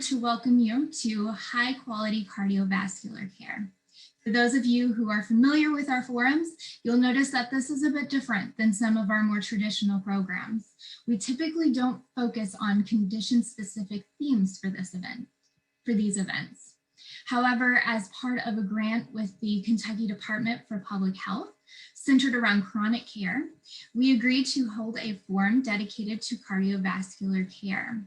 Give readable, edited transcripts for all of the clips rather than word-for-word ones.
to welcome you to high quality cardiovascular care. For those of you who are familiar with our forums, you'll notice that this is a bit different than some of our more traditional programs. We typically don't focus on condition-specific themes for these events. However, as part of a grant with the Kentucky Department for Public Health, centered around chronic care, we agreed to hold a forum dedicated to cardiovascular care.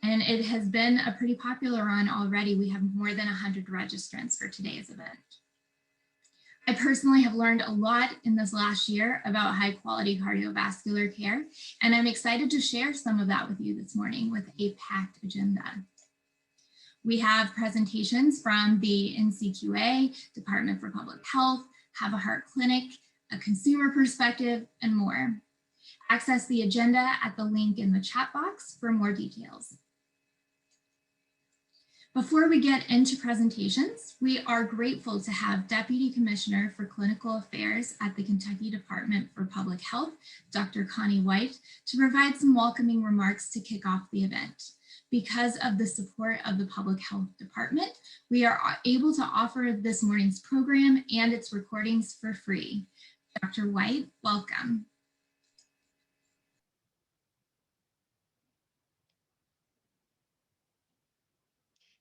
And it has been a pretty popular one already. We have more than 100 registrants for today's event. I personally have learned a lot in this last year about high quality cardiovascular care, and I'm excited to share some of that with you this morning with a packed agenda. We have presentations from the NCQA, Department for Public Health, Have a Heart Clinic, a consumer perspective, and more. Access the agenda at the link in the chat box for more details. Before we get into presentations, we are grateful to have Deputy Commissioner for Clinical Affairs at the Kentucky Department for Public Health, Dr. Connie White, to provide some welcoming remarks to kick off the event. Because of the support of the Public Health Department, we are able to offer this morning's program and its recordings for free. Dr. White, welcome.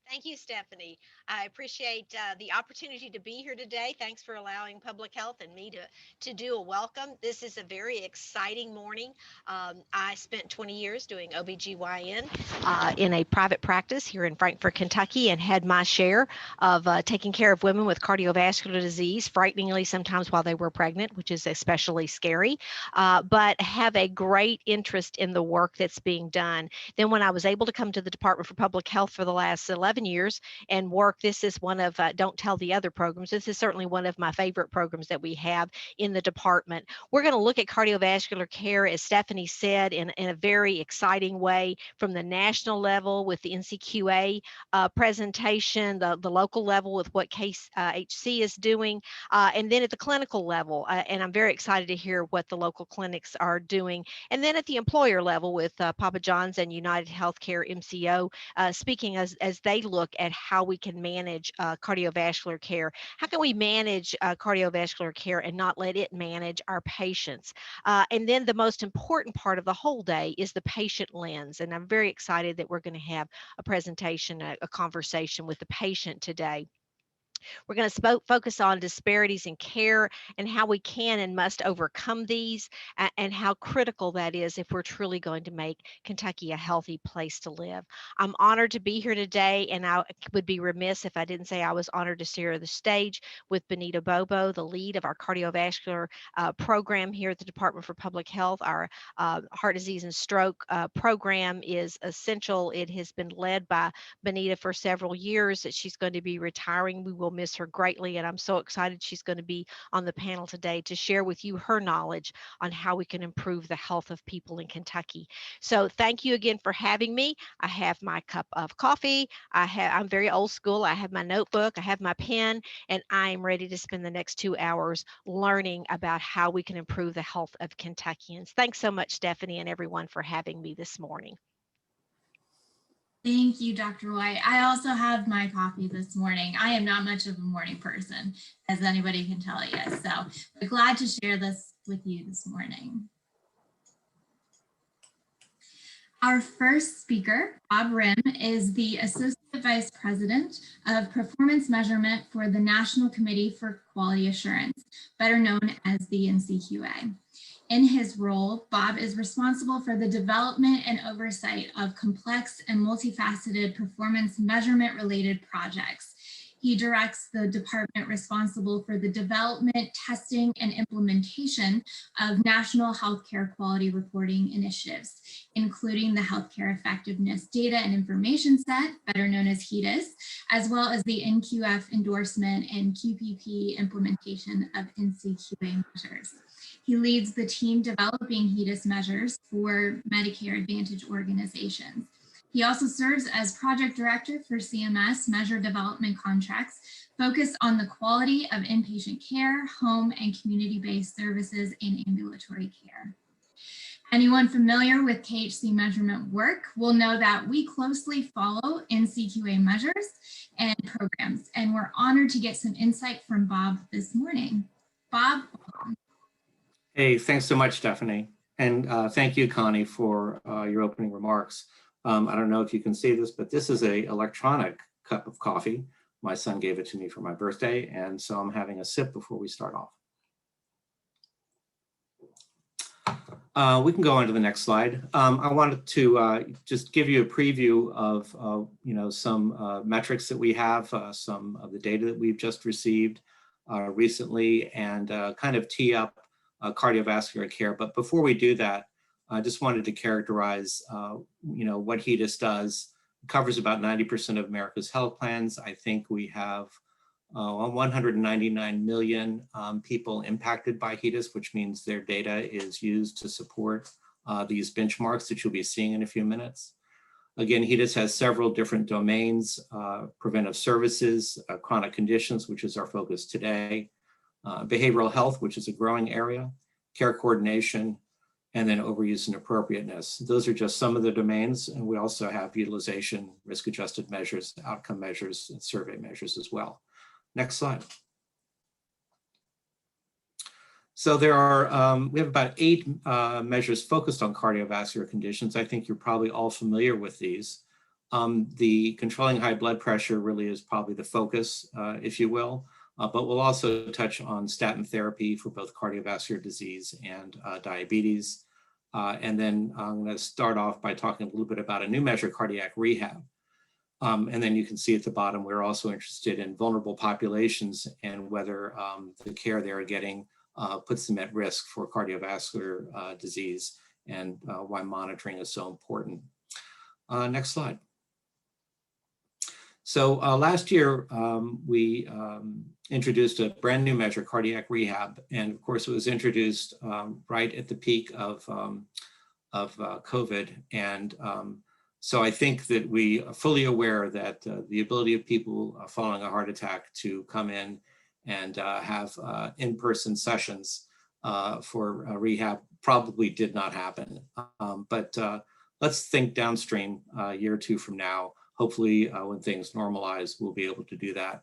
Thank you, Stephanie. I appreciate the opportunity to be here today. Thanks for allowing Public Health and me to do a welcome. This is a very exciting morning. I spent 20 years doing OBGYN in a private practice here in Frankfort, Kentucky, and had my share of taking care of women with cardiovascular disease, frighteningly sometimes while they were pregnant, which is especially scary, but have a great interest in the work that's being done. Then when I was able to come to the Department for Public Health for the last 11 years and work, this is one of, don't tell the other programs, this is certainly one of my favorite programs that we have in the department. We're going to look at cardiovascular care, as Stephanie said, in a very exciting way from the national level with the NCQA presentation, the local level with what KHC is doing, and then at the clinical level. And I'm very excited to hear what the local clinics are doing. And then at the employer level with Papa John's and United Healthcare MCO, speaking as they look at how we can manage cardiovascular care. How can we manage cardiovascular care and not let it manage our patients? And then the most important part of the whole day is the patient lens. And I'm very excited that we're going to have a presentation, a conversation with the patient today. We're going to focus on disparities in care and how we can and must overcome these, and how critical that is if we're truly going to make Kentucky a healthy place to live. I'm honored to be here today, and I would be remiss if I didn't say I was honored to share the stage with Benita Bobo, the lead of our cardiovascular program here at the Department for Public Health. Our heart disease and stroke program is essential. It has been led by Benita for several years. That she's going to be retiring. We will miss her greatly, and I'm so excited she's going to be on the panel today to share with you her knowledge on how we can improve the health of people in Kentucky. So thank you again for having me. I have my cup of coffee. I'm very old school. I have my notebook, I have my pen, and I am ready to spend the next 2 hours learning about how we can improve the health of Kentuckians. Thanks so much, Stephanie, and everyone for having me this morning. Thank you, Dr. White. I also have my coffee this morning. I am not much of a morning person, as anybody can tell you. So we're glad to share this with you this morning. Our first speaker, Bob Rim, is the Associate Vice President of Performance Measurement for the National Committee for Quality Assurance, better known as the NCQA. In his role, Bob is responsible for the development and oversight of complex and multifaceted performance measurement-related projects. He directs the department responsible for the development, testing, and implementation of national healthcare quality reporting initiatives, including the Healthcare Effectiveness Data and Information Set, better known as HEDIS, as well as the NQF endorsement and QPP implementation of NCQA measures. He leads the team developing HEDIS measures for Medicare Advantage organizations. He also serves as project director for CMS measure development contracts focused on the quality of inpatient care, home and community-based services, and ambulatory care. Anyone familiar with KHC measurement work will know that we closely follow NCQA measures and programs, and we're honored to get some insight from Bob this morning. Bob? Hey, thanks so much, Stephanie. And thank you, Connie, for your opening remarks. I don't know if you can see this, but this is an electronic cup of coffee. My son gave it to me for my birthday, and so I'm having a sip before we start off. We can go on to the next slide. I wanted to just give you a preview of some metrics that we have, some of the data that we've just received recently, and kind of tee up cardiovascular care. But before we do that, I just wanted to characterize what HEDIS does. It covers about 90% of America's health plans. I think we have 199 million people impacted by HEDIS, which means their data is used to support these benchmarks that you'll be seeing in a few minutes. Again, HEDIS has several different domains: preventive services, chronic conditions, which is our focus today, behavioral health, which is a growing area, care coordination, and then overuse and appropriateness. Those are just some of the domains, and we also have utilization, risk-adjusted measures, outcome measures, and survey measures as well. Next slide. So there are, we have about 8 measures focused on cardiovascular conditions. I think you're probably all familiar with these. The controlling high blood pressure really is probably the focus, if you will, but we'll also touch on statin therapy for both cardiovascular disease and diabetes. And then I'm going to start off by talking a little bit about a new measure, cardiac rehab. And then you can see at the bottom, we're also interested in vulnerable populations and whether the care they're getting puts them at risk for cardiovascular disease, and why monitoring is so important. Next slide. So last year, we introduced a brand new measure, cardiac rehab. And of course, it was introduced right at the peak of COVID. And so I think that we are fully aware that the ability of people following a heart attack to come in and have in-person sessions for rehab probably did not happen. But let's think downstream a year or two from now. Hopefully when things normalize, we'll be able to do that.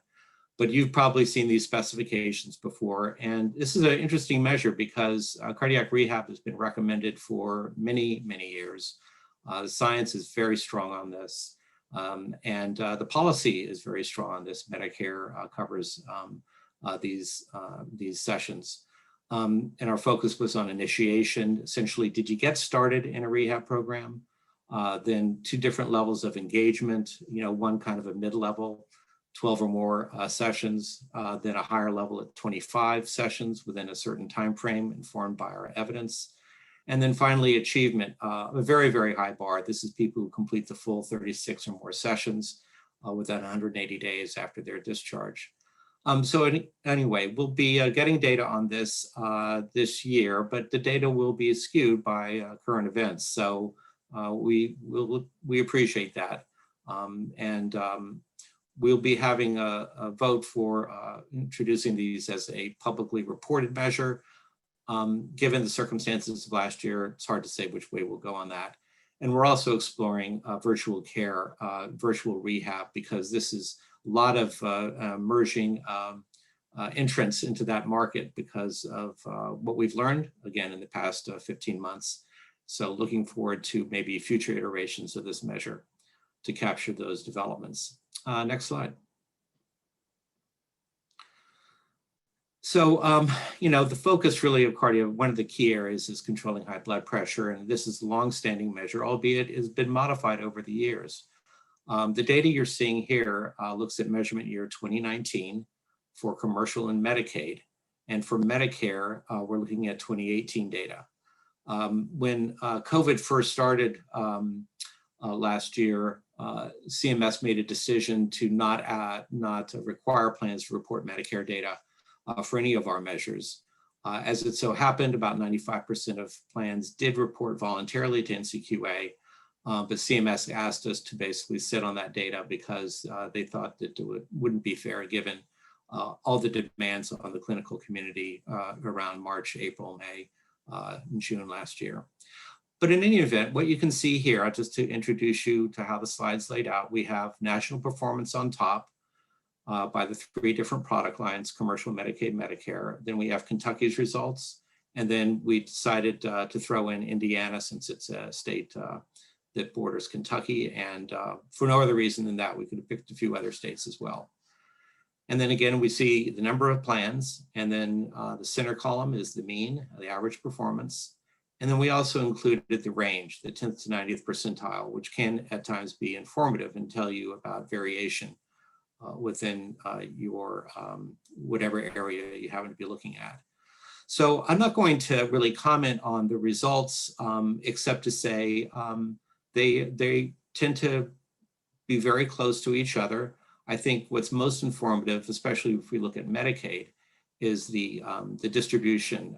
But you've probably seen these specifications before. And this is an interesting measure because cardiac rehab has been recommended for many, many years. The science is very strong on this. And the policy is very strong on this. Medicare covers these sessions. And our focus was on initiation. Essentially, did you get started in a rehab program? Then 2 different levels of engagement, one kind of a mid-level, 12 or more sessions, then a higher level at 25 sessions within a certain time frame informed by our evidence. And then finally, achievement, a very, very high bar. This is people who complete the full 36 or more sessions within 180 days after their discharge. Anyway, we'll be getting data on this this year, but the data will be skewed by current events. So we appreciate that. We'll be having a vote for introducing these as a publicly reported measure. Given the circumstances of last year, it's hard to say which way we'll go on that. And we're also exploring virtual care, virtual rehab, because this is a lot of emerging entrance into that market because of what we've learned, again, in the past 15 months. So looking forward to maybe future iterations of this measure to capture those developments. Next slide. So, the focus really of cardio, one of the key areas is controlling high blood pressure. And this is a longstanding measure, albeit it has been modified over the years. The data you're seeing here looks at measurement year 2019 for commercial and Medicaid. And for Medicare, we're looking at 2018 data. When COVID first started last year, CMS made a decision to not require plans to report Medicare data for any of our measures. As it so happened, about 95% of plans did report voluntarily to NCQA, but CMS asked us to basically sit on that data because they thought that it wouldn't be fair given all the demands on the clinical community around March, April, May, and June last year. But in any event, what you can see here, just to introduce you to how the slide's laid out, we have national performance on top by the 3 different product lines, commercial, Medicaid, Medicare. Then we have Kentucky's results. And then we decided to throw in Indiana since it's a state that borders Kentucky. And for no other reason than that, we could have picked a few other states as well. And then again, we see the number of plans. And then the center column is the mean, the average performance. And then we also included the range, the 10th to 90th percentile, which can at times be informative and tell you about variation within your whatever area you happen to be looking at. So I'm not going to really comment on the results except to say they tend to be very close to each other. I think what's most informative, especially if we look at Medicaid, is the distribution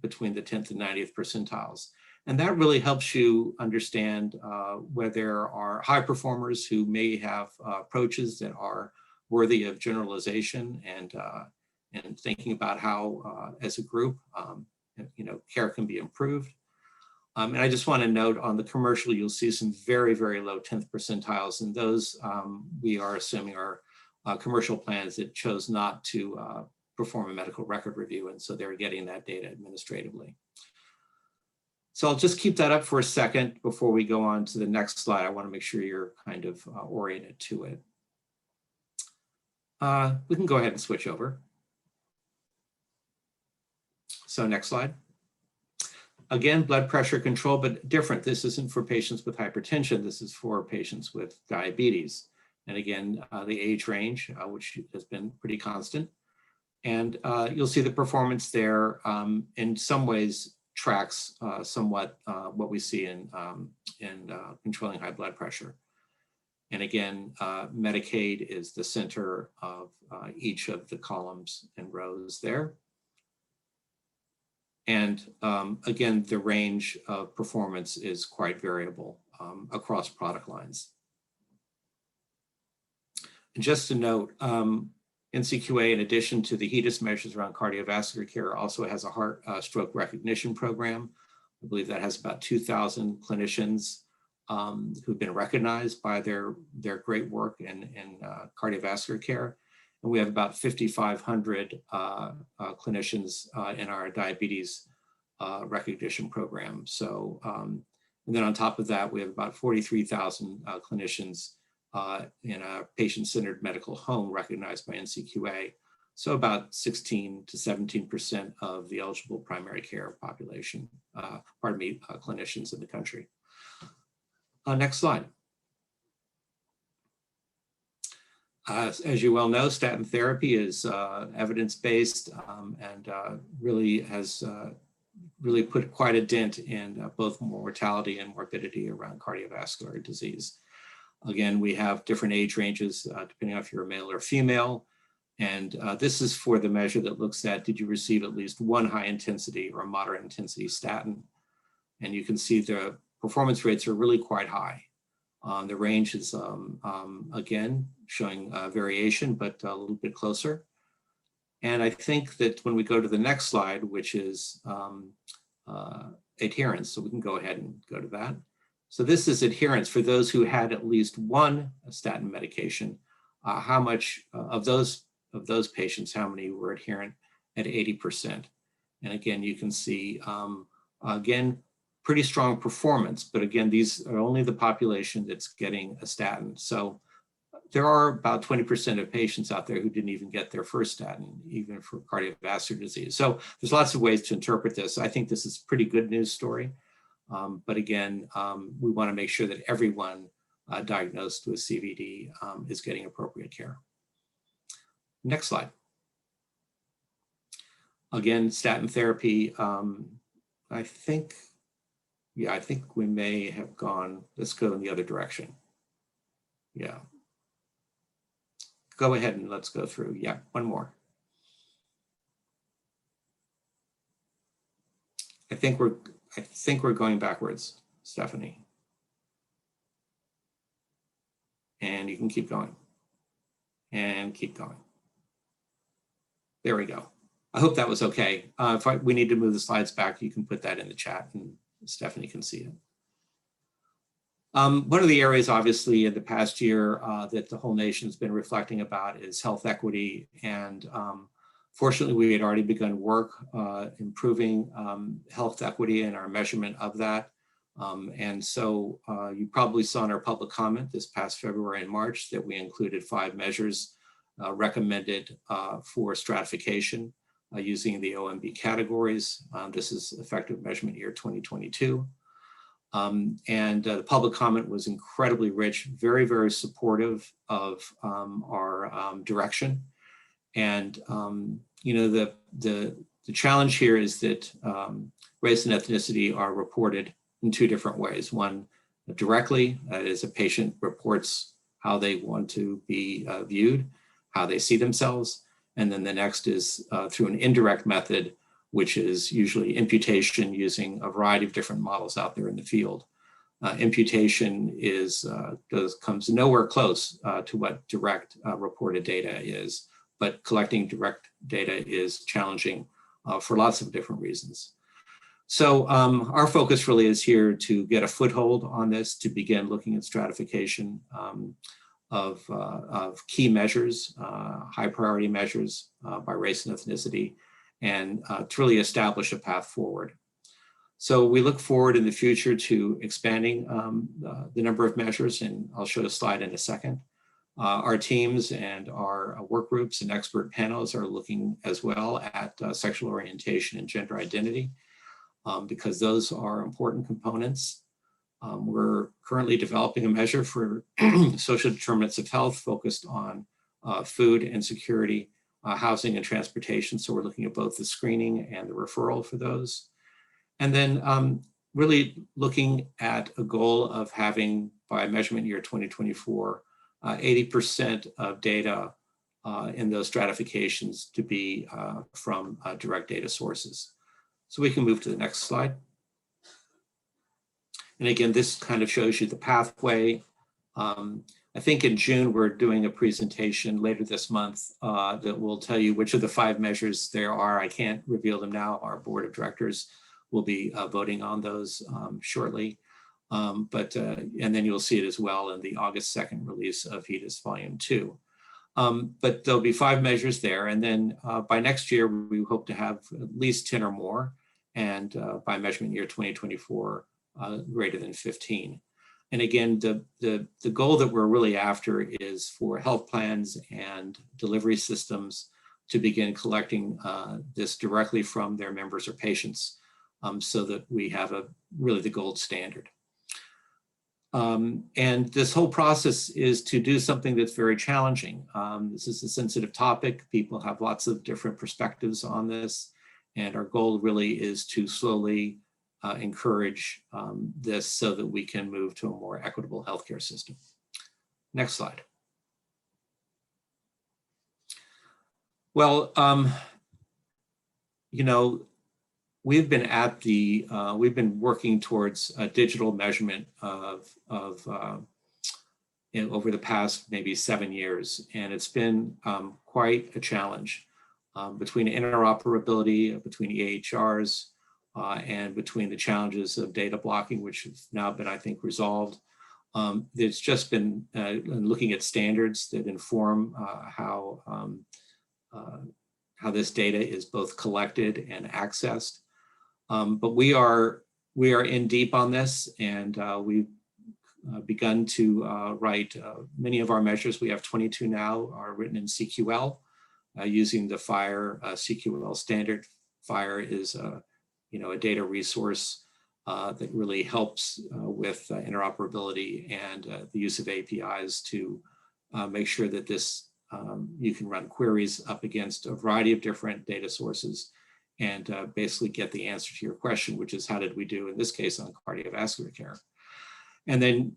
between the 10th and 90th percentiles. And that really helps you understand where there are high performers who may have approaches that are worthy of generalization and thinking about how, as a group, care can be improved. And I just want to note on the commercial, you'll see some very, very low 10th percentiles, and those we are assuming are commercial plans that chose not to perform a medical record review, and so they're getting that data administratively. So I'll just keep that up for a second before we go on to the next slide. I want to make sure you're kind of oriented to it. We can go ahead and switch over. So next slide. Again, blood pressure control, but different. This isn't for patients with hypertension. This is for patients with diabetes. And again, the age range, which has been pretty constant. And you'll see the performance there in some ways tracks somewhat what we see in controlling high blood pressure. And again, Medicaid is the center of each of the columns and rows there. And again, the range of performance is quite variable across product lines. And just to note, NCQA, in addition to the HEDIS measures around cardiovascular care, also has a heart stroke recognition program. I believe that has about 2,000 clinicians who've been recognized by their great work in cardiovascular care. And we have about 5,500 clinicians in our diabetes recognition program. So, and then on top of that, we have about 43,000 clinicians in a patient-centered medical home recognized by NCQA. So about 16 to 17% of the eligible primary care population, clinicians in the country. Next slide. As you well know, statin therapy is evidence-based and really has really put quite a dent in both mortality and morbidity around cardiovascular disease. Again, we have different age ranges depending on if you're a male or female. And this is for the measure that looks at, did you receive at least one high intensity or moderate intensity statin? And you can see the performance rates are really quite high. The range is, again, showing variation, but a little bit closer. And I think that when we go to the next slide, which is adherence, so we can go ahead and go to that. So this is adherence for those who had at least one statin medication. How much of those patients, how many were adherent at 80%? And again, you can see, again, pretty strong performance, but again, these are only the population that's getting a statin. So there are about 20% of patients out there who didn't even get their first statin, even for cardiovascular disease. So there's lots of ways to interpret this. I think this is a pretty good news story. But again, we want to make sure that everyone diagnosed with CVD is getting appropriate care. Next slide. Again, statin therapy, I think we may have gone, let's go in the other direction. Yeah. Go ahead and let's go through. Yeah, one more. I think we're going backwards, Stephanie. And you can keep going. And keep going. There we go. I hope that was okay. If we need to move the slides back, you can put that in the chat and Stephanie can see it. One of the areas, obviously, in the past year that the whole nation's been reflecting about is health equity. And fortunately, we had already begun work improving health equity and our measurement of that. And so you probably saw in our public comment this past February and March that we included 5 measures recommended for stratification using the OMB categories. This is effective measurement year 2022. And the public comment was incredibly rich, very, very supportive of our direction. And you know, the challenge here is that race and ethnicity are reported in 2 different ways. One, directly, that is, a patient reports how they want to be viewed, how they see themselves. And then the next is through an indirect method, which is usually imputation using a variety of different models out there in the field. Imputation comes nowhere close to what direct reported data is, but collecting direct data is challenging for lots of different reasons. So our focus really is here to get a foothold on this, to begin looking at stratification of key measures, high priority measures by race and ethnicity, and to really establish a path forward. So we look forward in the future to expanding the number of measures, and I'll show a slide in a second. Our teams and our work groups and expert panels are looking as well at sexual orientation and gender identity because those are important components. We're currently developing a measure for social determinants of health focused on food insecurity, housing and transportation. So we're looking at both the screening and the referral for those. And then really looking at a goal of having, by measurement year 2024, 80% of data in those stratifications to be from direct data sources. So we can move to the next slide. And again, this kind of shows you the pathway. I think in June, we're doing a presentation later this month that will tell you which of the 5 measures there are. I can't reveal them now. Our board of directors will be voting on those shortly. And then you'll see it as well in the August 2nd release of HEDIS Volume 2. But there'll be 5 measures there. And then by next year, we hope to have at least 10 or more. And by measurement year 2024, greater than 15. And again, the goal that we're really after is for health plans and delivery systems to begin collecting this directly from their members or patients so that we have really the gold standard. And this whole process is to do something that's very challenging. This is a sensitive topic. People have lots of different perspectives on this. And our goal really is to slowly encourage this so that we can move to a more equitable healthcare system. Next slide. Well, you know, we've been working towards a digital measurement over the past maybe 7 years, and it's been quite a challenge between interoperability, between EHRs, and between the challenges of data blocking, which have now been, I think, resolved. There's just been looking at standards that inform how this data is both collected and accessed. But we are in deep on this, and we've begun to write many of our measures. We have 22 now are written in CQL using the FHIR CQL standard. FHIR is a data resource that really helps with interoperability and the use of APIs to make sure that this you can run queries up against a variety of different data sources and basically get the answer to your question, which is how did we do in this case on cardiovascular care. And then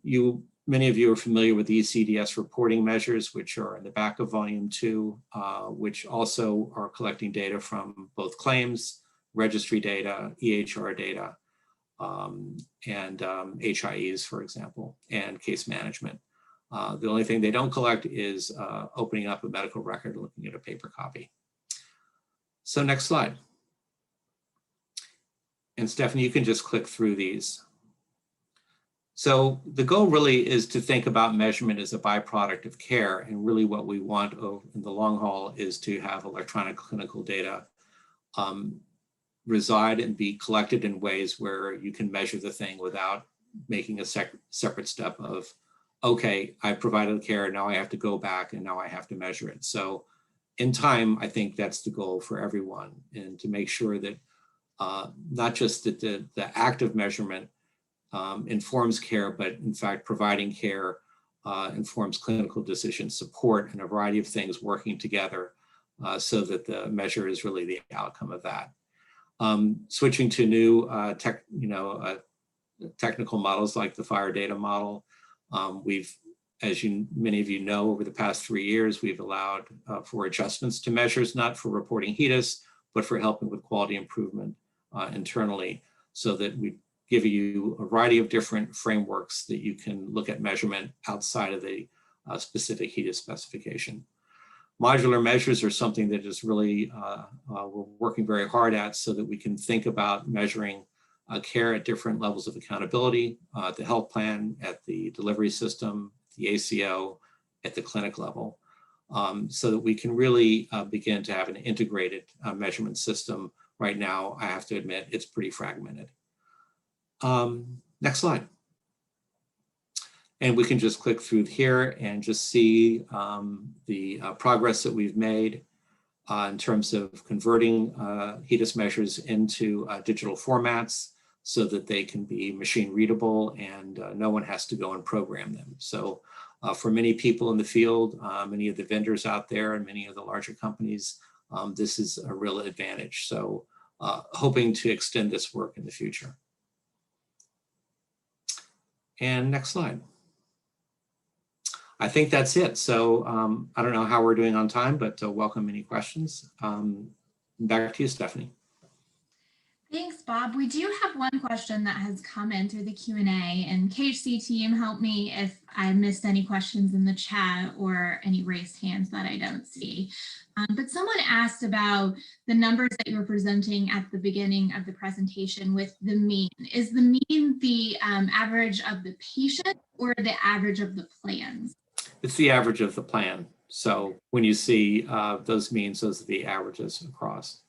many of you are familiar with the ECDS reporting measures, which are in the back of Volume 2, which also are collecting data from both claims, registry data, EHR data, and HIEs, for example, and case management. The only thing they don't collect is opening up a medical record and looking at a paper copy. So next slide. And Stephanie, you can just click through these. So the goal really is to think about measurement as a byproduct of care. And really what we want in the long haul is to have electronic clinical data reside and be collected in ways where you can measure the thing without making a separate step of, okay, I provided care, now I have to go back and now I have to measure it. So in time, I think that's the goal for everyone, and to make sure that not just that the act of measurement informs care, but in fact, providing care informs clinical decision support and a variety of things working together so that the measure is really the outcome of that. Switching to new technical models like the FHIR data model, as many of you know, over the past 3 years, we've allowed for adjustments to measures, not for reporting HEDIS, but for helping with quality improvement internally, so that we give you a variety of different frameworks that you can look at measurement outside of the specific HEDIS specification. Modular measures are something that is really, we're working very hard at, so that we can think about measuring care at different levels of accountability, at the health plan, at the delivery system, the ACO, at the clinic level, so that we can really begin to have an integrated measurement system. Right now, I have to admit, it's pretty fragmented. Next slide. And we can just click through here and just see the progress that we've made in terms of converting HEDIS measures into digital formats so that they can be machine readable and no one has to go and program them. So for many people in the field, many of the vendors out there and many of the larger companies, this is a real advantage. So hoping to extend this work in the future. And next slide. I think that's it. So I don't know how we're doing on time, but welcome any questions. Back to you, Stephanie. Thanks, Bob. We do have one question that has come in through the Q&A, and KHC team, help me if I missed any questions in the chat or any raised hands that I don't see. But someone asked about the numbers that you were presenting at the beginning of the presentation with the mean. Is the mean the average of the patient or the average of the plans? It's the average of the plan. So when you see those means, those are the averages across.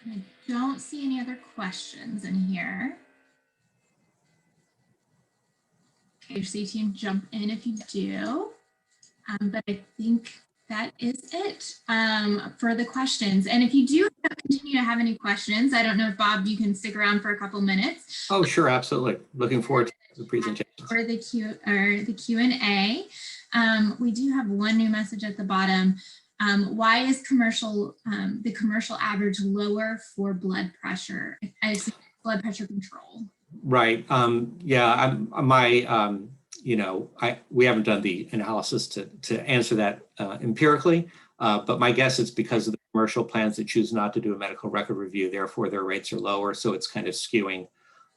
I don't see any other questions in here. KHC team, jump in if you do. But I think that is it for the questions. And if you do continue to have any questions, I don't know if Bob, you can stick around for a couple minutes. Oh, sure, absolutely. Looking forward to the presentation. For the Q&A, we do have one new message at the bottom. Why is the commercial average lower for blood pressure? I assume blood pressure control. Right. Yeah. We haven't done the analysis to answer that empirically, but my guess is because of the commercial plans that choose not to do a medical record review, therefore their rates are lower. So it's kind of skewing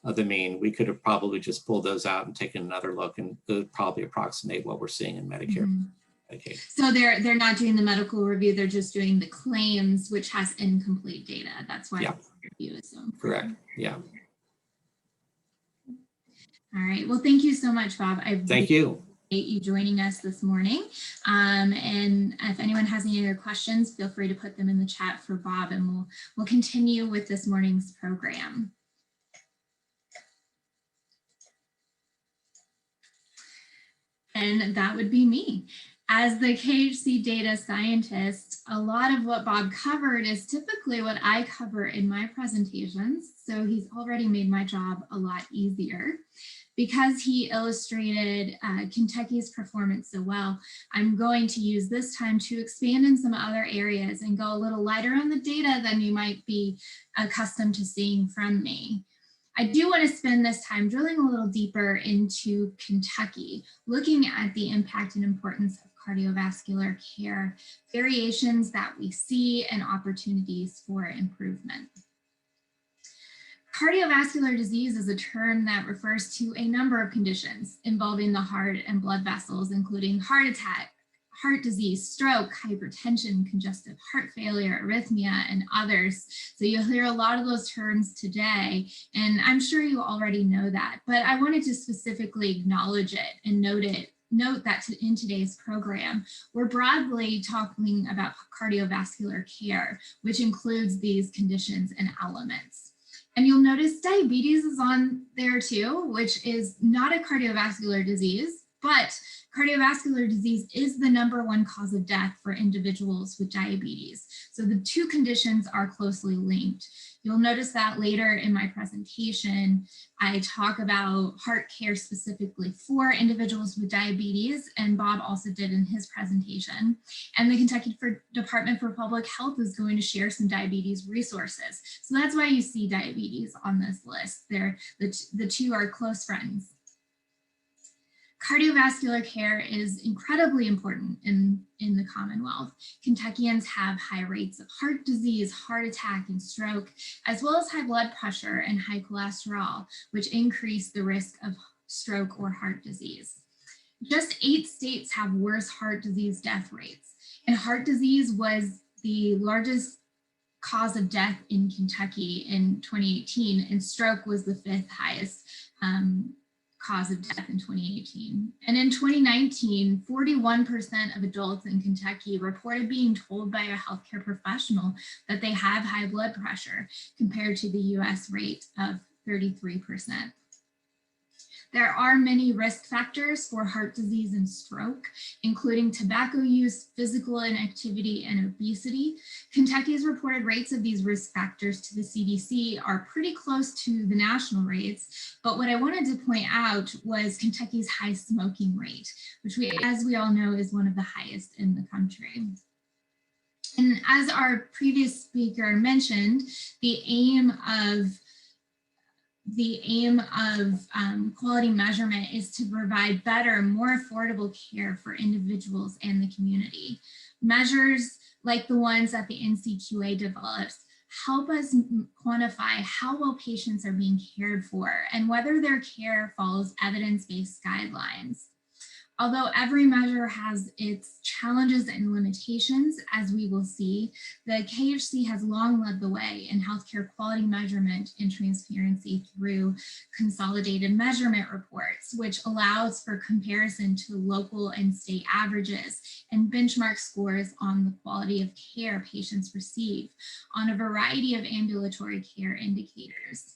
the mean. We could have probably just pulled those out and taken another look, and it would probably approximate what we're seeing in Medicare. Mm-hmm. Medicaid. So they're not doing the medical review, they're just doing the claims, which has incomplete data. That's why the review is so important. Correct. Yeah. All right. Well, thank you so much, Bob. Thank you. Appreciate you joining us this morning. And if anyone has any other questions, feel free to put them in the chat for Bob, and we'll continue with this morning's program. And that would be me. As the KHC data scientist, a lot of what Bob covered is typically what I cover in my presentations. So he's already made my job a lot easier. Because he illustrated Kentucky's performance so well, I'm going to use this time to expand in some other areas and go a little lighter on the data than you might be accustomed to seeing from me. I do want to spend this time drilling a little deeper into Kentucky, looking at the impact and importance of cardiovascular care, variations that we see, and opportunities for improvement. Cardiovascular disease is a term that refers to a number of conditions involving the heart and blood vessels, including heart attack, heart disease, stroke, hypertension, congestive heart failure, arrhythmia, and others. So you'll hear a lot of those terms today, and I'm sure you already know that, but I wanted to specifically acknowledge it and note that in today's program, we're broadly talking about cardiovascular care, which includes these conditions and elements. And you'll notice diabetes is on there too, which is not a cardiovascular disease, but cardiovascular disease is the #1 cause of death for individuals with diabetes. So the two conditions are closely linked. You'll notice that later in my presentation, I talk about heart care specifically for individuals with diabetes, and Bob also did in his presentation. And the Kentucky Department for Public Health is going to share some diabetes resources. So that's why you see diabetes on this list. The two are close friends. Cardiovascular care is incredibly important in the Commonwealth. Kentuckians have high rates of heart disease, heart attack, and stroke, as well as high blood pressure and high cholesterol, which increase the risk of stroke or heart disease. Just 8 states have worse heart disease death rates, and heart disease was the largest cause of death in Kentucky in 2018, and stroke was the 5th highest cause of death in 2018. And in 2019, 41% of adults in Kentucky reported being told by a healthcare professional that they have high blood pressure, compared to the US rate of 33%. There are many risk factors for heart disease and stroke, including tobacco use, physical inactivity, and obesity. Kentucky's reported rates of these risk factors to the CDC are pretty close to the national rates, but what I wanted to point out was Kentucky's high smoking rate, which as we all know, is one of the highest in the country. And as our previous speaker mentioned, the aim of quality measurement is to provide better, more affordable care for individuals and the community. Measures like the ones that the NCQA develops help us quantify how well patients are being cared for and whether their care follows evidence-based guidelines. Although every measure has its challenges and limitations, as we will see, the KHC has long led the way in healthcare quality measurement and transparency through consolidated measurement reports, which allows for comparison to local and state averages and benchmark scores on the quality of care patients receive on a variety of ambulatory care indicators.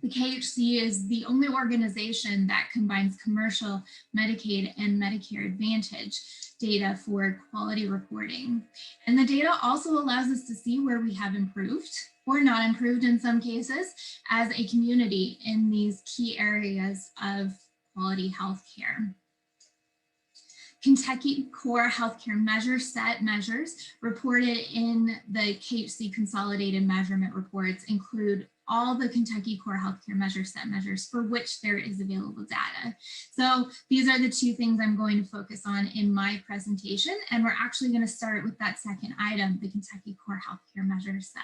The KHC is the only organization that combines commercial, Medicaid, and Medicare Advantage data for quality reporting. And the data also allows us to see where we have improved or not improved in some cases as a community in these key areas of quality healthcare. Kentucky Core Healthcare Measure Set measures reported in the KHC Consolidated Measurement Reports include all the Kentucky Core Healthcare Measure Set measures for which there is available data. So these are the two things I'm going to focus on in my presentation, and we're actually going to start with that second item, the Kentucky Core Healthcare Measure Set.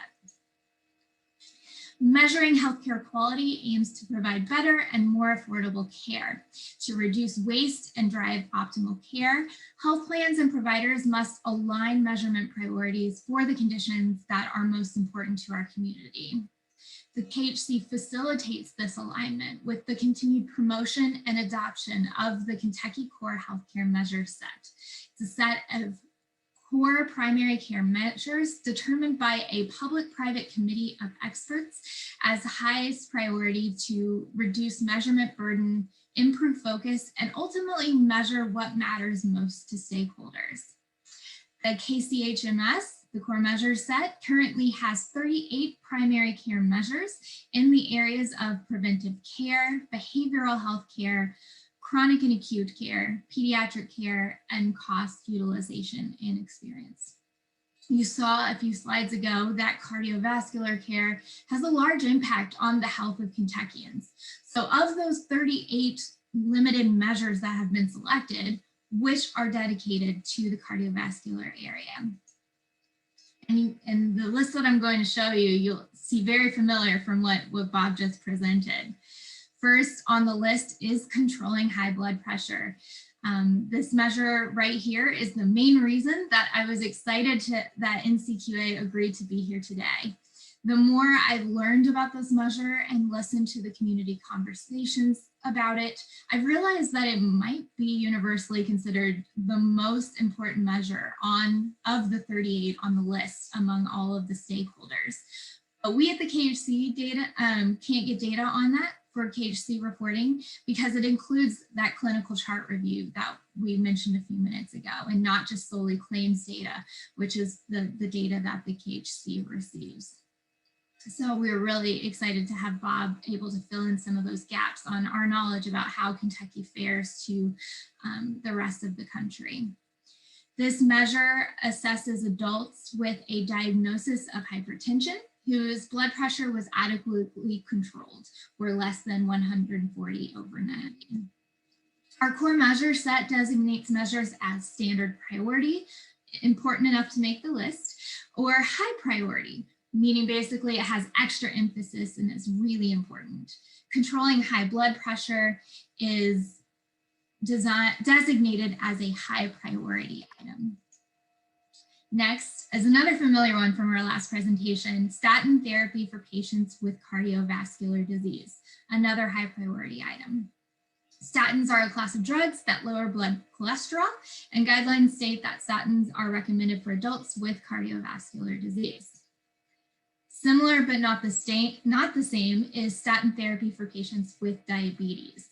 Measuring healthcare quality aims to provide better and more affordable care. To reduce waste and drive optimal care, health plans and providers must align measurement priorities for the conditions that are most important to our community. The KHC facilitates this alignment with the continued promotion and adoption of the Kentucky Core Healthcare Measure Set. It's a set of core primary care measures determined by a public-private committee of experts as highest priority to reduce measurement burden, improve focus, and ultimately measure what matters most to stakeholders. The KCHMS, the core measure set, currently has 38 primary care measures in the areas of preventive care, behavioral health care, chronic and acute care, pediatric care, and cost utilization and experience. You saw a few slides ago that cardiovascular care has a large impact on the health of Kentuckians. So of those 38 limited measures that have been selected, which are dedicated to the cardiovascular area? And the list that I'm going to show you, you'll see very familiar from what Bob just presented. First on the list is controlling high blood pressure. This measure right here is the main reason that I was excited that NCQA agreed to be here today. The more I've learned about this measure and listened to the community conversations about it, I've realized that it might be universally considered the most important measure of the 38 on the list among all of the stakeholders. But we at the KHC can't get data on that for KHC reporting because it includes that clinical chart review that we mentioned a few minutes ago, and not just solely claims data, which is the data that the KHC receives. So we're really excited to have Bob able to fill in some of those gaps on our knowledge about how Kentucky fares to the rest of the country. This measure assesses adults with a diagnosis of hypertension whose blood pressure was adequately controlled, or less than 140/90. Our core measure set designates measures as standard priority, important enough to make the list, or high priority, meaning basically it has extra emphasis and is really important. Controlling high blood pressure is designated as a high priority item. Next is another familiar one from our last presentation, statin therapy for patients with cardiovascular disease, another high priority item. Statins are a class of drugs that lower blood cholesterol, and guidelines state that statins are recommended for adults with cardiovascular disease. Similar but not the same is statin therapy for patients with diabetes.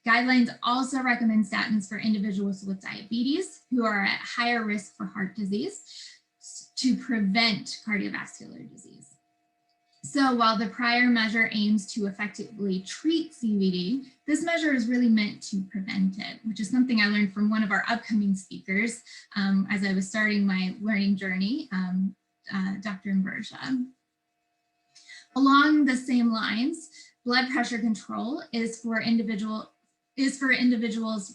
Guidelines also recommend statins for individuals with diabetes who are at higher risk for heart disease to prevent cardiovascular disease. So while the prior measure aims to effectively treat CVD, this measure is really meant to prevent it, which is something I learned from one of our upcoming speakers as I was starting my learning journey, Dr. Inverja. Along the same lines, blood pressure control is for individuals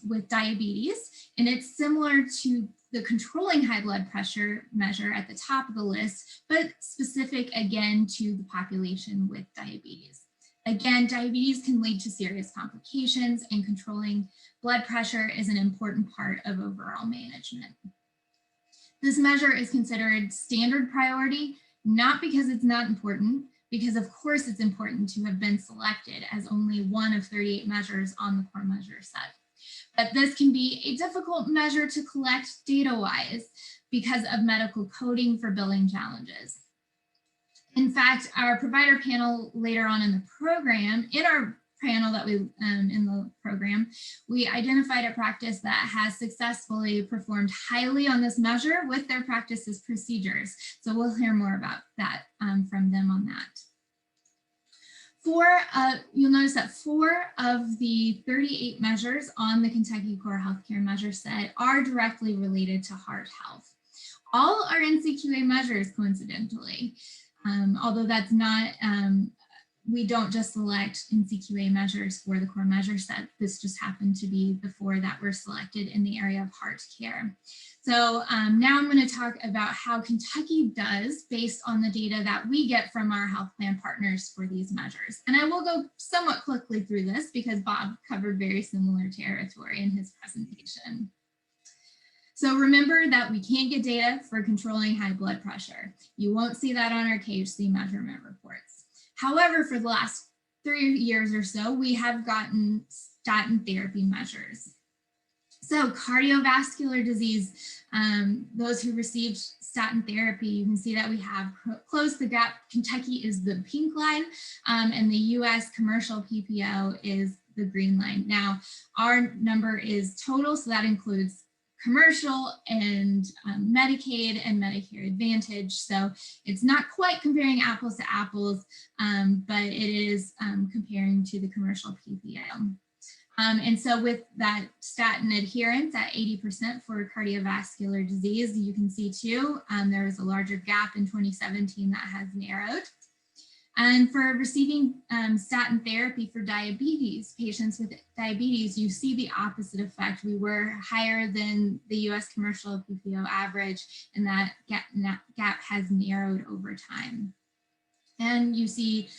with diabetes, and it's similar to the controlling high blood pressure measure at the top of the list, but specific again to the population with diabetes. Again, diabetes can lead to serious complications, and controlling blood pressure is an important part of overall management. This measure is considered standard priority, not because it's not important, because of course it's important to have been selected as only one of 38 measures on the core measure set. But this can be a difficult measure to collect data-wise because of medical coding for billing challenges. In fact, our provider panel later on in the program, in our panel that we in the program, we identified a practice that has successfully performed highly on this measure with their practice's procedures. So we'll hear more about that from them on that. You'll notice that 4 of the 38 measures on the Kentucky Core Healthcare Measure Set are directly related to heart health. All are NCQA measures, coincidentally, although that's not, we don't just select NCQA measures for the core measure set. This just happened to be the 4 that were selected in the area of heart care. So now I'm going to talk about how Kentucky does based on the data that we get from our health plan partners for these measures. And I will go somewhat quickly through this because Bob covered very similar territory in his presentation. So remember that we can't get data for controlling high blood pressure. You won't see that on our KHC measurement reports. However, for the last 3 years or so, we have gotten statin therapy measures. So cardiovascular disease, those who received statin therapy, you can see that we have closed the gap. Kentucky is the pink line, and the US commercial PPO is the green line. Now, our number is total, so that includes commercial and Medicaid and Medicare Advantage. So it's not quite comparing apples to apples, but it is comparing to the commercial PPO. And so with that statin adherence at 80% for cardiovascular disease, you can see too, there was a larger gap in 2017 that has narrowed. And for receiving statin therapy for diabetes, patients with diabetes, you see the opposite effect. We were higher than the US commercial PPO average, and that gap has narrowed over time. And you see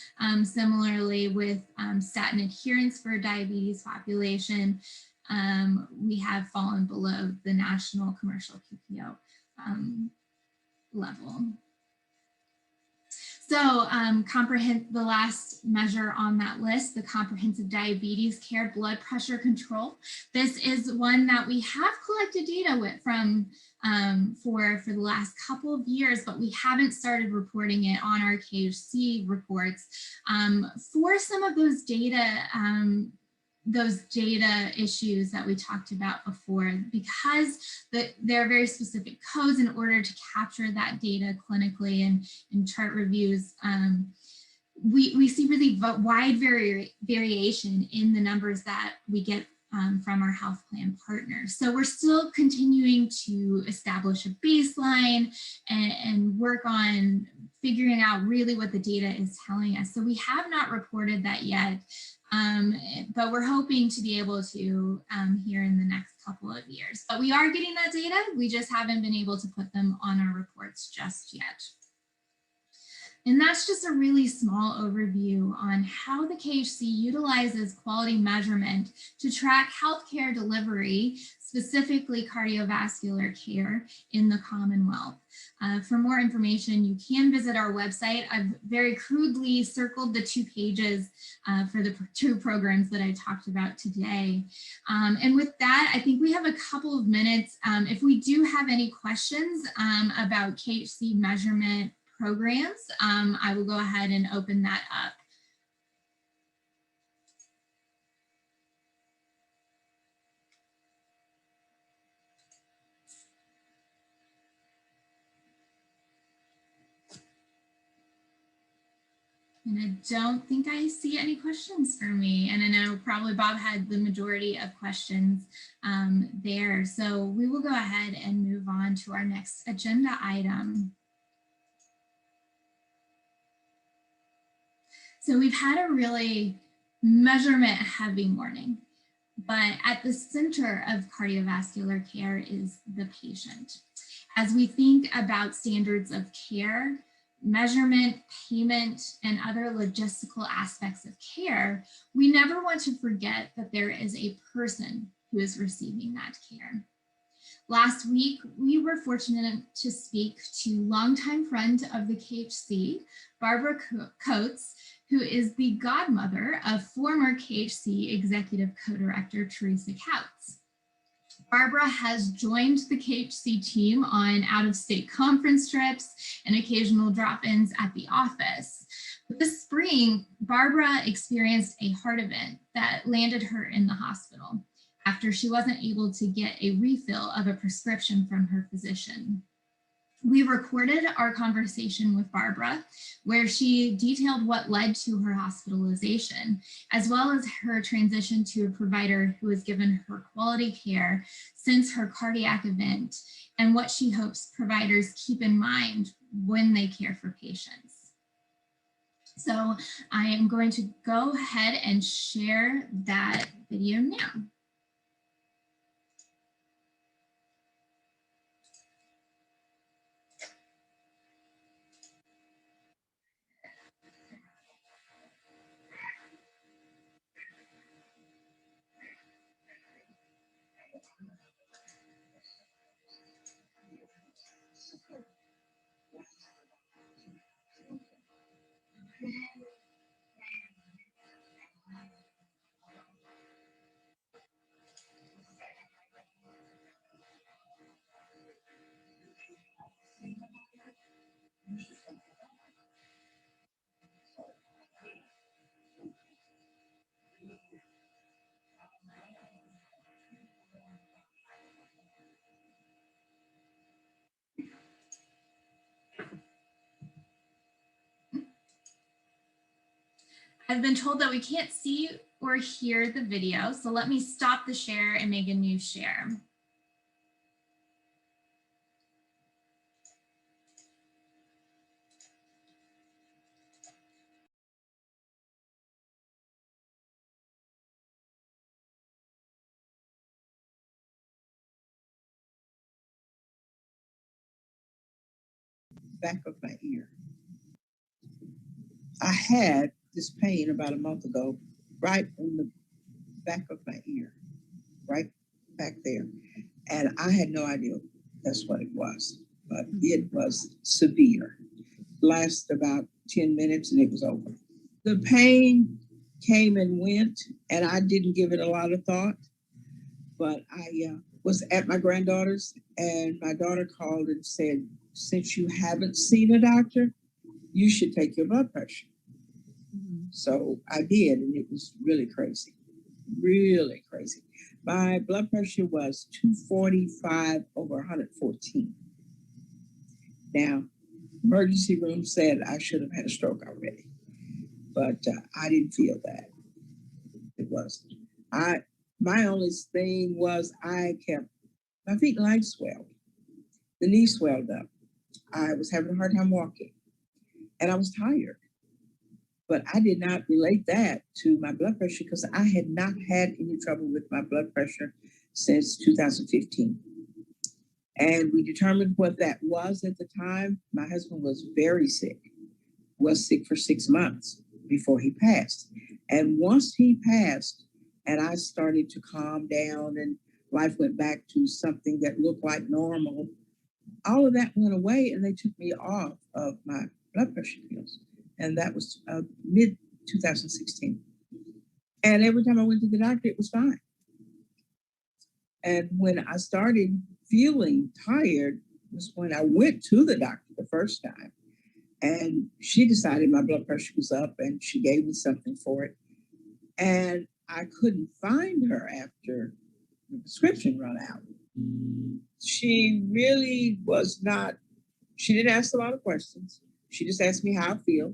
similarly with statin adherence for diabetes population, we have fallen below the national commercial PPO level. So the last measure on that list, the comprehensive diabetes care blood pressure control. This is one that we have collected data with from for the last couple of years, but we haven't started reporting it on our KHC reports. For some of those data issues that we talked about before, because there are very specific codes in order to capture that data clinically and chart reviews. We see really wide variation in the numbers that we get from our health plan partners. So we're still continuing to establish a baseline and work on figuring out really what the data is telling us. So we have not reported that yet, but we're hoping to be able to here in the next couple of years. But we are getting that data. We just haven't been able to put them on our reports just yet. And that's just a really small overview on how the KHC utilizes quality measurement to track healthcare delivery, specifically cardiovascular care in the Commonwealth. For more information, you can visit our website. I've very crudely circled the 2 pages for the 2 programs that I talked about today. And with that, I think we have a couple of minutes. If we do have any questions about KHC measurement programs, I will go ahead and open that up. And I don't think I see any questions for me. And I know probably Bob had the majority of questions there. So we will go ahead and move on to our next agenda item. So we've had a really measurement heavy morning, but at the center of cardiovascular care is the patient. As we think about standards of care, measurement, payment, and other logistical aspects of care, we never want to forget that there is a person who is receiving that care. Last week, we were fortunate to speak to longtime friend of the KHC, Barbara Coates, who is the godmother of former KHC Executive Co-Director Teresa Coates. Barbara has joined the KHC team on out-of-state conference trips and occasional drop-ins at the office. But this spring, Barbara experienced a heart event that landed her in the hospital after she wasn't able to get a refill of a prescription from her physician. We recorded our conversation with Barbara, where she detailed what led to her hospitalization, as well as her transition to a provider who has given her quality care since her cardiac event, and what she hopes providers keep in mind when they care for patients. So I am going to go ahead and share that video now. I've been told that we can't see or hear the video, so let me stop the share and make a new share. Back of my ear. I had this pain about a month ago, right in the back of my ear, right back there. And I had no idea that's what it was, but it was severe. Lasted about 10 minutes and it was over. The pain came and went, and I didn't give it a lot of thought, but I was at my granddaughter's, and my daughter called and said, since you haven't seen a doctor, you should take your blood pressure. So I did, and it was really crazy, really crazy. My blood pressure was 245 over 114. Now, emergency room said I should have had a stroke already, but I didn't feel that. It wasn't. My only thing was I kept, my feet and legs swelled. The knee swelled up. I was having a hard time walking, and I was tired. But I did not relate that to my blood pressure because I had not had any trouble with my blood pressure since 2015. And we determined what that was at the time. My husband was very sick, was sick for 6 months before he passed. And once he passed and I started to calm down and life went back to something that looked like normal, all of that went away and they took me off of my blood pressure pills. And that was mid 2016. And every time I went to the doctor, it was fine. And when I started feeling tired was when I went to the doctor the first time. And she decided my blood pressure was up and she gave me something for it. And I couldn't find her after the prescription run out. She really was not, she didn't ask a lot of questions. She just asked me how I feel.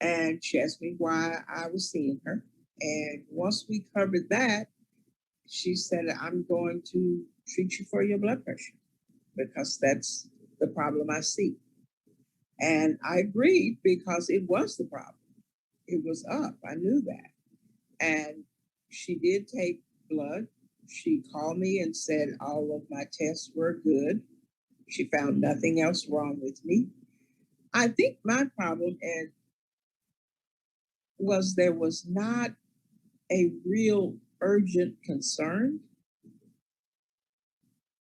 And she asked me why I was seeing her. And once we covered that, she said, I'm going to treat you for your blood pressure because that's the problem I see. And I agreed because it was the problem. It was up. I knew that. And she did take blood. She called me and said all of my tests were good. She found nothing else wrong with me. I think my problem was there was not a real urgent concern.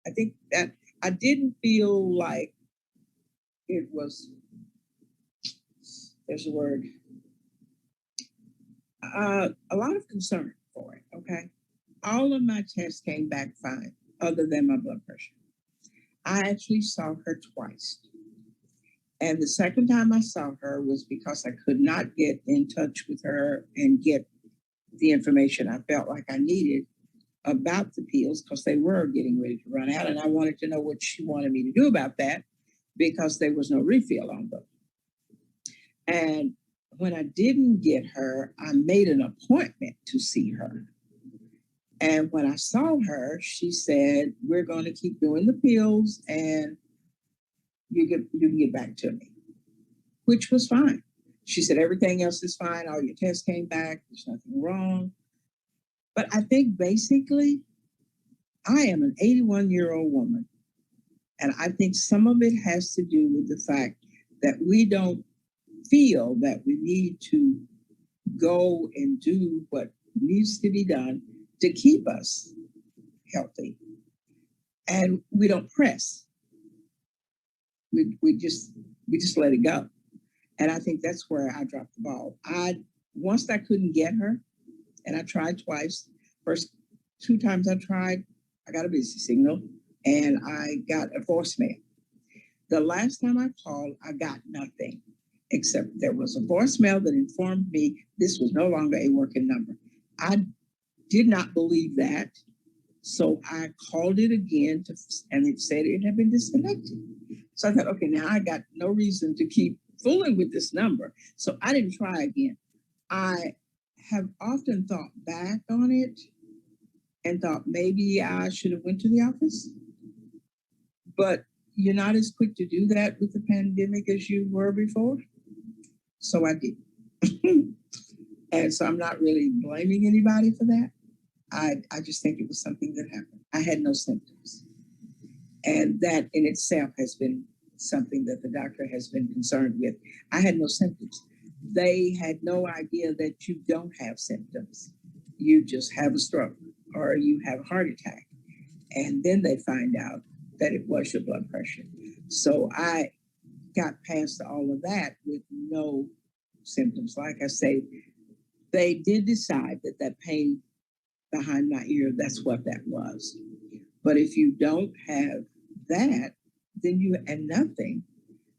I think that I didn't feel like it was, there's a word, a lot of concern for it, okay? All of my tests came back fine, other than my blood pressure. I actually saw her twice. And the second time I saw her was because I could not get in touch with her and get the information I felt like I needed about the pills because they were getting ready to run out. And I wanted to know what she wanted me to do about that because there was no refill on them. And when I didn't get her, I made an appointment to see her. And when I saw her, she said, we're going to keep doing the pills and you can get back to me, which was fine. She said, everything else is fine. All your tests came back. There's nothing wrong. But I think basically, I am an 81-year-old woman. And I think some of it has to do with the fact that we don't feel that we need to go and do what needs to be done to keep us healthy. And we don't press. We just let it go. And I think that's where I dropped the ball. Once I couldn't get her, and I tried twice. First 2 times I tried, I got a busy signal and I got a voicemail. The last time I called, I got nothing, except there was a voicemail that informed me this was no longer a working number. I did not believe that. So I called it again and it said it had been disconnected. So I thought, okay, now I got no reason to keep fooling with this number. So I didn't try again. I have often thought back on it and thought maybe I should have went to the office. But you're not as quick to do that with the pandemic as you were before. So I did. And so I'm not really blaming anybody for that. I just think it was something that happened. I had no symptoms. And that in itself has been something that the doctor has been concerned with. I had no symptoms. they had no idea that you don't have symptoms. You just have a stroke or you have a heart attack. And then they find out that it was your blood pressure. So I got past all of that with no symptoms. Like I say, they did decide that that pain behind my ear, that's what that was. But if you don't have that, then you, and nothing,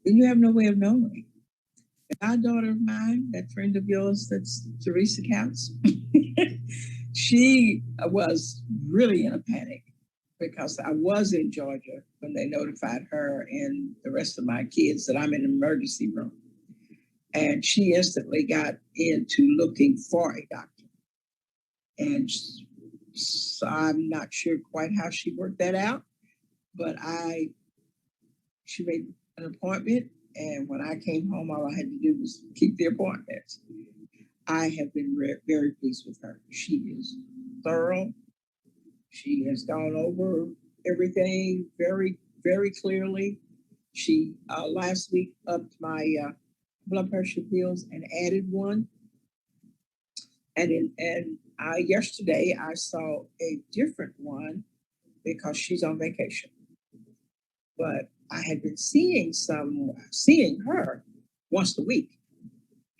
then you have no way of knowing. Our daughter of mine, that friend of yours, that's Teresa Counts, she was really in a panic because I was in Georgia when they notified her and the rest of my kids that I'm in an emergency room. And she instantly got into looking for a doctor. And so I'm not sure quite how she worked that out, but she made an appointment. And when I came home, all I had to do was keep the appointments. I have been very pleased with her. She is thorough. She has gone over everything very, very clearly. She last week upped my blood pressure pills and added one. And yesterday I saw a different one because she's on vacation. But I had been seeing her once a week.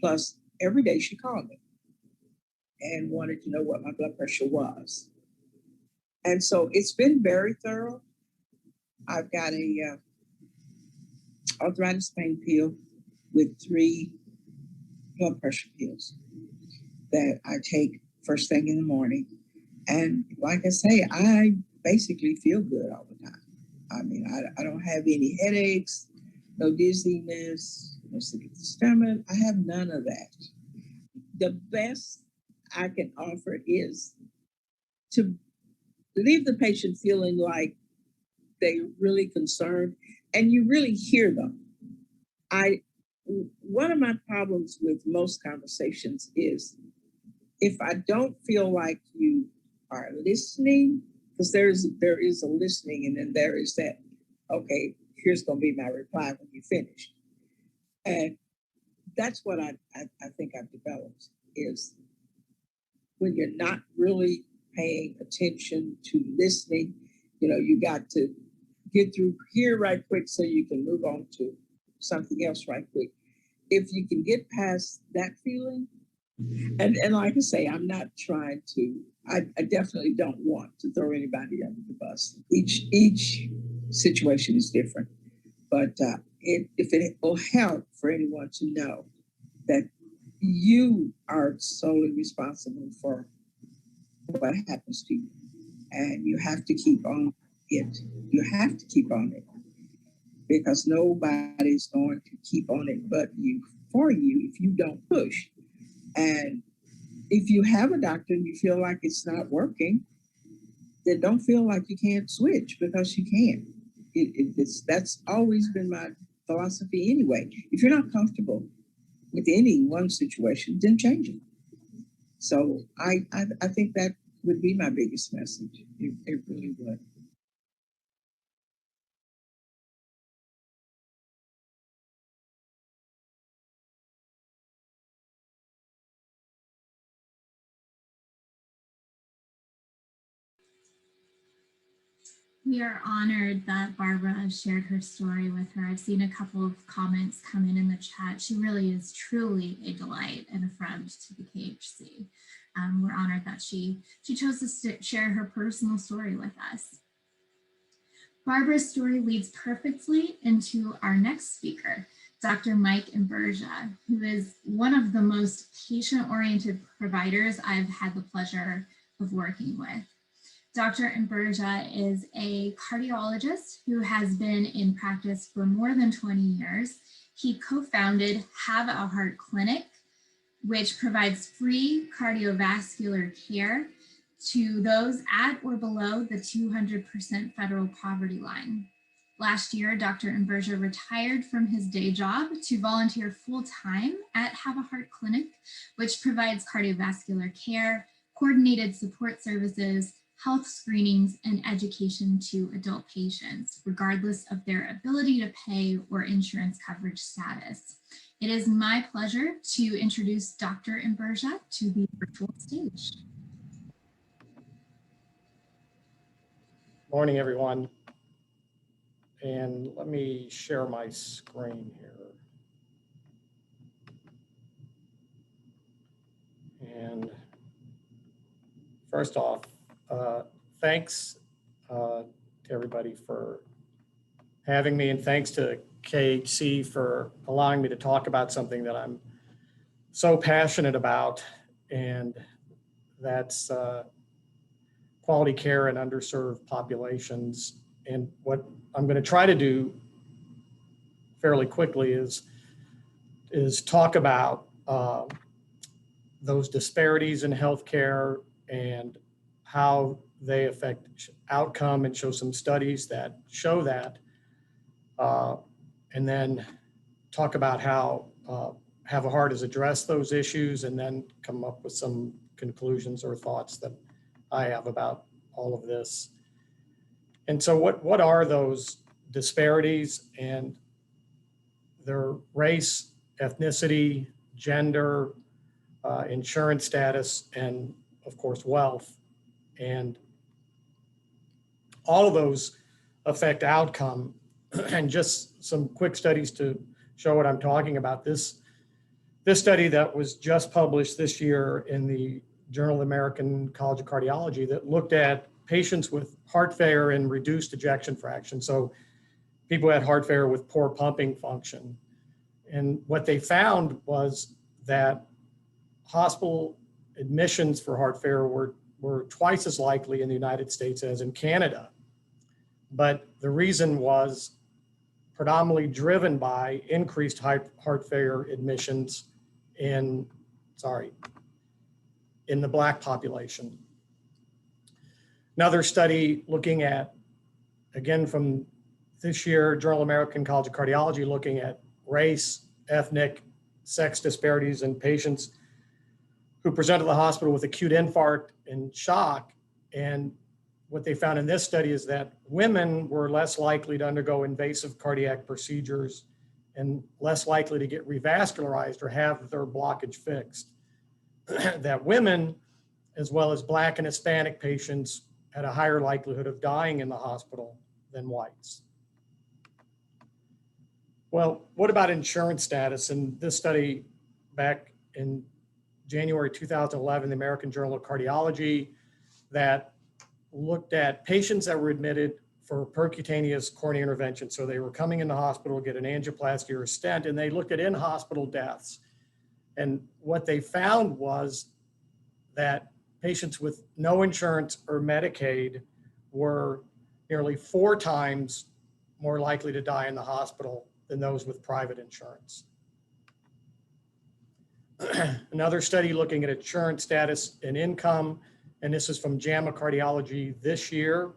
Plus, every day she called me and wanted to know what my blood pressure was. And so it's been very thorough. I've got a arthritis pain pill with 3 blood pressure pills that I take first thing in the morning. And like I say, I basically feel good all the time. I mean, I don't have any headaches, no dizziness, no sick of the stomach. I have none of that. The best I can offer is to leave the patient feeling like they're really concerned and you really hear them. One of my problems with most conversations is if I don't feel like you are listening, because there is a listening and then there is that, okay, here's going to be my reply when you finish. And that's what I think I've developed is when you're not really paying attention to listening, you got to get through here right quick so you can move on to something else right quick. If you can get past that feeling, and like I say, I'm not trying to, I definitely don't want to throw anybody under the bus. Each situation is different, but if it will help for anyone to know that you are solely responsible for what happens to you, and you have to keep on it. You have to keep on it because nobody's going to keep on it but you for you if you don't push. And if you have a doctor and you feel like it's not working, then don't feel like you can't switch because you can. That's always been my philosophy anyway. If you're not comfortable with any one situation, then change it. So I think that would be my biggest message. It really would. We are honored that Barbara shared her story with her. I've seen a couple of comments come in the chat. She really is truly a delight and a friend to the KHC. We're honored that she chose to share her personal story with us. Barbara's story leads perfectly into our next speaker, Dr. Mike Imburgia, who is one of the most patient-oriented providers I've had the pleasure of working with. Dr. Imburgia is a cardiologist who has been in practice for more than 20 years. He co-founded Have a Heart Clinic, which provides free cardiovascular care to those at or below the 200% federal poverty line. Last year, Dr. Imburgia retired from his day job to volunteer full-time at Have a Heart Clinic, which provides cardiovascular care, coordinated support services, health screenings, and education to adult patients, regardless of their ability to pay or insurance coverage status. It is my pleasure to introduce Dr. Imberja to the virtual stage. Morning, everyone. And let me share my screen here. And first off, thanks to everybody for having me, and thanks to KHC for allowing me to talk about something that I'm so passionate about, and that's quality care in underserved populations. And what I'm going to try to do fairly quickly is talk about those disparities in healthcare and how they affect outcome, and show some studies that show that, and then talk about how Have a Heart has addressed those issues, and then come up with some conclusions or thoughts that I have about all of this. And so what are those disparities? And their race, ethnicity, gender, insurance status, and of course, wealth. And all of those affect outcome. And just some quick studies to show what I'm talking about. This study that was just published this year in the Journal of the American College of Cardiology that looked at patients with heart failure and reduced ejection fraction. So people who had heart failure with poor pumping function. And what they found was that hospital admissions for heart failure were twice as likely in the United States as in Canada. But the reason was predominantly driven by increased heart failure admissions in the Black population. Another study looking at, again from this year, Journal of American College of Cardiology, looking at race, ethnic, sex disparities in patients who present to the hospital with acute infarct and shock. And what they found in this study is that women were less likely to undergo invasive cardiac procedures and less likely to get revascularized or have their blockage fixed. That women, as well as Black and Hispanic patients, had a higher likelihood of dying in the hospital than whites. Well, what about insurance status? And this study back in January 2011, the American Journal of Cardiology, that looked at patients that were admitted for percutaneous coronary intervention. So they were coming in the hospital to get an angioplasty or a stent, and they looked at in-hospital deaths. And what they found was that patients with no insurance or Medicaid were nearly 4 times more likely to die in the hospital than those with private insurance. Another study looking at insurance status and income, and this is from JAMA Cardiology this year,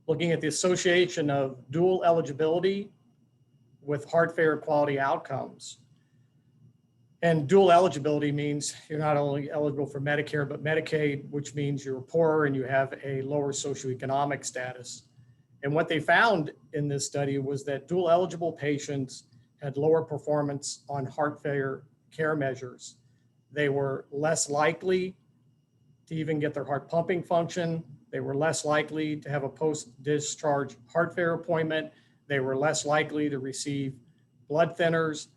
looking at the association of dual eligibility with heart failure quality outcomes. And dual eligibility means you're not only eligible for Medicare, but Medicaid, which means you're poorer and you have a lower socioeconomic status. And what they found in this study was that dual eligible patients had lower performance on heart failure care measures. They were less likely to even get their heart pumping function. They were less likely to have a post-discharge heart failure appointment. They were less likely to receive blood thinners,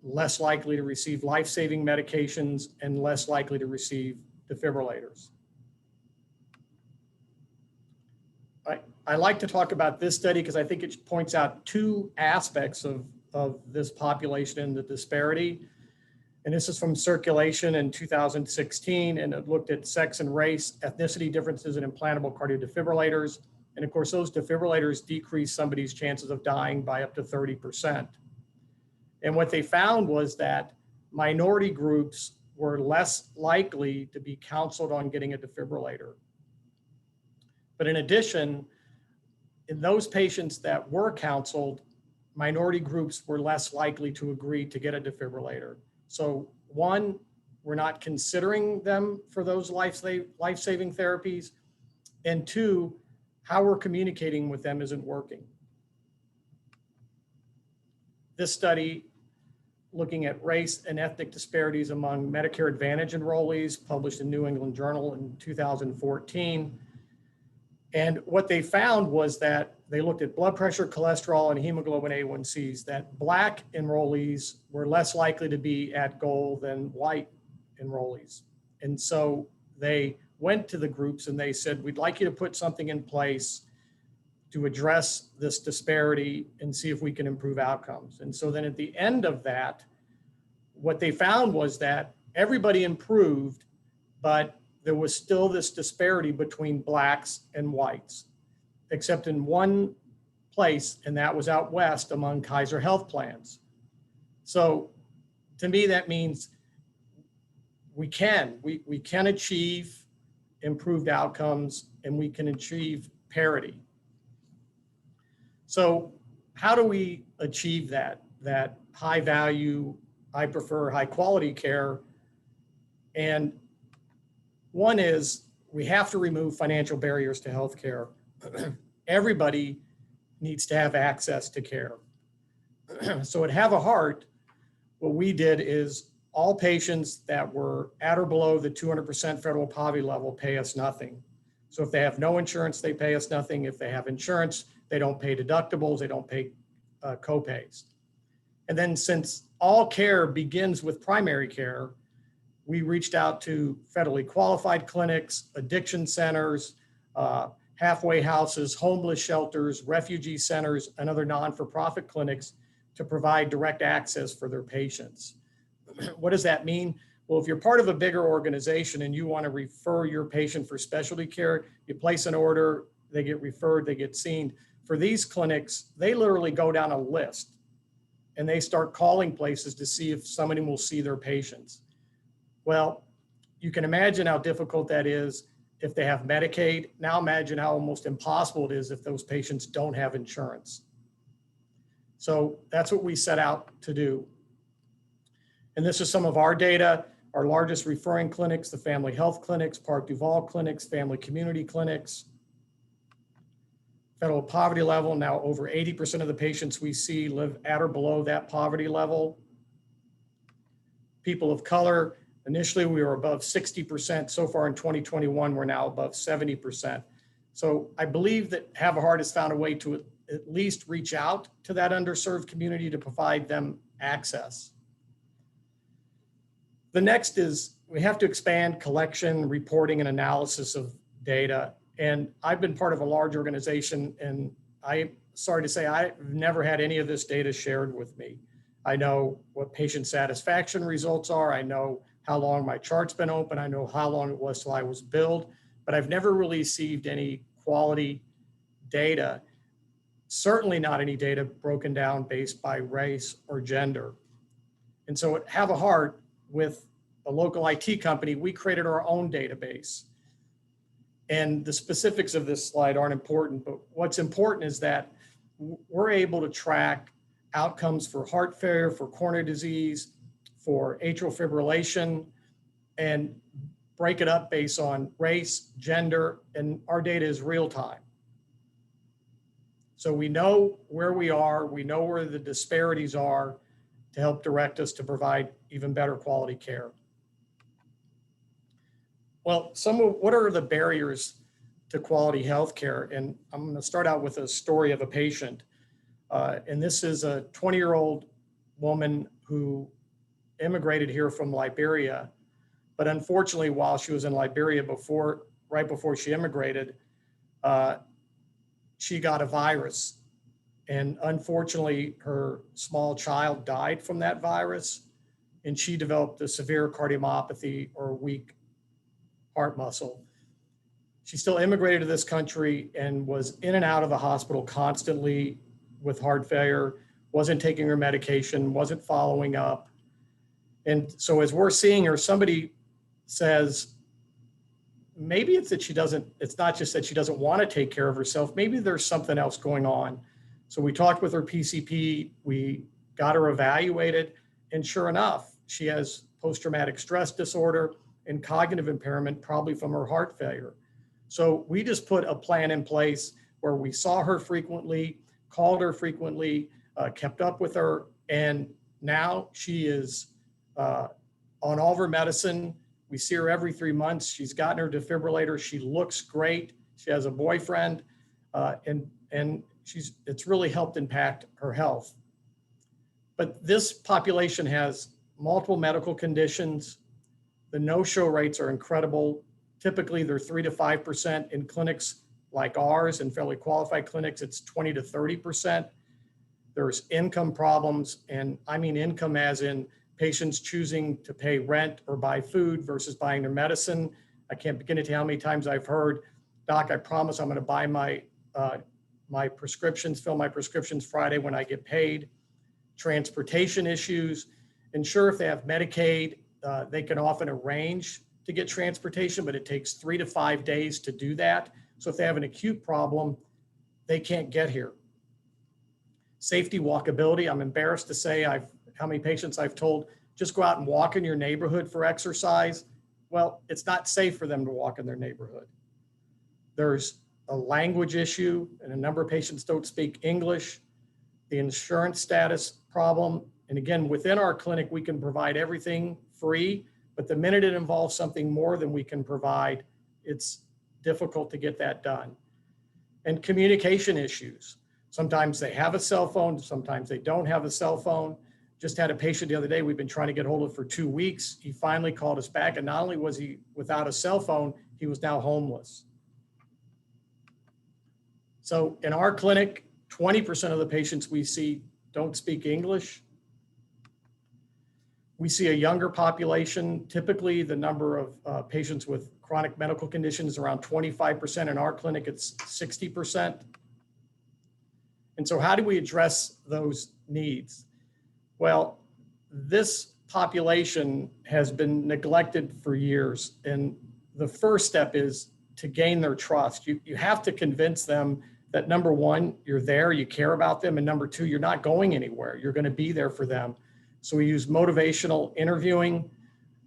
less likely to receive life-saving medications, and less likely to receive defibrillators. I like to talk about this study because I think it points out 2 aspects of this population and the disparity. And this is from Circulation in 2016, and it looked at sex and race, ethnicity differences in implantable cardiodefibrillators. And of course, those defibrillators decrease somebody's chances of dying by up to 30%. And what they found was that minority groups were less likely to be counseled on getting a defibrillator. But in addition, in those patients that were counseled, minority groups were less likely to agree to get a defibrillator. So 1, we're not considering them for those life-saving therapies. And 2, how we're communicating with them isn't working. this study looking at race and ethnic disparities among Medicare Advantage enrollees, published in New England Journal in 2014. And what they found was that they looked at blood pressure, cholesterol, and hemoglobin A1Cs, that Black enrollees were less likely to be at goal than white enrollees. And so they went to the groups and they said, we'd like you to put something in place to address this disparity and see if we can improve outcomes. And so then at the end of that, what they found was that everybody improved, but there was still this disparity between Blacks and whites, except in one place, and that was out west among Kaiser health plans. So to me, that means we can achieve improved outcomes and we can achieve parity. So how do we achieve that high value, I prefer high quality care? And one is we have to remove financial barriers to healthcare. Everybody needs to have access to care. So at Have a Heart, what we did is all patients that were at or below the 200% federal poverty level pay us nothing. So if they have no insurance, they pay us nothing. If they have insurance, they don't pay deductibles, they don't pay co-pays. And then since all care begins with primary care, we reached out to federally qualified clinics, addiction centers, halfway houses, homeless shelters, refugee centers, and other non-for-profit clinics to provide direct access for their patients. What does that mean? Well, if you're part of a bigger organization and you want to refer your patient for specialty care, you place an order, they get referred, they get seen. For these clinics, they literally go down a list and they start calling places to see if somebody will see their patients. Well, you can imagine how difficult that is if they have Medicaid. Now imagine how almost impossible it is if those patients don't have insurance. So that's what we set out to do. And this is some of our data. Our largest referring clinics, the family health clinics, Park Duval clinics, family community clinics. Federal poverty level, now over 80% of the patients we see live at or below that poverty level. People of color, initially we were above 60%. So far in 2021, we're now above 70%. So I believe that Have a Heart has found a way to at least reach out to that underserved community to provide them access. The next is we have to expand collection, reporting, and analysis of data. And I've been part of a large organization, and I'm sorry to say I've never had any of this data shared with me. I know what patient satisfaction results are. I know how long my chart's been open. I know how long it was till I was billed, but I've never really received any quality data, certainly not any data broken down based by race or gender. And so at Have a Heart, with a local IT company, we created our own database. And the specifics of this slide aren't important, but what's important is that we're able to track outcomes for heart failure, for coronary disease, for atrial fibrillation, and break it up based on race, gender, and our data is real time. So we know where we are, we know where the disparities are to help direct us to provide even better quality care. Well, what are the barriers to quality healthcare? And I'm going to start out with a story of a patient. And this is a 20-year-old woman who immigrated here from Liberia. But unfortunately, while she was in Liberia right before she immigrated, she got a virus. And unfortunately, her small child died from that virus. And she developed a severe cardiomyopathy or weak heart muscle. She still immigrated to this country and was in and out of the hospital constantly with heart failure, wasn't taking her medication, wasn't following up. And so as we're seeing her, somebody says, maybe it's that it's not just that she doesn't want to take care of herself, maybe there's something else going on. So we talked with her PCP, we got her evaluated, and sure enough, she has post-traumatic stress disorder and cognitive impairment, probably from her heart failure. So we just put a plan in place where we saw her frequently, called her frequently, kept up with her And now she is on all of her medicine. We see her every 3 months. She's gotten her defibrillator. She looks great. She has a boyfriend, and it's really helped impact her health. But this population has multiple medical conditions. The no-show rates are incredible. Typically, they're 3 to 5%. In clinics like ours and fairly qualified clinics, it's 20 to 30%. There's income problems, and I mean income as in patients choosing to pay rent or buy food versus buying their medicine. I can't begin to tell you how many times I've heard, "Doc, I promise I'm going to buy my prescriptions, fill my prescriptions Friday when I get paid." Transportation issues. And sure, if they have Medicaid, they can often arrange to get transportation, but it takes 3 to 5 days to do that. So if they have an acute problem, they can't get here. Safety, walkability. I'm embarrassed to say how many patients I've told, just go out and walk in your neighborhood for exercise. Well, it's not safe for them to walk in their neighborhood. There's a language issue, and a number of patients don't speak English. The insurance status problem. And again, within our clinic, we can provide everything free, but the minute it involves something more than we can provide, it's difficult to get that done. And communication issues. Sometimes they have a cell phone, sometimes they don't have a cell phone. Just had a patient the other day we've been trying to get hold of for 2 weeks. He finally called us back, and not only was he without a cell phone, he was now homeless. So in our clinic, 20% of the patients we see don't speak English. We see a younger population. Typically, the number of patients with chronic medical conditions is around 25%. In our clinic, it's 60%. And so how do we address those needs? Well, this population has been neglected for years. And the first step is to gain their trust. You have to convince them that, number one, you're there, you care about them, and number two, you're not going anywhere. You're going to be there for them. So we use motivational interviewing.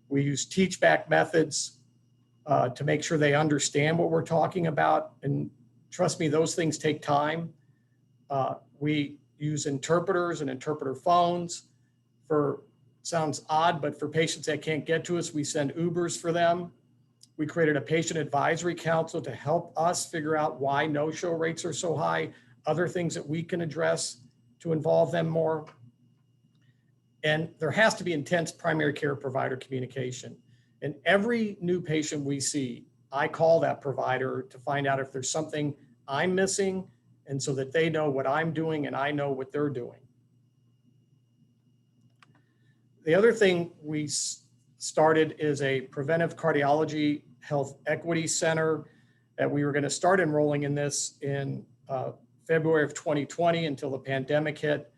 We use teach back methods to make sure they understand what we're talking about. And trust me, those things take time. We use interpreters and interpreter phones for, sounds odd, but for patients that can't get to us, we send Ubers for them. We created a patient advisory council to help us figure out why no-show rates are so high, other things that we can address to involve them more. And there has to be intense primary care provider communication. And every new patient we see, I call that provider to find out if there's something I'm missing, and so that they know what I'm doing and I know what they're doing. The other thing we started is a preventive cardiology health equity center that we were going to start enrolling in this in February of 2020 until the pandemic hit.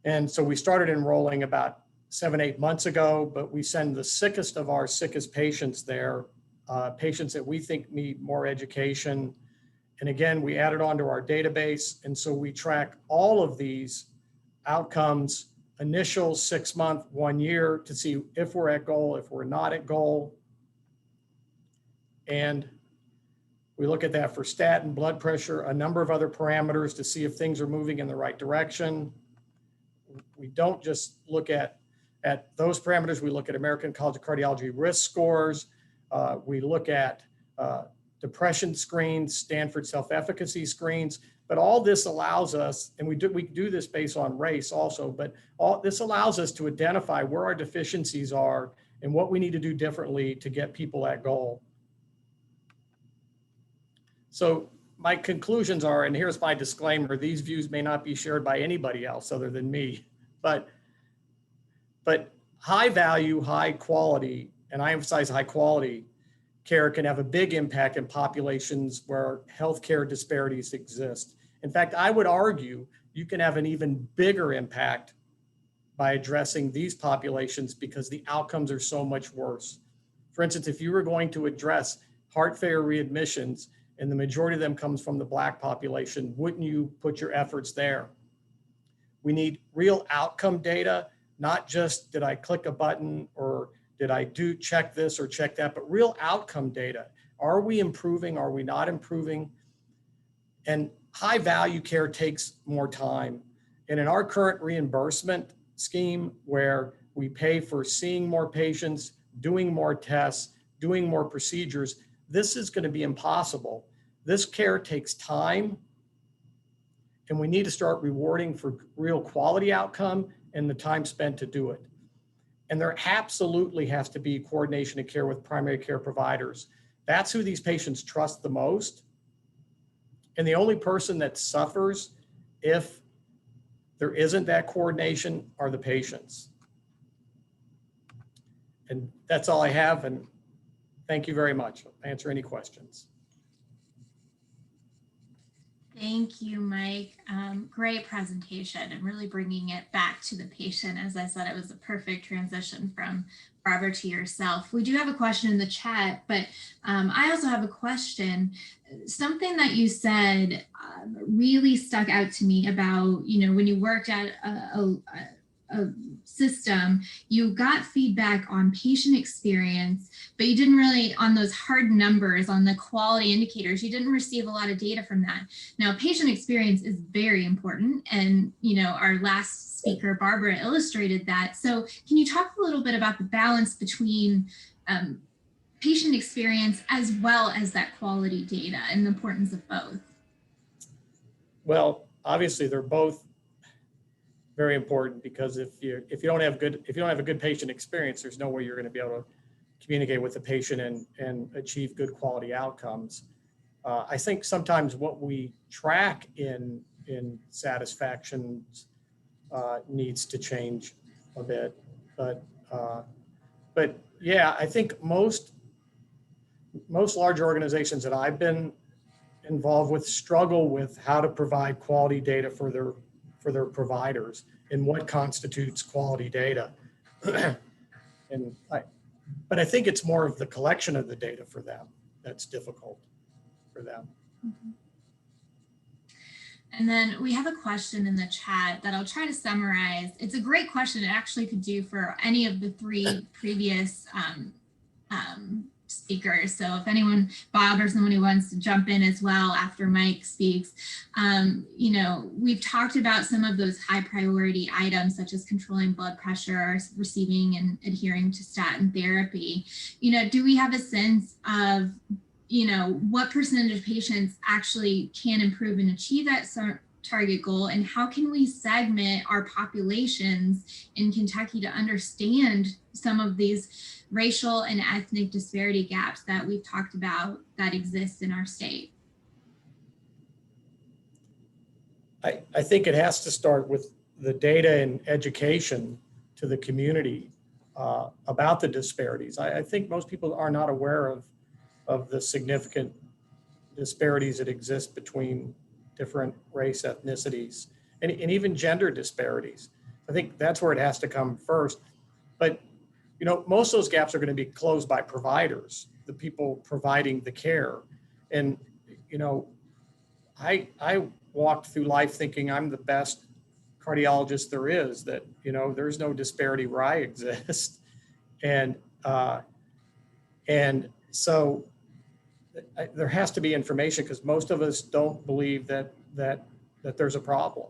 And so we started enrolling about 7-8 months ago, but we send the sickest of our sickest patients there, patients that we think need more education. And again, we added onto our database. And so we track all of these outcomes, initial 6 month, 1 year, to see if we're at goal, if we're not at goal. And we look at that for statin, blood pressure, a number of other parameters to see if things are moving in the right direction. We don't just look at those parameters. We look at American College of Cardiology risk scores. We look at depression screens, Stanford self-efficacy screens, but all this allows us, and we do this based on race also, but all this allows us to identify where our deficiencies are and what we need to do differently to get people at goal. So my conclusions are, and here's my disclaimer, these views may not be shared by anybody else other than me, but high value, high quality, and I emphasize high quality care can have a big impact in populations where healthcare disparities exist. In fact, I would argue you can have an even bigger impact by addressing these populations because the outcomes are so much worse. For instance, if you were going to address heart failure readmissions, and the majority of them comes from the Black population, wouldn't you put your efforts there? We need real outcome data, not just did I click a button or did I check this or check that, but real outcome data. Are we improving? Are we not improving? And high value care takes more time. And in our current reimbursement scheme, where we pay for seeing more patients, doing more tests, doing more procedures, this is going to be impossible. This care takes time, and we need to start rewarding for real quality outcome and the time spent to do it. And there absolutely has to be coordination of care with primary care providers. That's who these patients trust the most. And the only person that suffers if there isn't that coordination are the patients. And that's all I have. And thank you very much. I'll answer any questions. Thank you, Mike. Great presentation and really bringing it back to the patient. As I said, it was a perfect transition from Barbara to yourself. We do have a question in the chat, but I also have a question. Something that you said really stuck out to me about, when you worked at a system, you got feedback on patient experience, but you didn't really, on those hard numbers, on the quality indicators, you didn't receive a lot of data from that. Now, patient experience is very important. And, our last speaker, Barbara, illustrated that. So can you talk a little bit about the balance between patient experience as well as that quality data and the importance of both? Well, obviously they're both very important, because if you don't have a good patient experience, there's no way you're going to be able to communicate with the patient and achieve good quality outcomes. I think sometimes what we track in satisfaction needs to change a bit, but yeah, I think most large organizations that I've been involved with struggle with how to provide quality data for their providers and what constitutes quality data. But I think it's more of the collection of the data for them that's difficult for them. Mm-hmm. And then we have a question in the chat that I'll try to summarize. It's a great question. It actually could do for any of the three previous speakers. So if anyone, Bob or someone who wants to jump in as well after Mike speaks, we've talked about some of those high priority items, such as controlling blood pressure, receiving and adhering to statin therapy. Do we have a sense of, what percentage of patients actually can improve and achieve that target goal, and how can we segment our populations in Kentucky to understand some of these racial and ethnic disparity gaps that we've talked about that exist in our state? I think it has to start with the data and education to the community about the disparities. I think most people are not aware of the significant disparities that exist between different race, ethnicities, and even gender disparities. I think that's where it has to come first. But, most of those gaps are going to be closed by providers, the people providing the care. And, I walked through life thinking I'm the best cardiologist there is, that, there's no disparity where I exist. And so there has to be information, because most of us don't believe that there's a problem.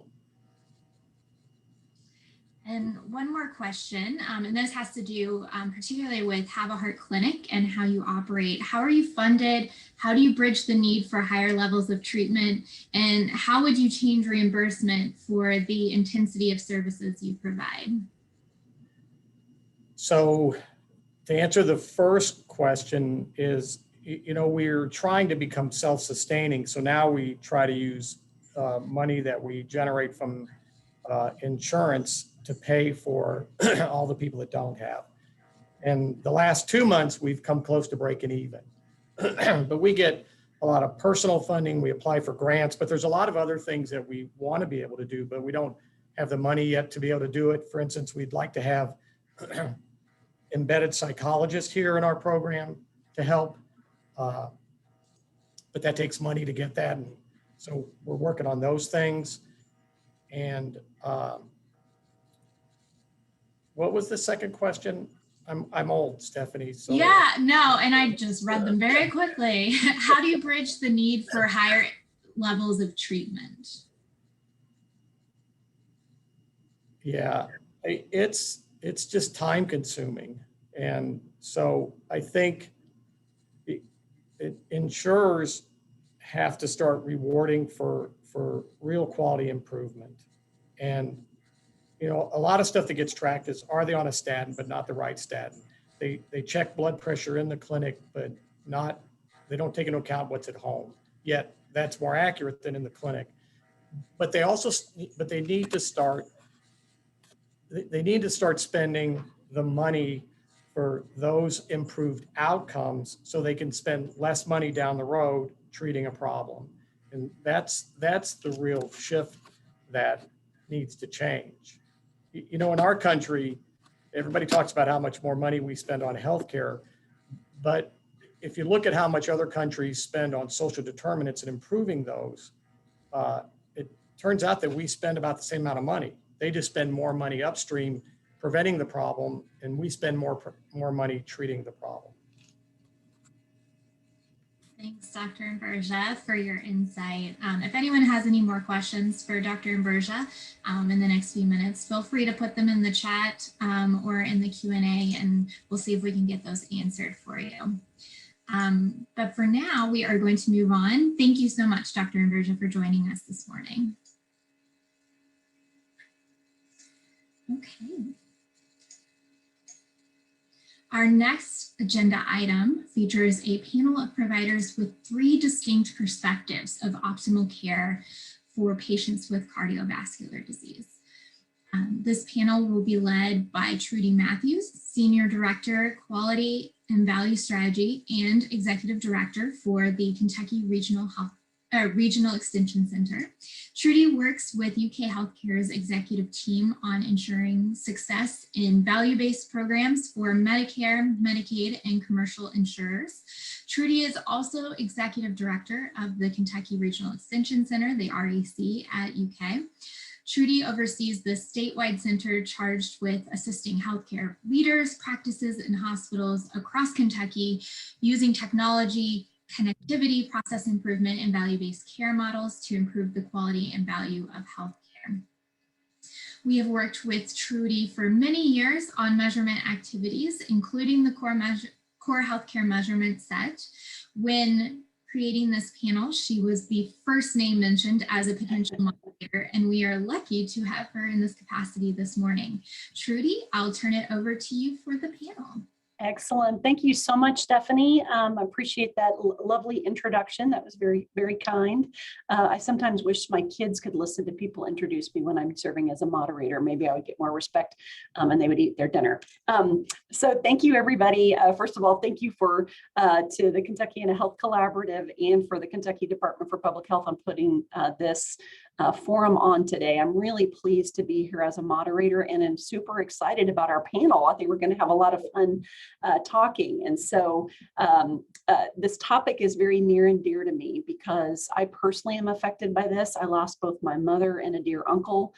And one more question, and this has to do particularly with Have a Heart Clinic and how you operate. How are you funded? How do you bridge the need for higher levels of treatment? And how would you change reimbursement for the intensity of services you provide? So to answer the first question is, we're trying to become self-sustaining. So now we try to use money that we generate from insurance to pay for all the people that don't have. And the last 2 months, we've come close to breaking even. But we get a lot of personal funding. We apply for grants, but there's a lot of other things that we want to be able to do, but we don't have the money yet to be able to do it. For instance, we'd like to have embedded psychologists here in our program to help. But that takes money to get that. And so we're working on those things. And what was the second question? I'm old, Stephanie. So. Yeah, no, and I just read them very quickly. How do you bridge the need for higher levels of treatment? Yeah, it's just time consuming. And so I think insurers have to start rewarding for real quality improvement. And, you know, a lot of stuff that gets tracked is, are they on a statin, but not the right statin? They check blood pressure in the clinic, but they don't take into account what's at home. Yet that's more accurate than in the clinic. But they need to start spending the money for those improved outcomes so they can spend less money down the road treating a problem. And that's the real shift that needs to change. You know, in our country, everybody talks about how much more money we spend on healthcare, but if you look at how much other countries spend on social determinants and improving those, it turns out that we spend about the same amount of money. They just spend more money upstream preventing the problem, and we spend more money treating the problem. Thanks, Dr. Imburgia, for your insight. If anyone has any more questions for Dr. Imburgia in the next few minutes, feel free to put them in the chat or in the Q&A, and we'll see if we can get those answered for you. But for now, we are going to move on. Thank you so much, Dr. Imburgia, for joining us this morning. Okay. Our next agenda item features a panel of providers with 3 distinct perspectives of optimal care for patients with cardiovascular disease. This panel will be led by Trudy Matthews, Senior Director, Quality and Value Strategy and Executive Director for the Kentucky Regional Extension Center. Trudy works with UK Healthcare's executive team on ensuring success in value-based programs for Medicare, Medicaid, and commercial insurers. Trudy is also executive director of the Kentucky Regional Extension Center, the REC at UK. Trudy oversees the statewide center charged with assisting healthcare leaders, practices, and hospitals across Kentucky using technology, connectivity, process improvement, and value-based care models to improve the quality and value of healthcare. We have worked with Trudy for many years on measurement activities, including the core healthcare measurement set. When creating this panel, she was the first name mentioned as a potential moderator, and we are lucky to have her in this capacity this morning. Trudy, I'll turn it over to you for the panel. Excellent. Thank you so much, Stephanie. I appreciate that lovely introduction. That was very, very kind. I sometimes wish my kids could listen to people introduce me when I'm serving as a moderator. Maybe I would get more respect and they would eat their dinner. So thank you, everybody. First of all, thank you to the Kentuckiana Health Collaborative and for the Kentucky Department for Public Health on putting this forum on today. I'm really pleased to be here as a moderator, and I'm super excited about our panel. I think we're going to have a lot of fun talking. And so this topic is very near and dear to me because I personally am affected by this. I lost both my mother and a dear uncle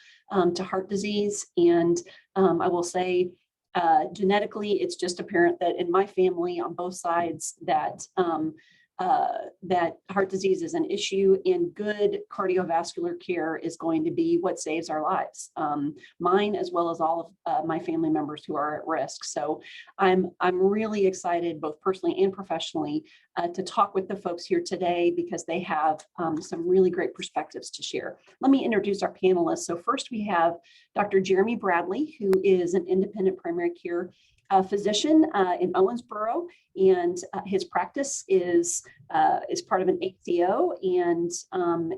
to heart disease. And I will say, genetically, it's just apparent that in my family on both sides that heart disease is an issue, and good cardiovascular care is going to be what saves our lives, mine as well as all of my family members who are at risk. So I'm really excited, both personally and professionally, to talk with the folks here today because they have some really great perspectives to share. Let me introduce our panelists. So first we have Dr. Jeremy Bradley, who is an independent primary care physician in Owensboro, and his practice is part of an ACO and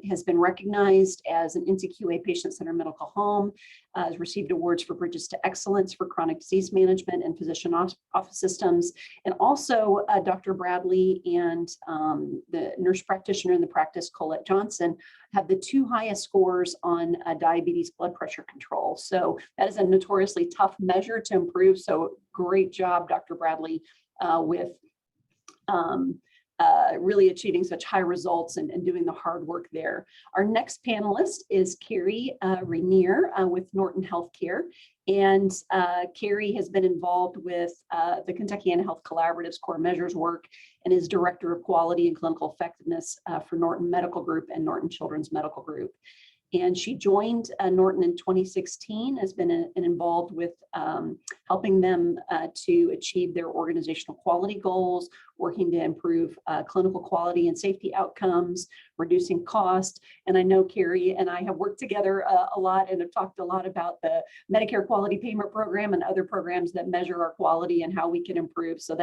has been recognized as an NCQA patient-centered medical home, has received awards for Bridges to Excellence for chronic disease management and physician office systems. And also Dr. Bradley and the nurse practitioner in the practice, Colette Johnson, have the 2 highest scores on diabetes blood pressure control. So that is a notoriously tough measure to improve. So great job, Dr. Bradley, with really achieving such high results and doing the hard work there. Our next panelist is Carrie Rainier with Norton Healthcare. And Carrie has been involved with the Kentuckiana Health Collaborative's core measures work and is Director of Quality and Clinical Effectiveness for Norton Medical Group and Norton Children's Medical Group. And she joined Norton in 2016, has been involved with helping them to achieve their organizational quality goals, working to improve clinical quality and safety outcomes, reducing cost. And I know Carrie and I have worked together a lot and have talked a lot about the Medicare Quality Payment Program and other programs that measure our quality and how we can improve. So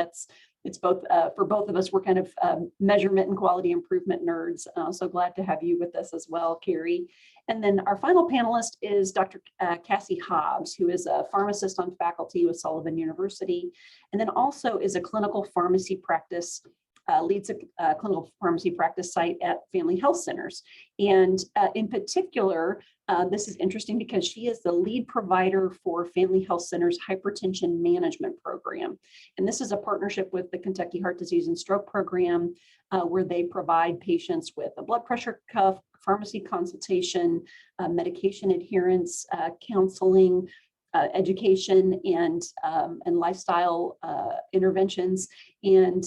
it's both for both of us. We're kind of measurement and quality improvement nerds. So glad to have you with us as well, Carrie. And then our final panelist is Dr. Cassie Hobbs, who is a pharmacist on faculty with Sullivan University, and then also is a clinical pharmacy practice, leads a clinical pharmacy practice site at Family Health Centers. And in particular, this is interesting because she is the lead provider for Family Health Centers Hypertension Management Program. And this is a partnership with the Kentucky Heart Disease and Stroke Program, where they provide patients with a blood pressure cuff, pharmacy consultation, medication adherence, counseling, education, and lifestyle interventions. And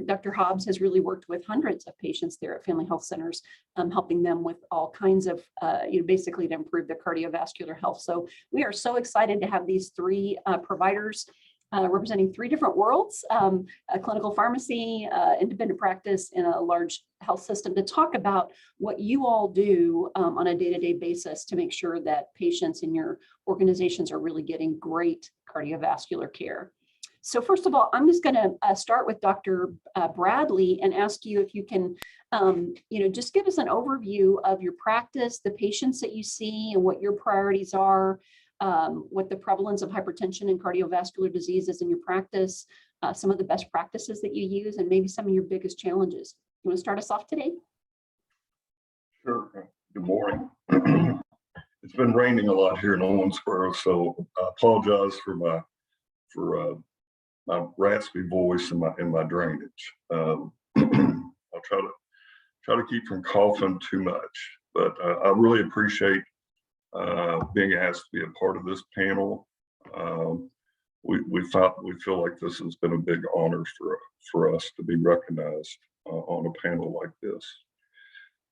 Dr. Hobbs has really worked with hundreds of patients there at Family Health Centers, helping them with all kinds of, basically to improve their cardiovascular health. So we are so excited to have these three providers representing three different worlds, a clinical pharmacy, independent practice, and a large health system, to talk about what you all do on a day-to-day basis to make sure that patients in your organizations are really getting great cardiovascular care. So first of all, I'm just going to start with Dr. Bradley and ask you if you can, just give us an overview of your practice, the patients that you see, and what your priorities are. What the prevalence of hypertension and cardiovascular disease is in your practice, some of the best practices that you use, and maybe some of your biggest challenges. You want to start us off today? Sure. Good morning. It's been raining a lot here in Owensboro, so I apologize for my raspy voice and my drainage. I'll try to keep from coughing too much, but I really appreciate being asked to be a part of this panel. We feel like this has been a big honor for us to be recognized on a panel like this.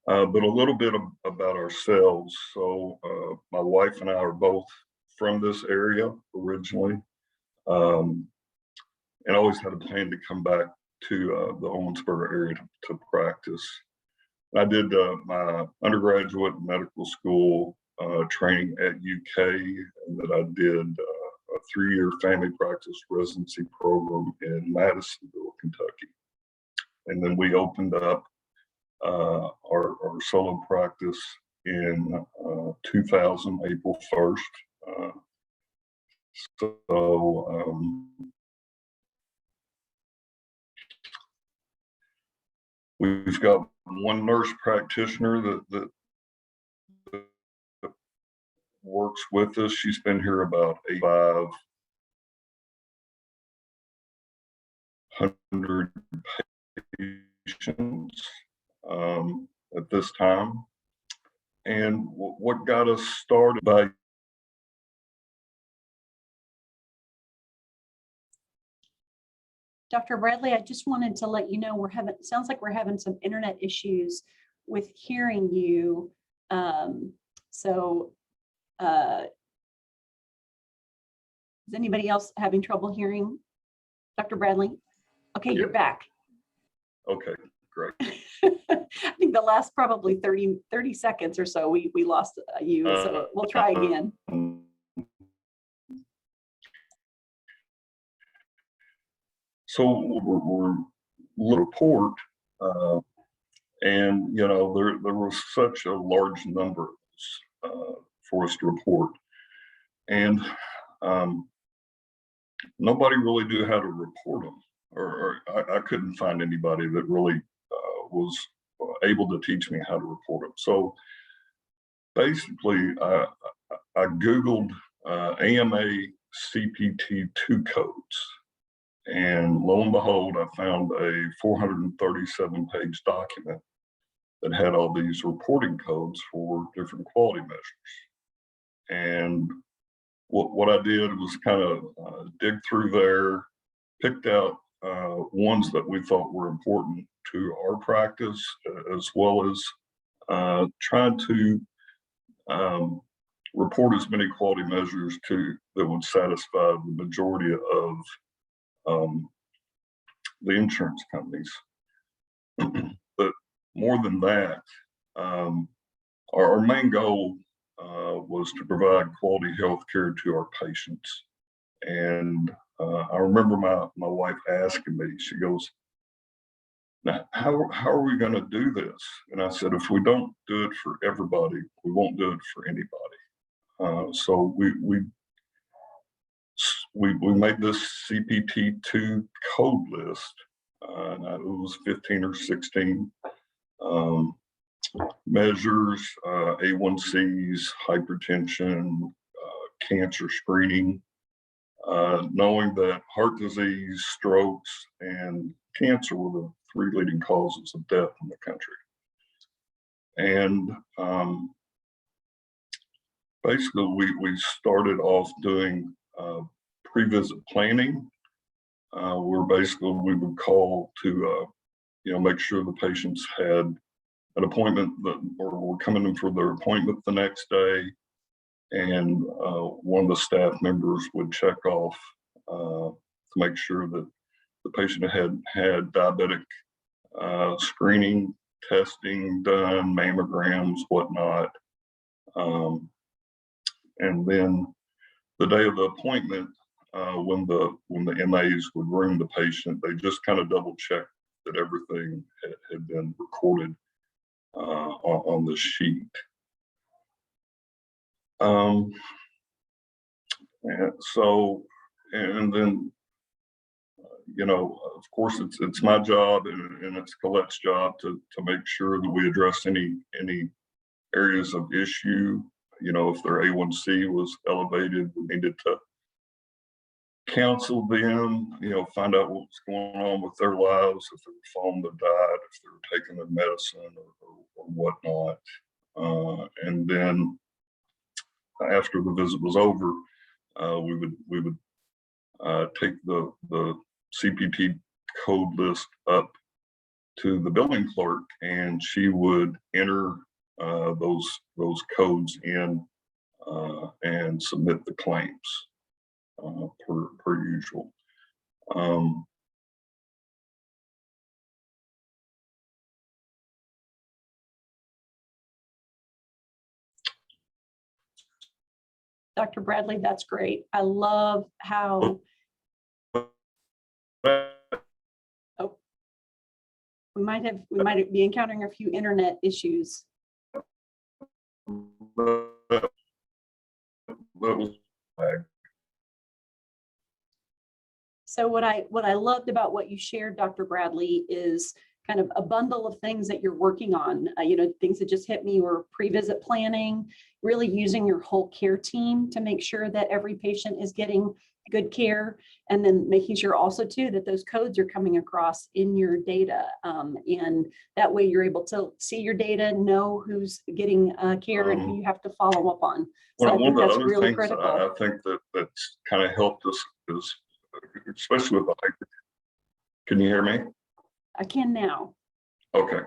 But a little bit about ourselves. So my wife and I are both from this area originally, and always had a plan to come back to the Owensboro area to practice. I did my undergraduate medical school training at UK, and that I did a 3-year family practice residency program in Madisonville, Kentucky. And then we opened up our solo practice in 2000, April 1st. We've got one nurse practitioner that works with us. She's been here about 500 patients at this time. And what got us started by Dr. Bradley, I just wanted to let you know sounds like we're having some internet issues with hearing you. Is anybody else having trouble hearing Dr. Bradley? Okay, you're back. Okay, great. I think the last probably 30 seconds or so, we lost you, so we'll try again. So we're report, and there was such a large number for us to report, and nobody really knew how to report them, or I couldn't find anybody that really was able to teach me how to report them. So basically, I Googled AMA CPT2 codes. And lo and behold, I found a 437-page document that had all these reporting codes for different quality measures. And what I did was kind of dig through there, picked out ones that we thought were important to our practice, as well as trying to report as many quality measures that would satisfy the majority of the insurance companies. But more than that, our main goal was to provide quality health care to our patients. And I remember my wife asking me, she goes, "Now, how are we going to do this?" And I said, "If we don't do it for everybody, we won't do it for anybody." So we made this CPT2 code list. It was 15 or 16 measures, A1Cs, hypertension, cancer screening, knowing that heart disease, strokes, and cancer were the 3 leading causes of death in the country. And basically, we started off doing pre-visit planning, where basically we would call to make sure the patients had an appointment or were coming in for their appointment the next day, and one of the staff members would check off to make sure that the patient had diabetic screening, testing done, mammograms, whatnot. And then the day of the appointment, when the MAs would room the patient, they just kind of double check that everything had been recorded on the sheet. And then, of course, it's my job and it's Colette's job to make sure that we address any areas of issue. If their A1C was elevated, we needed to counsel them, find out what's going on with their lives, if they were following their diet, if they were taking their medicine or whatnot. And then after the visit was over, we would take the CPT code list up to the billing clerk, and she would enter those codes in and submit the claims per usual. Dr. Bradley, that's great. I love how, we might be encountering a few internet issues. That was So what I loved about what you shared, Dr. Bradley, is kind of a bundle of things that you're working on. Things that just hit me were pre-visit planning, really using your whole care team to make sure that every patient is getting good care, and then making sure also too that those codes are coming across in your data, and that way you're able to see your data, know who's getting care and who you have to follow up on. So I think that's really critical. I think that's kind of helped us is, especially with the hyper. Can you hear me? I can now. Okay.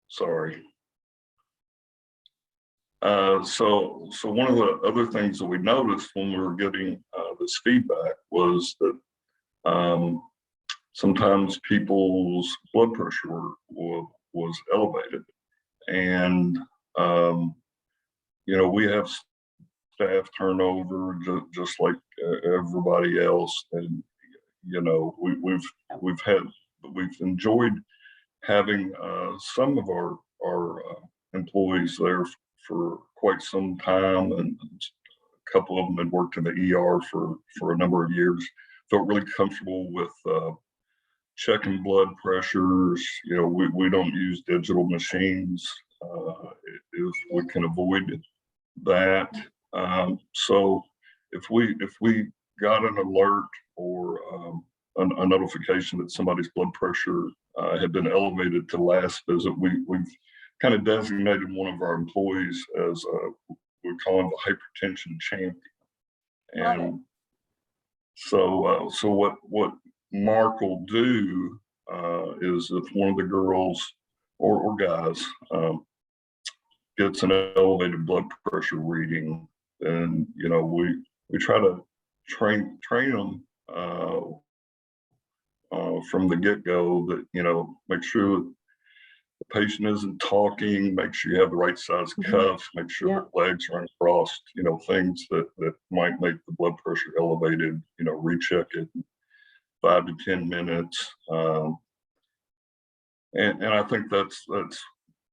Sorry. So one of the other things that we noticed when we were getting this feedback was that sometimes people's blood pressure was elevated, and we have staff turnover just like everybody else, and we've enjoyed having some of our employees there for quite some time, and a couple of them had worked in the ER for a number of years. Felt really comfortable with checking blood pressures. We don't use digital machines if we can avoid that. So if we got an alert or a notification that somebody's blood pressure had been elevated to last visit, we've kind of designated one of our employees as we call him the hypertension champion. And so what Mark will do is if one of the girls or guys gets an elevated blood pressure reading, then, you know, we try to train them from the get-go that, you know, make sure the patient isn't talking, make sure you have the right size cuff, make sure Yeah. their legs aren't crossed, you know, things that might make the blood pressure elevated, you know, recheck it 5 to 10 minutes. And I think that's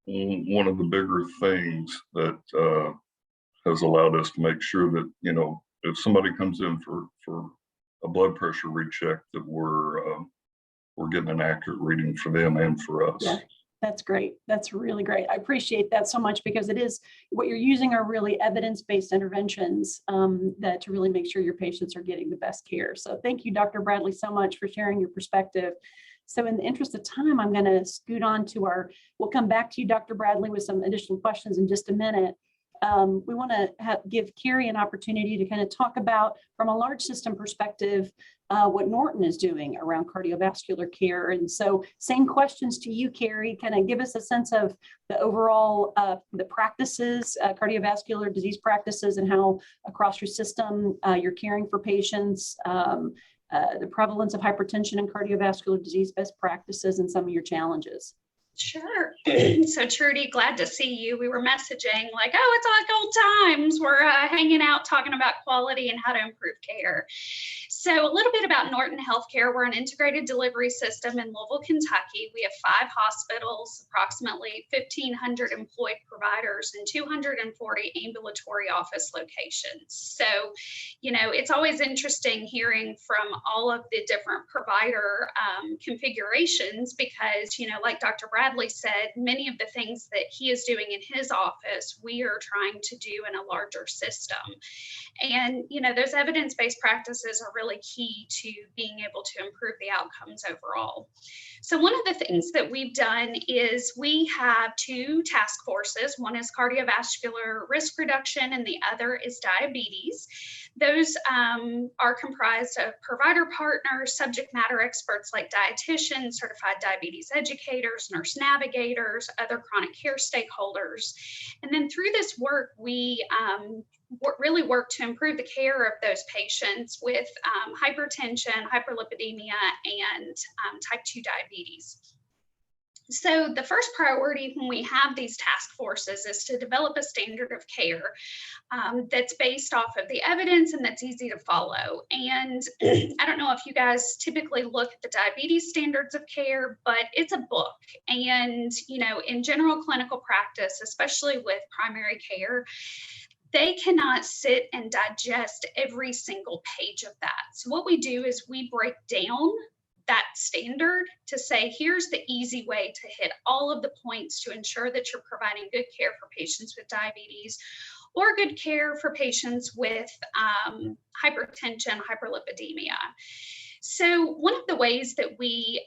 one of the bigger things that has allowed us to make sure that, you know, if somebody comes in for a blood pressure recheck, that we're getting an accurate reading for them and for us. Yeah, that's great. That's really great. I appreciate that so much, because it is what you're using are really evidence-based interventions that to really make sure your patients are getting the best care. So thank you, Dr. Bradley, so much for sharing your perspective. So in the interest of time, I'm going to scoot on to we'll come back to you, Dr. Bradley, with some additional questions in just a minute. We want to give Carrie an opportunity to kind of talk about, from a large system perspective, what Norton is doing around cardiovascular care. And so same questions to you, Carrie, kind of give us a sense of the overall, the practices, cardiovascular disease practices, and how across your system you're caring for patients, the prevalence of hypertension and cardiovascular disease best practices, and some of your challenges. Sure. So Trudy, glad to see you. We were messaging like, oh, it's like old times. We're hanging out talking about quality and how to improve care. So a little bit about Norton Healthcare. We're an integrated delivery system in Louisville, Kentucky. We have 5 hospitals, approximately 1,500 employed providers, and 240 ambulatory office locations. So, you know, it's always interesting hearing from all of the different provider configurations, because, you know, like Dr. Bradley said, many of the things that he is doing in his office, we are trying to do in a larger system. And, you know, those evidence-based practices are really key to being able to improve the outcomes overall. So one of the things that we've done is we have 2 task forces. One is cardiovascular risk reduction, and the other is diabetes. Those are comprised of provider partners, subject matter experts like dietitians, certified diabetes educators, nurse navigators, other chronic care stakeholders. And then through this work, we really work to improve the care of those patients with hypertension, hyperlipidemia, and type 2 diabetes. So the first priority when we have these task forces is to develop a standard of care that's based off of the evidence and that's easy to follow. And I don't know if you guys typically look at the diabetes standards of care, but it's a book. And, you know, in general clinical practice, especially with primary care, they cannot sit and digest every single page of that. So what we do is we break down that standard to say, here's the easy way to hit all of the points to ensure that you're providing good care for patients with diabetes, or good care for patients with hypertension, hyperlipidemia. So one of the ways that we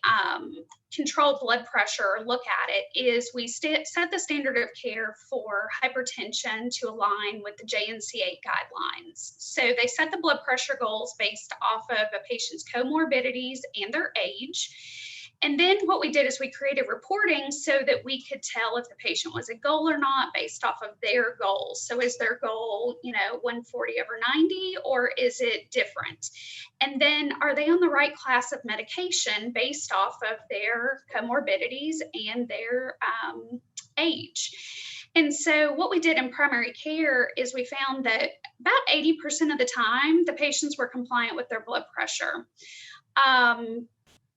control blood pressure, or look at it, is we set the standard of care for hypertension to align with the JNC8 guidelines. So they set the blood pressure goals based off of a patient's comorbidities and their age. And then what we did is we created reporting so that we could tell if the patient was a goal or not based off of their goals. So is their goal, you know, 140/90, or is it different? And then are they on the right class of medication based off of their comorbidities and their age? And so what we did in primary care is we found that about 80% of the time, the patients were compliant with their blood pressure.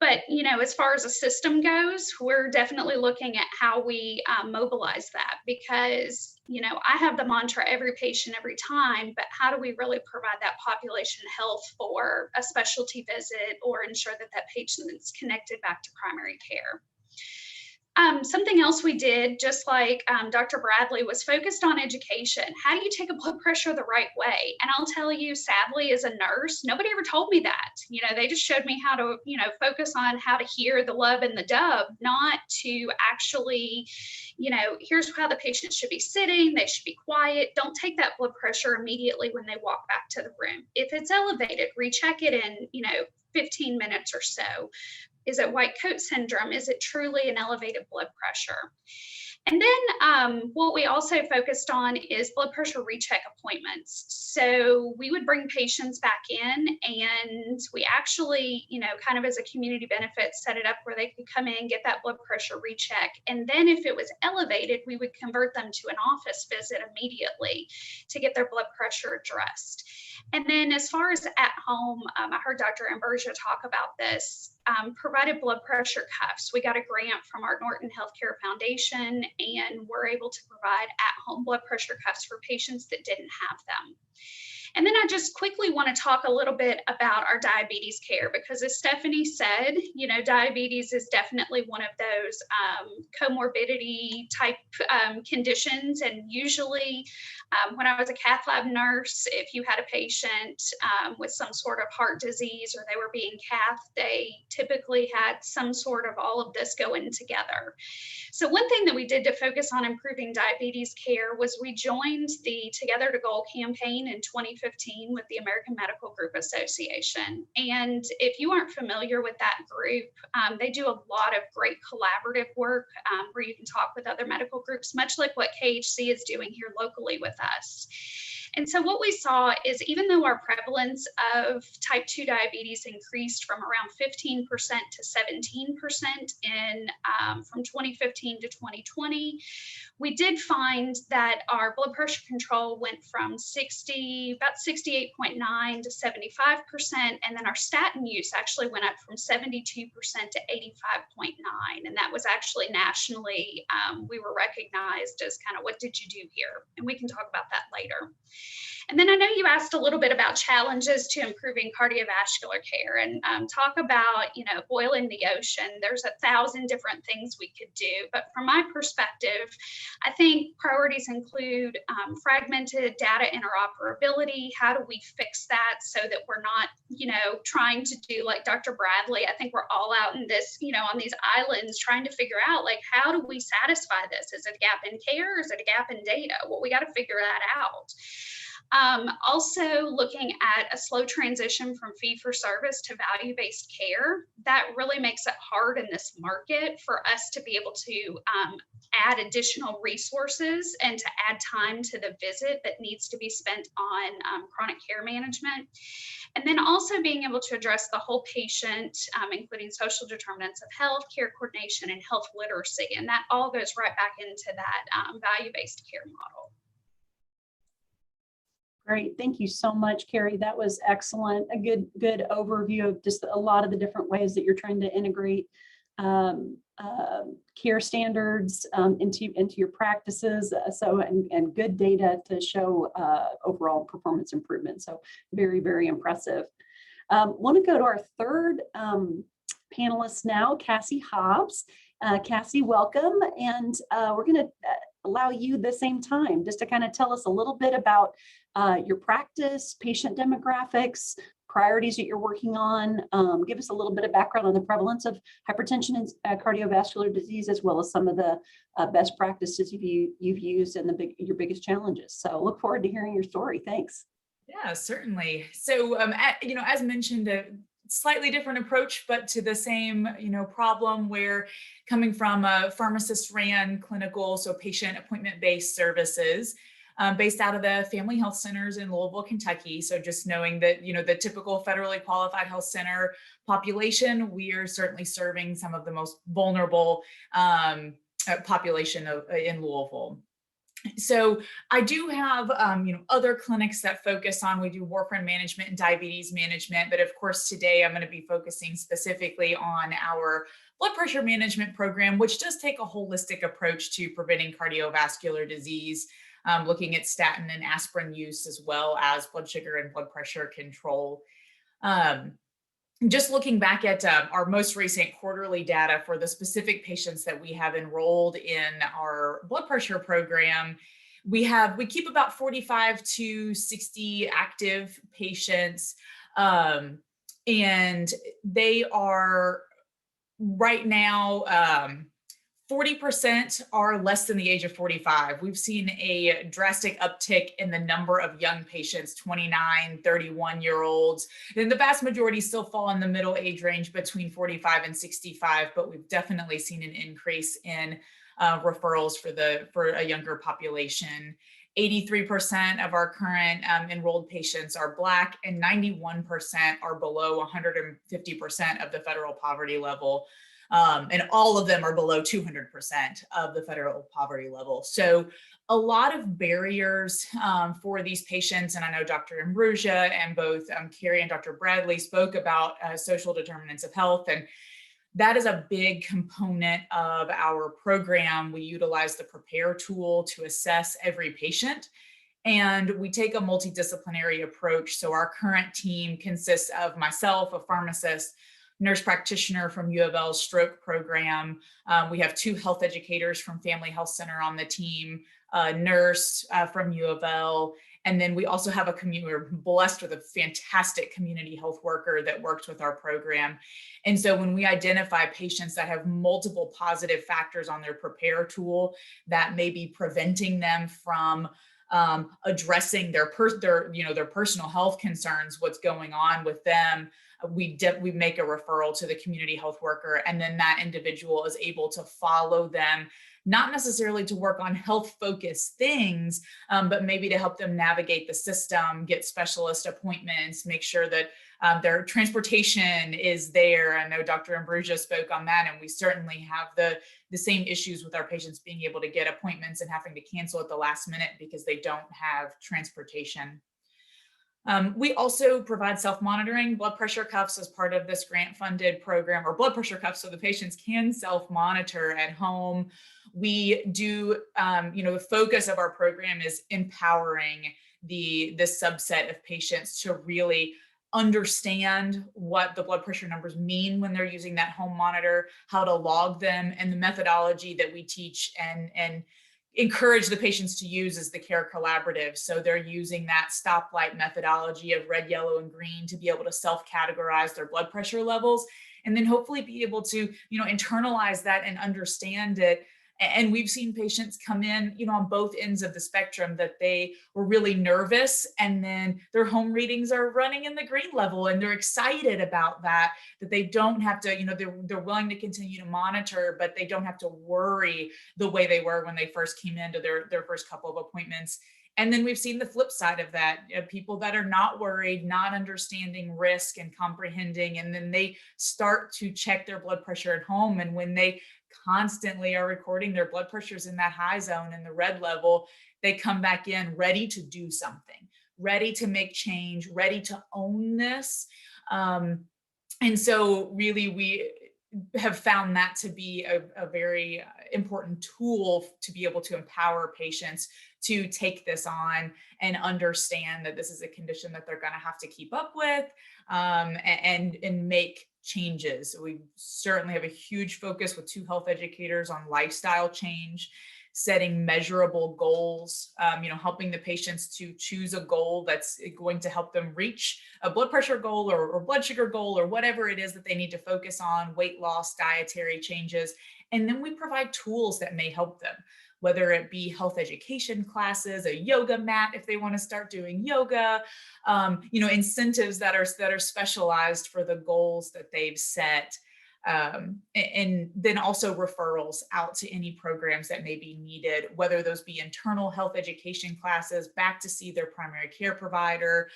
But, you know, as far as a system goes, we're definitely looking at how we mobilize that, because, you know, I have the mantra, every patient, every time, but how do we really provide that population health for a specialty visit, or ensure that that patient is connected back to primary care? Something else we did, just like Dr. Bradley, was focused on education. How do you take a blood pressure the right way? And I'll tell you, sadly, as a nurse, nobody ever told me that. You know, they just showed me how to, you know, focus on how to hear the lub and the dub, not to actually, you know, here's how the patient should be sitting. They should be quiet. Don't take that blood pressure immediately when they walk back to the room. If it's elevated, recheck it in, you know, 15 minutes or so. Is it white coat syndrome? Is it truly an elevated blood pressure? And then what we also focused on is blood pressure recheck appointments. So we would bring patients back in, and we actually, kind of as a community benefit, set it up where they could come in, get that blood pressure recheck. And then if it was elevated, we would convert them to an office visit immediately to get their blood pressure addressed. And then as far as at home, I heard Dr. Ambergia talk about this, provided blood pressure cuffs. We got a grant from our Norton Healthcare Foundation, and we're able to provide at-home blood pressure cuffs for patients that didn't have them. And then I just quickly want to talk a little bit about our diabetes care, because as Stephanie said, diabetes is definitely one of those comorbidity type conditions. And usually when I was a cath lab nurse, if you had a patient with some sort of heart disease or they were being cath, they typically had some sort of all of this going together. So one thing that we did to focus on improving diabetes care was we joined the Together to Goal campaign in 2015 with the American Medical Group Association. And if you aren't familiar with that group, they do a lot of great collaborative work where you can talk with other medical groups, much like what KHC is doing here locally with us. And so what we saw is, even though our prevalence of type 2 diabetes increased from around 15% to 17% from 2015 to 2020, we did find that our blood pressure control went from about 68.9 to 75%, and then our statin use actually went up from 72% to 85.9, and that was actually nationally, we were recognized as kind of, what did you do here? And we can talk about that later. And then I know you asked a little bit about challenges to improving cardiovascular care, and talk about, boiling the ocean. There's 1,000 different things we could do. But from my perspective, I think priorities include fragmented data interoperability. How do we fix that so that we're not, trying to do like Dr. Bradley? I think we're all out in this, on these islands trying to figure out, like, how do we satisfy this? Is it a gap in care? Is it a gap in data? Well, we got to figure that out. Also looking at a slow transition from fee-for-service to value-based care. That really makes it hard in this market for us to be able to add additional resources and to add time to the visit that needs to be spent on chronic care management. And then also being able to address the whole patient, including social determinants of health, care coordination, and health literacy. And that all goes right back into that value-based care model. Great. Thank you so much, Carrie. That was excellent. A good overview of just a lot of the different ways that you're trying to integrate care standards into your practices. And good data to show overall performance improvement. So very, very impressive. Want to go to our third panelist now, Cassie Hobbs. Cassie, welcome. And we're going to allow you the same time just to kind of tell us a little bit about your practice, patient demographics, priorities that you're working on. Give us a little bit of background on the prevalence of hypertension and cardiovascular disease, as well as some of the best practices you've used and your biggest challenges. So look forward to hearing your story. Thanks. Yeah, certainly. So, as mentioned, a slightly different approach, but to the same, problem, where coming from a pharmacist-ran clinical, so patient appointment-based services, based out of the family health centers in Louisville, Kentucky. So just knowing that, the typical federally qualified health center population, we are certainly serving some of the most vulnerable population in Louisville. So I do have, other clinics that focus on, we do warfarin management and diabetes management, but of course today I'm going to be focusing specifically on our blood pressure management program, which does take a holistic approach to preventing cardiovascular disease, looking at statin and aspirin use, as well as blood sugar and blood pressure control. Just looking back at our most recent quarterly data for the specific patients that we have enrolled in our blood pressure program, we keep about 45 to 60 active patients, and they are right now 40% are less than the age of 45. We've seen a drastic uptick in the number of young patients, 29, 31-year-olds. And the vast majority still fall in the middle age range between 45 and 65, but we've definitely seen an increase in referrals for a younger population. 83% of our current enrolled patients are Black, and 91% are below 150% of the federal poverty level. And all of them are below 200% of the federal poverty level. So a lot of barriers for these patients. And I know Dr. Ambrosia and both Carrie and Dr. Bradley spoke about social determinants of health. And that is a big component of our program. We utilize the Prepare tool to assess every patient. And we take a multidisciplinary approach. So our current team consists of myself, a pharmacist, nurse practitioner from U of L's stroke program. We have 2 health educators from Family Health Center on the team, a nurse from U of L. And then we also have we're blessed with a fantastic community health worker that works with our program. And so when we identify patients that have multiple positive factors on their Prepare tool that may be preventing them from addressing their personal health concerns, what's going on with them, we make a referral to the community health worker, and then that individual is able to follow them, not necessarily to work on health focused things, but maybe to help them navigate the system, get specialist appointments, make sure that their transportation is there. I know Dr. Ambrosia spoke on that, and we certainly have the same issues with our patients being able to get appointments and having to cancel at the last minute because they don't have transportation. We also provide self-monitoring blood pressure cuffs as part of this grant-funded program, or blood pressure cuffs so the patients can self-monitor at home. We do, the focus of our program is empowering the subset of patients to really understand what the blood pressure numbers mean when they're using that home monitor, how to log them, and the methodology that we teach and encourage the patients to use is the CARE Collaborative. So they're using that stoplight methodology of red, yellow, and green to be able to self-categorize their blood pressure levels, and then hopefully be able to, internalize that and understand it. And we've seen patients come in, on both ends of the spectrum, that they were really nervous, and then their home readings are running in the green level, and they're excited about that they don't have to, they're willing to continue to monitor, but they don't have to worry the way they were when they first came into their first couple of appointments. And then we've seen the flip side of that, people that are not worried, not understanding risk and comprehending, and then they start to check their blood pressure at home. And when they constantly are recording their blood pressures in that high zone in the red level, they come back in ready to do something, ready to make change, ready to own this. And so really we have found that to be a very important tool to be able to empower patients to take this on and understand that this is a condition that they're going to have to keep up with, and make changes. We certainly have a huge focus with 2 health educators on lifestyle change, setting measurable goals, helping the patients to choose a goal that's going to help them reach a blood pressure goal or blood sugar goal, or whatever it is that they need to focus on, weight loss, dietary changes. And then we provide tools that may help them, whether it be health education classes, a yoga mat if they want to start doing yoga, incentives that are specialized for the goals that they've set. And then also referrals out to any programs that may be needed, whether those be internal health education classes, back to see their primary care provider,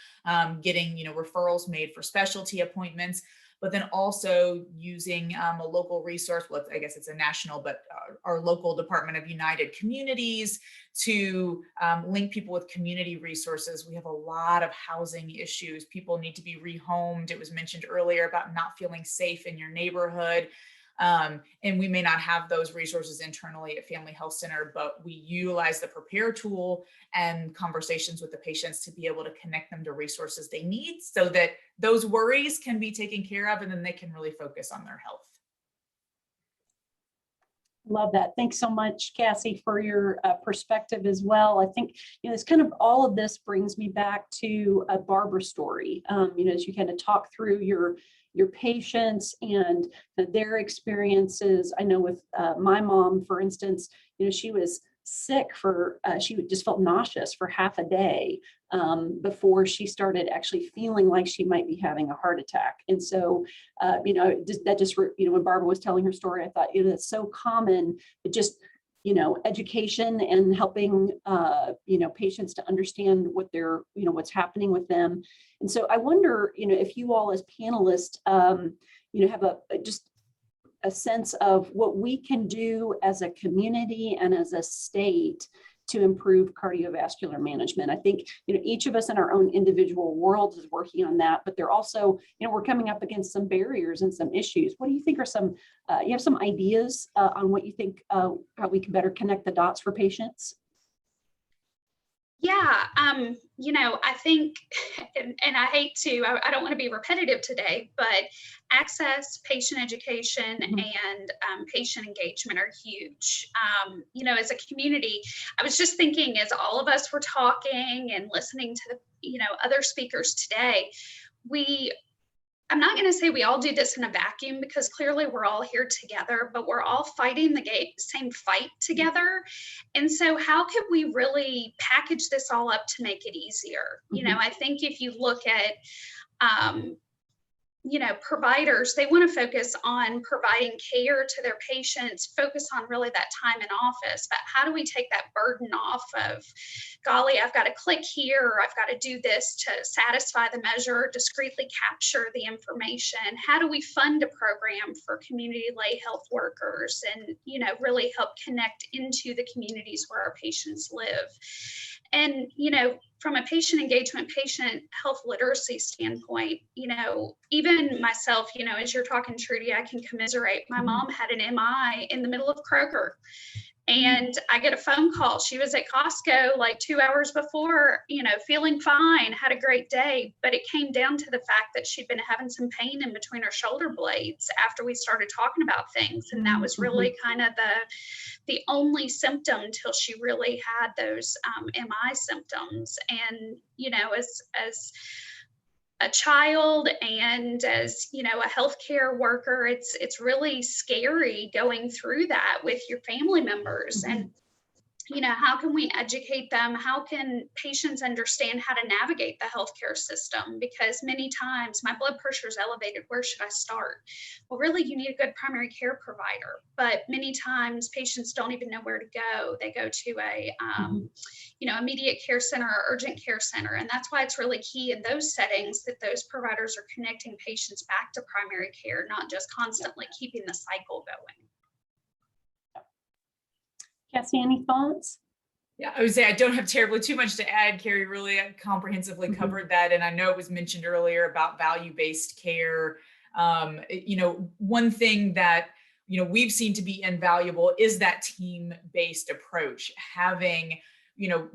getting referrals made for specialty appointments, but then also using a local resource. Well, I guess it's a national, but our local Department of United Communities to link people with community resources. We have a lot of housing issues. People need to be rehomed. It was mentioned earlier about not feeling safe in your neighborhood. And we may not have those resources internally at Family Health Center, but we utilize the Prepare tool and conversations with the patients to be able to connect them to resources they need so that those worries can be taken care of, and then they can really focus on their health. Love that. Thanks so much, Cassie, for your perspective as well. I think, it's kind of all of this brings me back to a Barbara story. As you kind of talk through your your patients and their experiences. I know with my mom, for instance, she was sick for, she just felt nauseous for half a day before she started actually feeling like she might be having a heart attack. And so, when Barbara was telling her story, I thought, that's so common. It just, education and helping, patients to understand what they're, what's happening with them. And so I wonder, if you all as panelists, have just a sense of what we can do as a community and as a state to improve cardiovascular management. I think, each of us in our own individual worlds is working on that, but they're also, we're coming up against some barriers and some issues. What do you think are some, you have some ideas on what you think, how we can better connect the dots for patients? Yeah, I think, and I hate to, I don't want to be repetitive today, but access, patient education, and patient engagement are huge. As a community, I was just thinking as all of us were talking and listening to the, other speakers today, I'm not going to say we all do this in a vacuum, because clearly we're all here together, but we're all fighting the same fight together. And so how could we really package this all up to make it easier? I think if you look at, providers, they want to focus on providing care to their patients, focus on really that time in office. But how do we take that burden off of, golly, I've got to click here, or I've got to do this to satisfy the measure, discreetly capture the information? How do we fund a program for community lay health workers and, really help connect into the communities where our patients live? And, from a patient engagement, patient health literacy standpoint, even myself, as you're talking, Trudy, I can commiserate. My mom had an MI in the middle of Kroger. And I get a phone call. She was at Costco like 2 hours before, feeling fine, had a great day. But it came down to the fact that she'd been having some pain in between her shoulder blades after we started talking about things. And that was really kind of the only symptom until she really had those MI symptoms. And, as a child and as a healthcare worker, it's really scary going through that with your family members. And how can we educate them? How can patients understand how to navigate the healthcare system? Because many times my blood pressure is elevated. Where should I start? Well, really, you need a good primary care provider. But many times patients don't even know where to go. They go to a, immediate care center or urgent care center. And that's why it's really key in those settings that those providers are connecting patients back to primary care, not just constantly keeping the cycle going. Cassie, any thoughts? Yeah, I would say I don't have terribly too much to add. Carrie really comprehensively covered that. And I know it was mentioned earlier about value-based care. One thing that, we've seen to be invaluable is that team-based approach, having,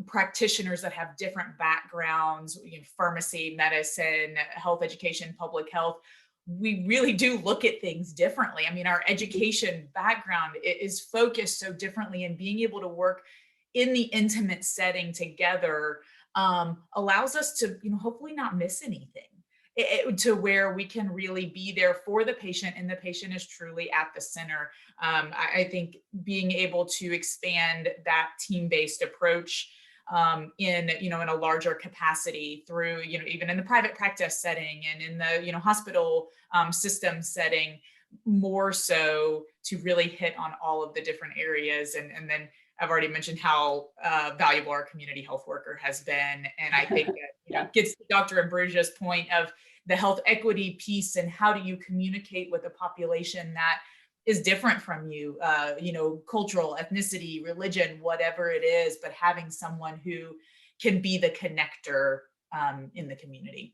practitioners that have different backgrounds, pharmacy, medicine, health education, public health. We really do look at things differently. I mean, our education background is focused so differently, and being able to work in the intimate setting together allows us to, hopefully not miss anything, to where we can really be there for the patient, and the patient is truly at the center. I think being able to expand that team-based approach in a larger capacity through, even in the private practice setting and in the, hospital system setting, more so to really hit on all of the different areas. And then I've already mentioned how valuable our community health worker has been. And I think that gets to Dr. Ambrogia's point of the health equity piece, and how do you communicate with a population that is different from you, cultural, ethnicity, religion, whatever it is, but having someone who can be the connector in the community.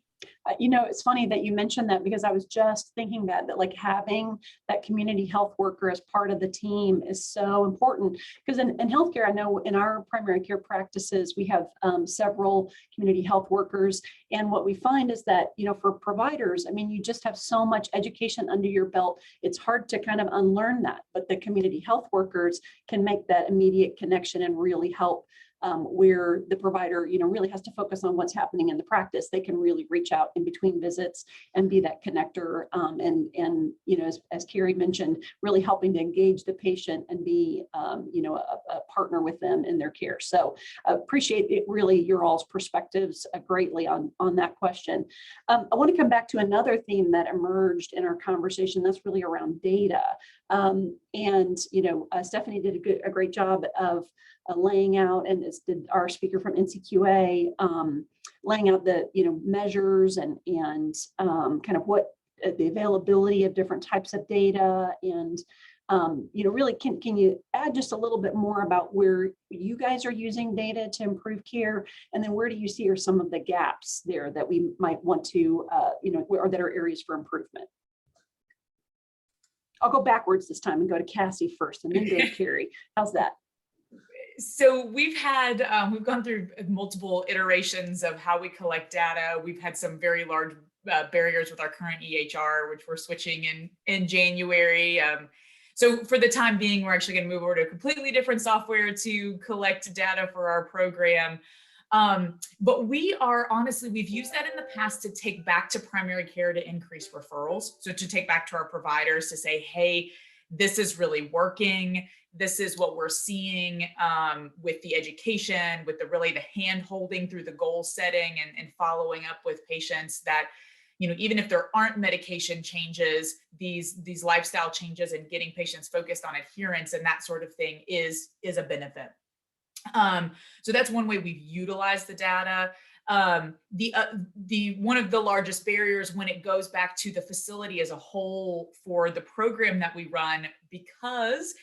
It's funny that you mentioned that, because I was just thinking that like having that community health worker as part of the team is so important. Because in healthcare, I know in our primary care practices, we have several community health workers. And what we find is that, for providers, I mean, you just have so much education under your belt. It's hard to kind of unlearn that, but the community health workers can make that immediate connection and really help where the provider, really has to focus on what's happening in the practice. They can really reach out in between visits and be that connector. And as Carrie mentioned, really helping to engage the patient and be, a partner with them in their care. So appreciate it, really, your all's perspectives greatly on that question. I want to come back to another theme that emerged in our conversation. That's really around data. Stephanie did a great job of laying out, and as did our speaker from NCQA, laying out the measures and kind of what the availability of different types of data, and really can you add just a little bit more about where you guys are using data to improve care, and then where do you see are some of the gaps there that we might want to or that are areas for improvement? I'll go backwards this time and go to Cassie first, and then go to Carrie. How's that? So we've gone through multiple iterations of how we collect data. We've had some very large barriers with our current EHR, which we're switching in January. So for the time being, we're actually going to move over to a completely different software to collect data for our program. But we've used that in the past to take back to primary care to increase referrals. So to take back to our providers to say, hey, this is really working. This is what we're seeing with the education, with the hand holding through the goal setting and following up with patients that, even if there aren't medication changes, these lifestyle changes and getting patients focused on adherence and that sort of thing is a benefit. So that's one way we've utilized the data. The one of the largest barriers when it goes back to the facility as a whole for the program that we run, because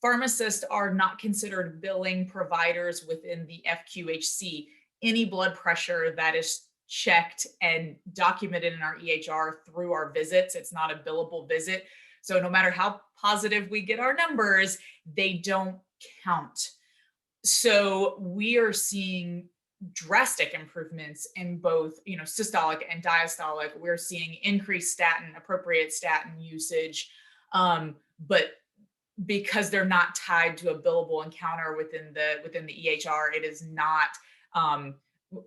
pharmacists are not considered billing providers within the FQHC. Any blood pressure that is checked and documented in our EHR through our visits, it's not a billable visit. So no matter how positive we get our numbers, they don't count. So we are seing drastic improvements in both, systolic and diastolic. We're seeing increased appropriate statin usage, but because they're not tied to a billable encounter within the EHR, it is not.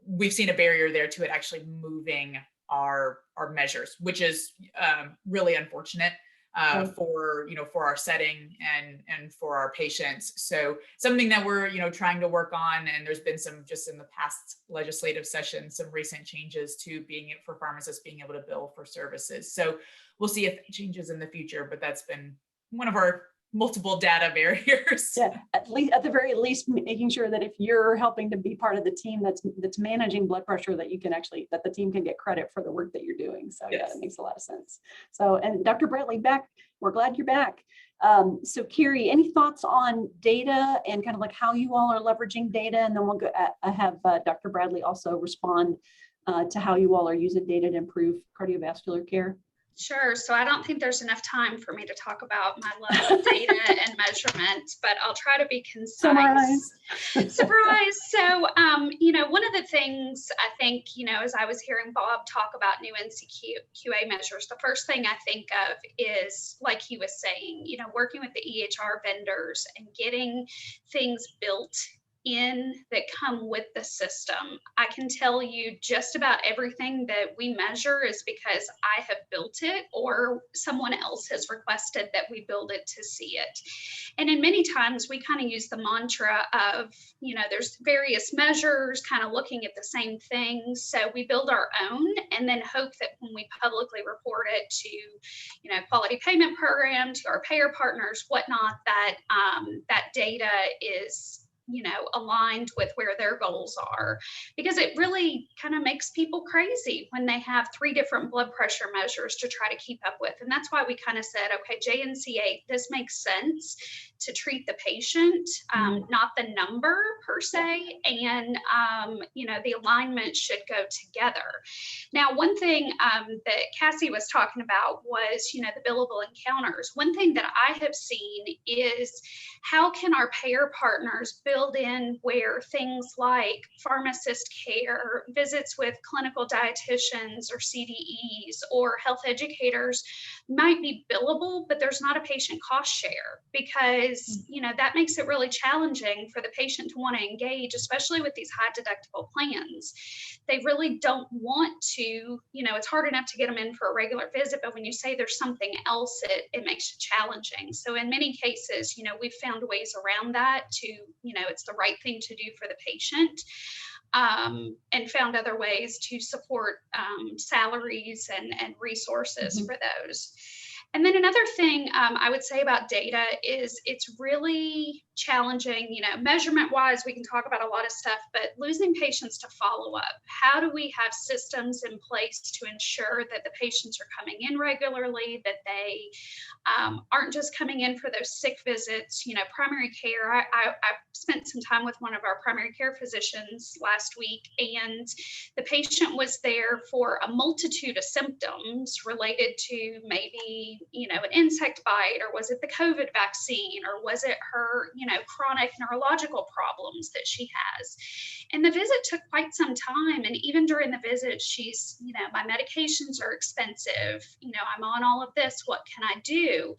We've seen a barrier there to it actually moving our measures, which is really unfortunate for our setting and for our patients. So something that we're trying to work on, and there's been some just in the past legislative session, some recent changes to for pharmacists being able to bill for services. So we'll see if that changes in the future, but that's been one of our multiple data barriers. Yeah, at the very least, making sure that if you're helping to be part of the team that's managing blood pressure, that the team can get credit for the work that you're doing. So yes. Yeah, that makes a lot of sense. So, and Dr. Bradley, we're glad you're back. So Carrie, any thoughts on data and kind of like how you all are leveraging data? And then we'll go have Dr. Bradley also respond to how you all are using data to improve cardiovascular care. Sure. So I don't think there's enough time for me to talk about my level of data and measurement, but I'll try to be concise. Surprise. So, one of the things I think, as I was hearing Bob talk about new NCQA measures, the first thing I think of is, like he was saying, working with the EHR vendors and getting things built in that come with the system. I can tell you just about everything that we measure is because I have built it or someone else has requested that we build it to see it. And in many times we kind of use the mantra of, there's various measures kind of looking at the same things. So we build our own and then hope that when we publicly report it to, quality payment program, to our payer partners, whatnot, that that data is aligned with where their goals are, because it really kind of makes people crazy when they have 3 different blood pressure measures to try to keep up with. And that's why we kind of said, okay, JNC8, this makes sense to treat the patient, not the number per se. And, the alignment should go together. Now, one thing that Cassie was talking about was, the billable encounters. One thing that I have seen is how can our payer partners bill build in where things like pharmacist care, visits with clinical dietitians or CDEs or health educators might be billable, but there's not a patient cost share, because that makes it really challenging for the patient to want to engage, especially with these high deductible plans. They really don't want to, it's hard enough to get them in for a regular visit, but when you say there's something else, it makes it challenging. So in many cases, we've found ways around that to, it's the right thing to do for the patient, and found other ways to support salaries and resources for those. And then another thing I would say about data is it's really challenging, measurement wise, we can talk about a lot of stuff, but losing patients to follow up. How do we have systems in place to ensure that the patients are coming in regularly, that they aren't just coming in for those sick visits? Primary care, I spent some time with one of our primary care physicians last week, and the patient was there for a multitude of symptoms related to maybe, an insect bite, or was it the COVID vaccine, or was it her, chronic neurological problems that she has. And the visit took quite some time. And even during the visit, she's, my medications are expensive. I'm on all of this. What can I do?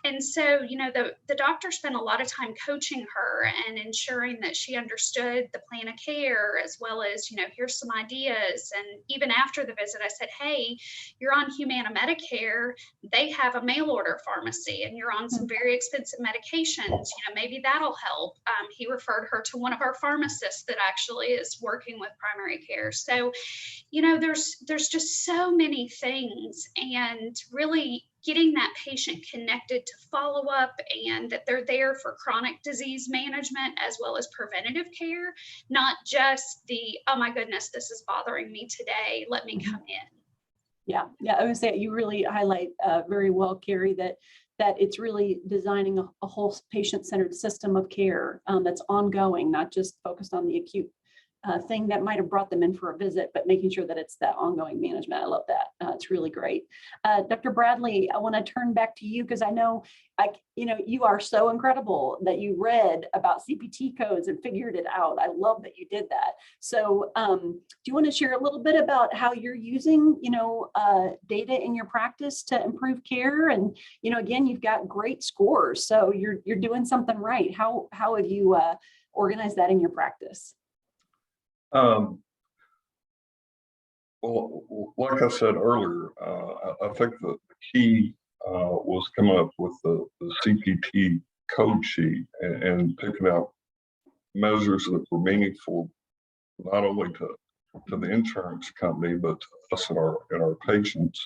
And so, the doctor spent a lot of time coaching her and ensuring that she understood the plan of care, as well as, here's some ideas. And even after the visit, I said, hey, you're on Humana Medicare. They have a mail order pharmacy, and you're on some very expensive medications. Maybe that'll help. He referred her to one of our pharmacists that actually is working with primary care. So, there's just so many things, and really getting that patient connected to follow up, and that they're there for chronic disease management as well as preventative care, not just the, oh my goodness, this is bothering me today, let me come in. Yeah, I would say you really highlight very well, Carrie, that it's really designing a whole patient-centered system of care that's ongoing, not just focused on the acute thing that might have brought them in for a visit, but making sure that it's that ongoing management. I love that. It's really great. Dr. Bradley, I want to turn back to you, because I know, you are so incredible that you read about CPT codes and figured it out. I love that you did that. So do you want to share a little bit about how you're using, data in your practice to improve care? And, again, you've got great scores, so you're doing something right. How have you organized that in your practice? Well, like I said earlier, I think the key was coming up with the CPT code sheet and picking out measures that were meaningful, not only to the insurance company, but to us and our patients.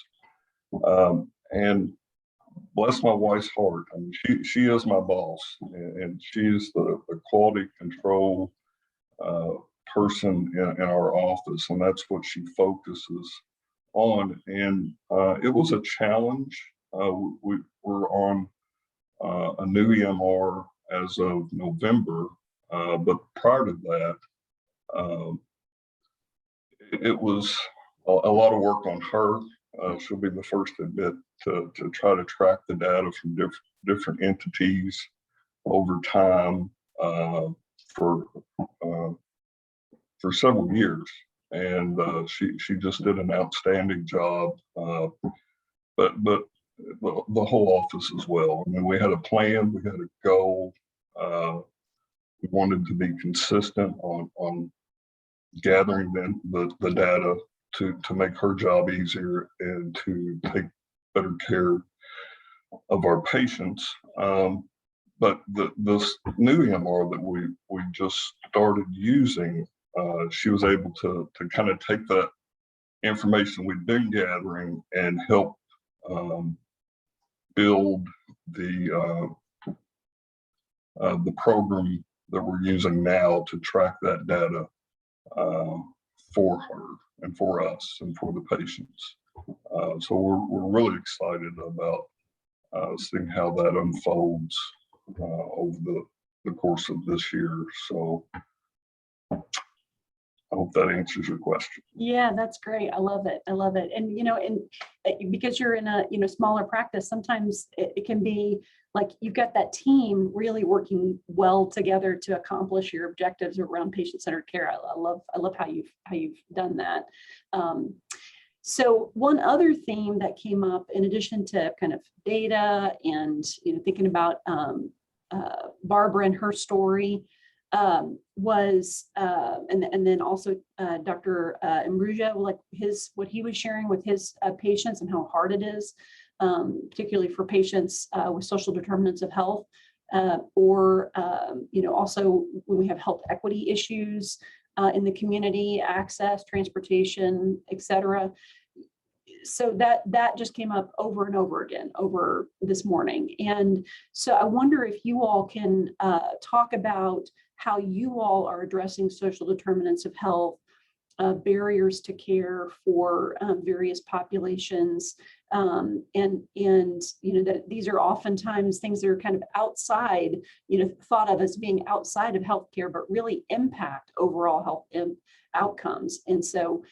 And bless my wife's heart, I mean, she is my boss, and she is the quality control person in our office, and that's what she focuses on. And it was a challenge. We're on a new EMR as of November, but prior to that, it was a lot of work on her. She'll be the first to admit, to try to track the data from different entities over time for several years, and she just did an outstanding job. But the whole office as well. I mean, we had a plan, we had a goal. We wanted to be consistent on gathering the data to make her job easier and to take better care of our patients. But this new EMR that we just started using, she was able to kind of take that information we've been gathering and help build the program that we're using now to track that data for her and for us and for the patients. So we're really excited about seeing how that unfolds over the course of this year. So I hope that answers your question. Yeah, that's great. I love it. I love it. And, because you're in a, smaller practice, sometimes it can be like you've got that team really working well together to accomplish your objectives around patient-centered care. I love how you've done that. So one other theme that came up in addition to kind of data and, thinking about Barbara and her story, was and then also Dr. Imruja, like what he was sharing with his patients and how hard it is, particularly for patients with social determinants of health, or also when we have health equity issues in the community, access, transportation, et cetera. So that just came up over and over again over this morning. And so I wonder if you all can talk about how you all are addressing social determinants of health, barriers to care for various populations, and that these are oftentimes things that are kind of outside, thought of as being outside of healthcare, but really impact overall health outcomes. And so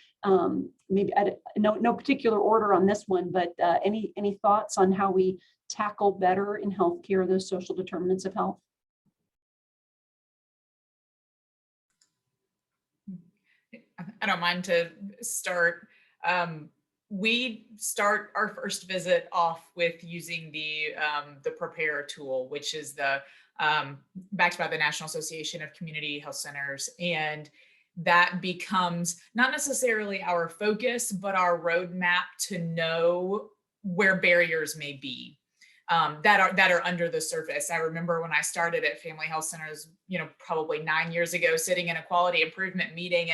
maybe no particular order on this one, but any thoughts on how we tackle better in healthcare those social determinants of health? I don't mind to start. We start our first visit off with using the Prepare tool, which is backed by the National Association of Community Health Centers. And that becomes not necessarily our focus, but our roadmap to know where barriers may be that are under the surface. I remember when I started at Family Health Centers, probably 9 years ago, sitting in a quality improvement meeting,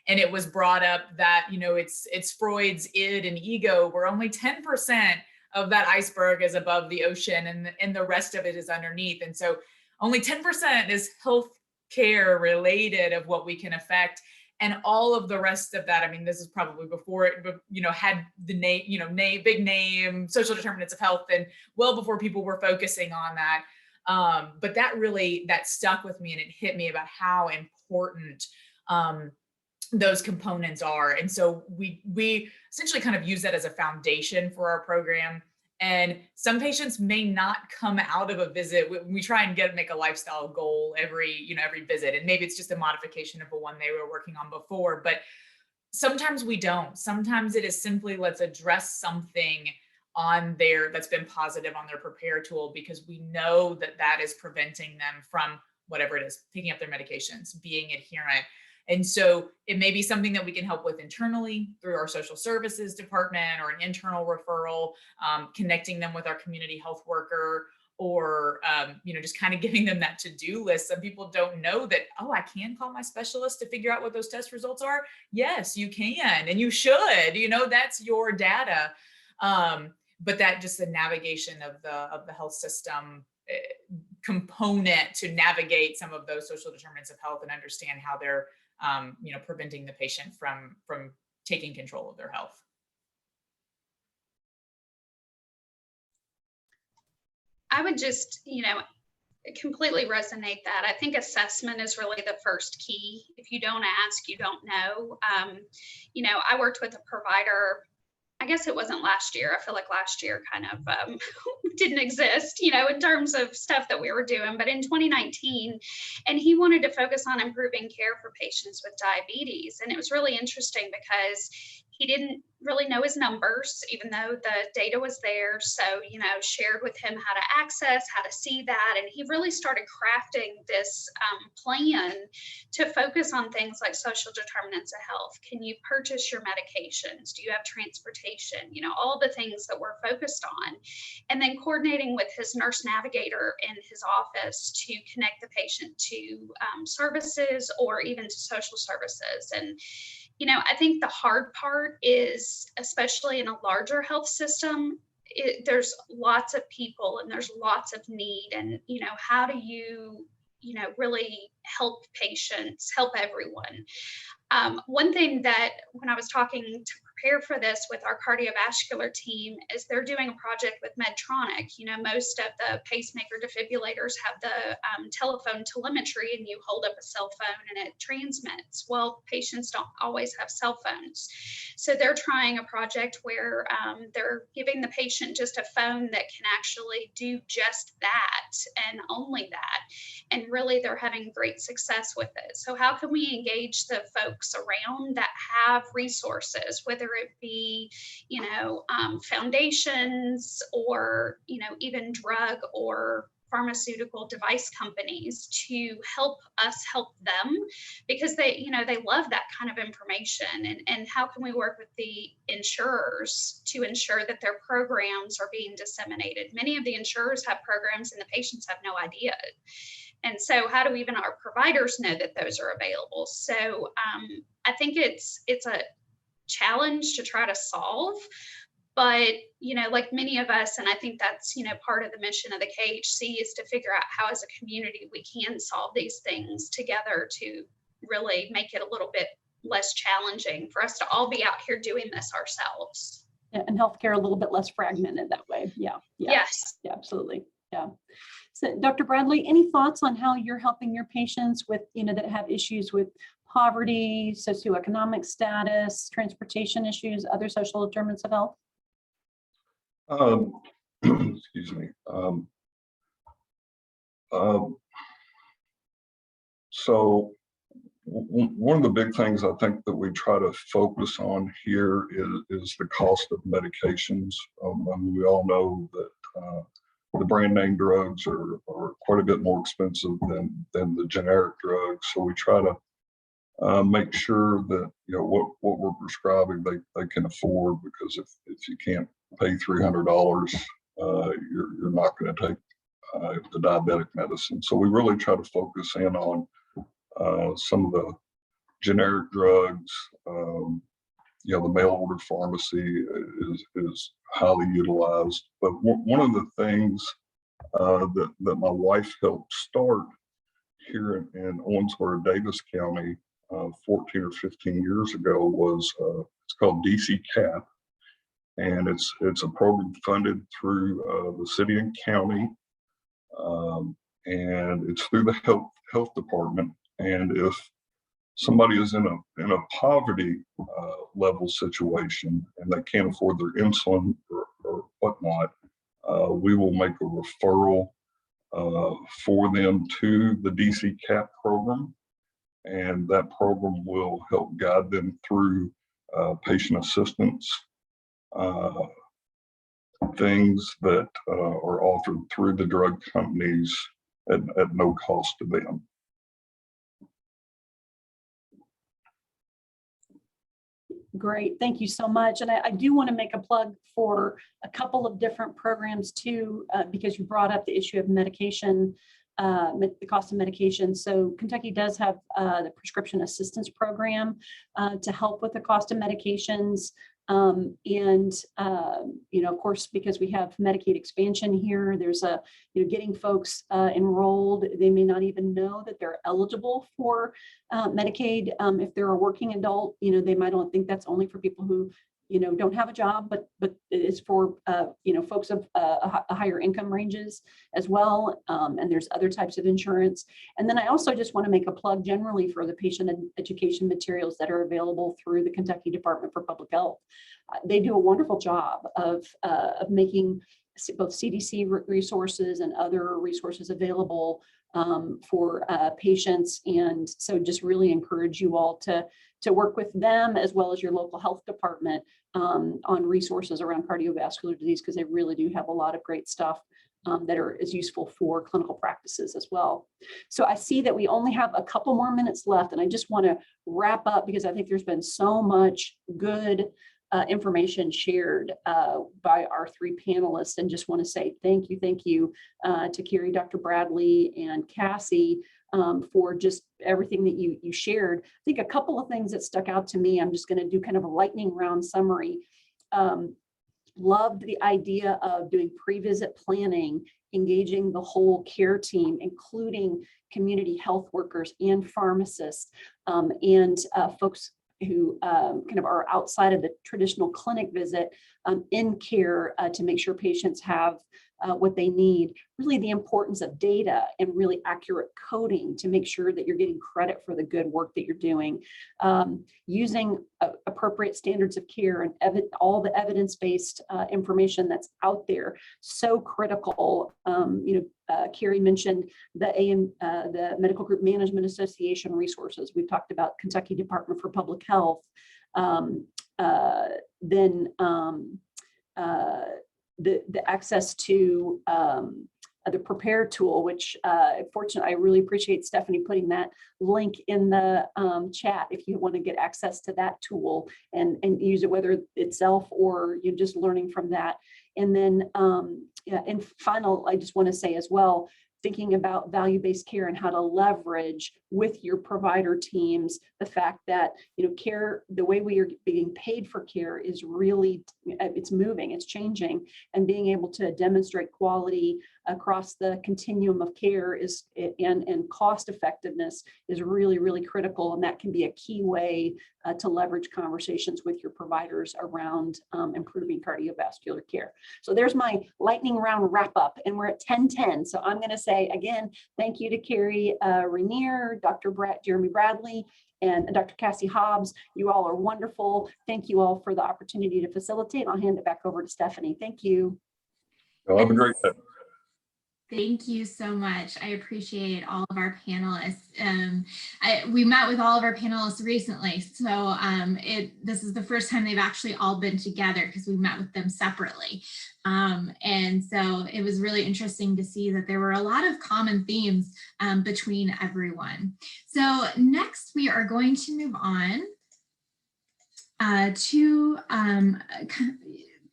and it was brought up that, it's Freud's id and ego, where only 10% of that iceberg is above the ocean and the rest of it is underneath. And so only 10% is health care related of what we can affect. And all of the rest of that, I mean, this is probably before it, had the name, big name, social determinants of health, and well before people were focusing on that. But that stuck with me, and it hit me about how important those components are. And so we essentially kind of use that as a foundation for our program. And some patients may not come out of a visit. We try and make a lifestyle goal every visit. And maybe it's just a modification of the one they were working on before, but sometimes we don't. Sometimes it is simply, let's address something on that's been positive on their Prepare tool, because we know that is preventing them from whatever it is, picking up their medications, being adherent. And so it may be something that we can help with internally through our social services department, or an internal referral, connecting them with our community health worker, or, just kind of giving them that to-do list. Some people don't know that, oh, I can call my specialist to figure out what those test results are. Yes, you can, and you should, that's your data. But that just the navigation of the health system component to navigate some of those social determinants of health and understand how they're preventing the patient from taking control of their health. I would just, completely resonate that. I think assessment is really the first key. If you don't ask, you don't know. I worked with a provider, I guess it wasn't last year. I feel like last year kind of didn't exist, in terms of stuff that we were doing, but in 2019, and he wanted to focus on improving care for patients with diabetes. And it was really interesting because he didn't really know his numbers, even though the data was there. So, shared with him how to access, how to see that. And he really started crafting this plan to focus on things like social determinants of health. Can you purchase your medications? Do you have transportation? All the things that we're focused on. And then coordinating with his nurse navigator in his office to connect the patient to services, or even to social services. And I think the hard part is, especially in a larger health system, there's lots of people and there's lots of need. And, how do you, really help patients, help everyone? One thing that when I was talking to prepare for this with our cardiovascular team is they're doing a project with Medtronic. You know, most of the pacemaker defibrillators have the telephone telemetry, and you hold up a cell phone and it transmits. Well, patients don't always have cell phones. So they're trying a project where they're giving the patient just a phone that can actually do just that and only that. And really, they're having great success with it. So how can we engage the folks around that have resources, whether it be, you know, foundations or, you know, even drug or pharmaceutical device companies to help us help them, because they, you know, they love that kind of information. And how can we work with the insurers to ensure that their programs are being disseminated? Many of the insurers have programs and the patients have no idea. And so how do even our providers know that those are available? So I think it's a challenge to try to solve, but, you know, like many of us, and I think that's, you know, part of the mission of the KHC is to figure out how as a community we can solve these things together to really make it a little bit less challenging for us to all be out here doing this ourselves. Yeah, and healthcare a little bit less fragmented that way. Yeah. Yes. Yeah, absolutely. Yeah. So Dr. Bradley, any thoughts on how you're helping your patients with, you know, that have issues with poverty, socioeconomic status, transportation issues, other social determinants of health? Excuse me. So one of the big things I think that we try to focus on here is the cost of medications. I mean, we all know that the brand name drugs are quite a bit more expensive than the generic drugs. So we try to make sure that, you know, what we're prescribing they can afford, because if you can't pay $300, you're not going to take the diabetic medicine. So we really try to focus in on some of the generic drugs. You know, the mail order pharmacy is highly utilized. But one of the things that my wife helped start here in Owensboro, Davis County, 14 or 15 years ago was it's called DC CAP, and it's a program funded through the city and county, and it's through the health department. And if somebody is in a poverty level situation and they can't afford their insulin or whatnot, we will make a referral for them to the DC CAP program, and that program will help guide them through patient assistance, things that are offered through the drug companies at no cost to them. Great, thank you so much. And I do want to make a plug for a couple of different programs too, because you brought up the issue of medication, the cost of medication. So Kentucky does have the prescription assistance program to help with the cost of medications. You know, of course, because we have Medicaid expansion here, there's getting folks enrolled. They may not even know that they're eligible for Medicaid. If they're a working adult, you know, they might not think that's only for people who, you know, don't have a job, but it's for, you know, folks of higher income ranges as well. And there's other types of insurance. And then I also just want to make a plug generally for the patient education materials that are available through the Kentucky Department for Public Health. They do a wonderful job of making both CDC resources and other resources available for patients. And so just really encourage you all to work with them as well as your local health department on resources around cardiovascular disease, because they really do have a lot of great stuff that is useful for clinical practices as well. So I see that we only have a couple more minutes left, and I just want to wrap up because I think there's been so much good information shared by our three panelists, and just want to say thank you to Carrie, Dr. Bradley, and Cassie for just everything that you shared. I think a couple of things that stuck out to me, I'm just going to do kind of a lightning round summary. Loved the idea of doing pre-visit planning, engaging the whole care team, including community health workers and pharmacists and folks who kind of are outside of the traditional clinic visit in care to make sure patients have what they need. Really the importance of data and really accurate coding to make sure that you're getting credit for the good work that you're doing. Using appropriate standards of care and all the evidence-based information that's out there, so critical. Carrie mentioned the Medical Group Management Association resources. We've talked about Kentucky Department for Public Health. The access to the Prepare tool, which fortunately, I really appreciate Stephanie putting that link in the chat if you want to get access to that tool and use it, whether itself or you're just learning from that. And then, and final, I just want to say as well, thinking about value-based care and how to leverage with your provider teams the fact that care, the way we are being paid for care is really, it's moving, it's changing, and being able to demonstrate quality across the continuum of care is and cost effectiveness is really, really critical, and that can be a key way to leverage conversations with your providers around improving cardiovascular care. So there's my lightning round wrap up, and we're at 10:10. So I'm going to say again, thank you to Carrie Rainier, Dr. Jeremy Bradley, and Dr. Cassie Hobbs. You all are wonderful. Thank you all for the opportunity to facilitate. I'll hand it back over to Stephanie. Thank you. Well, have a great day. Thank you so much. I appreciate all of our panelists. We met with all of our panelists recently, so this is the first time they've actually all been together because we met with them separately. And so it was really interesting to see that there were a lot of common themes between everyone. So next we are going to move on to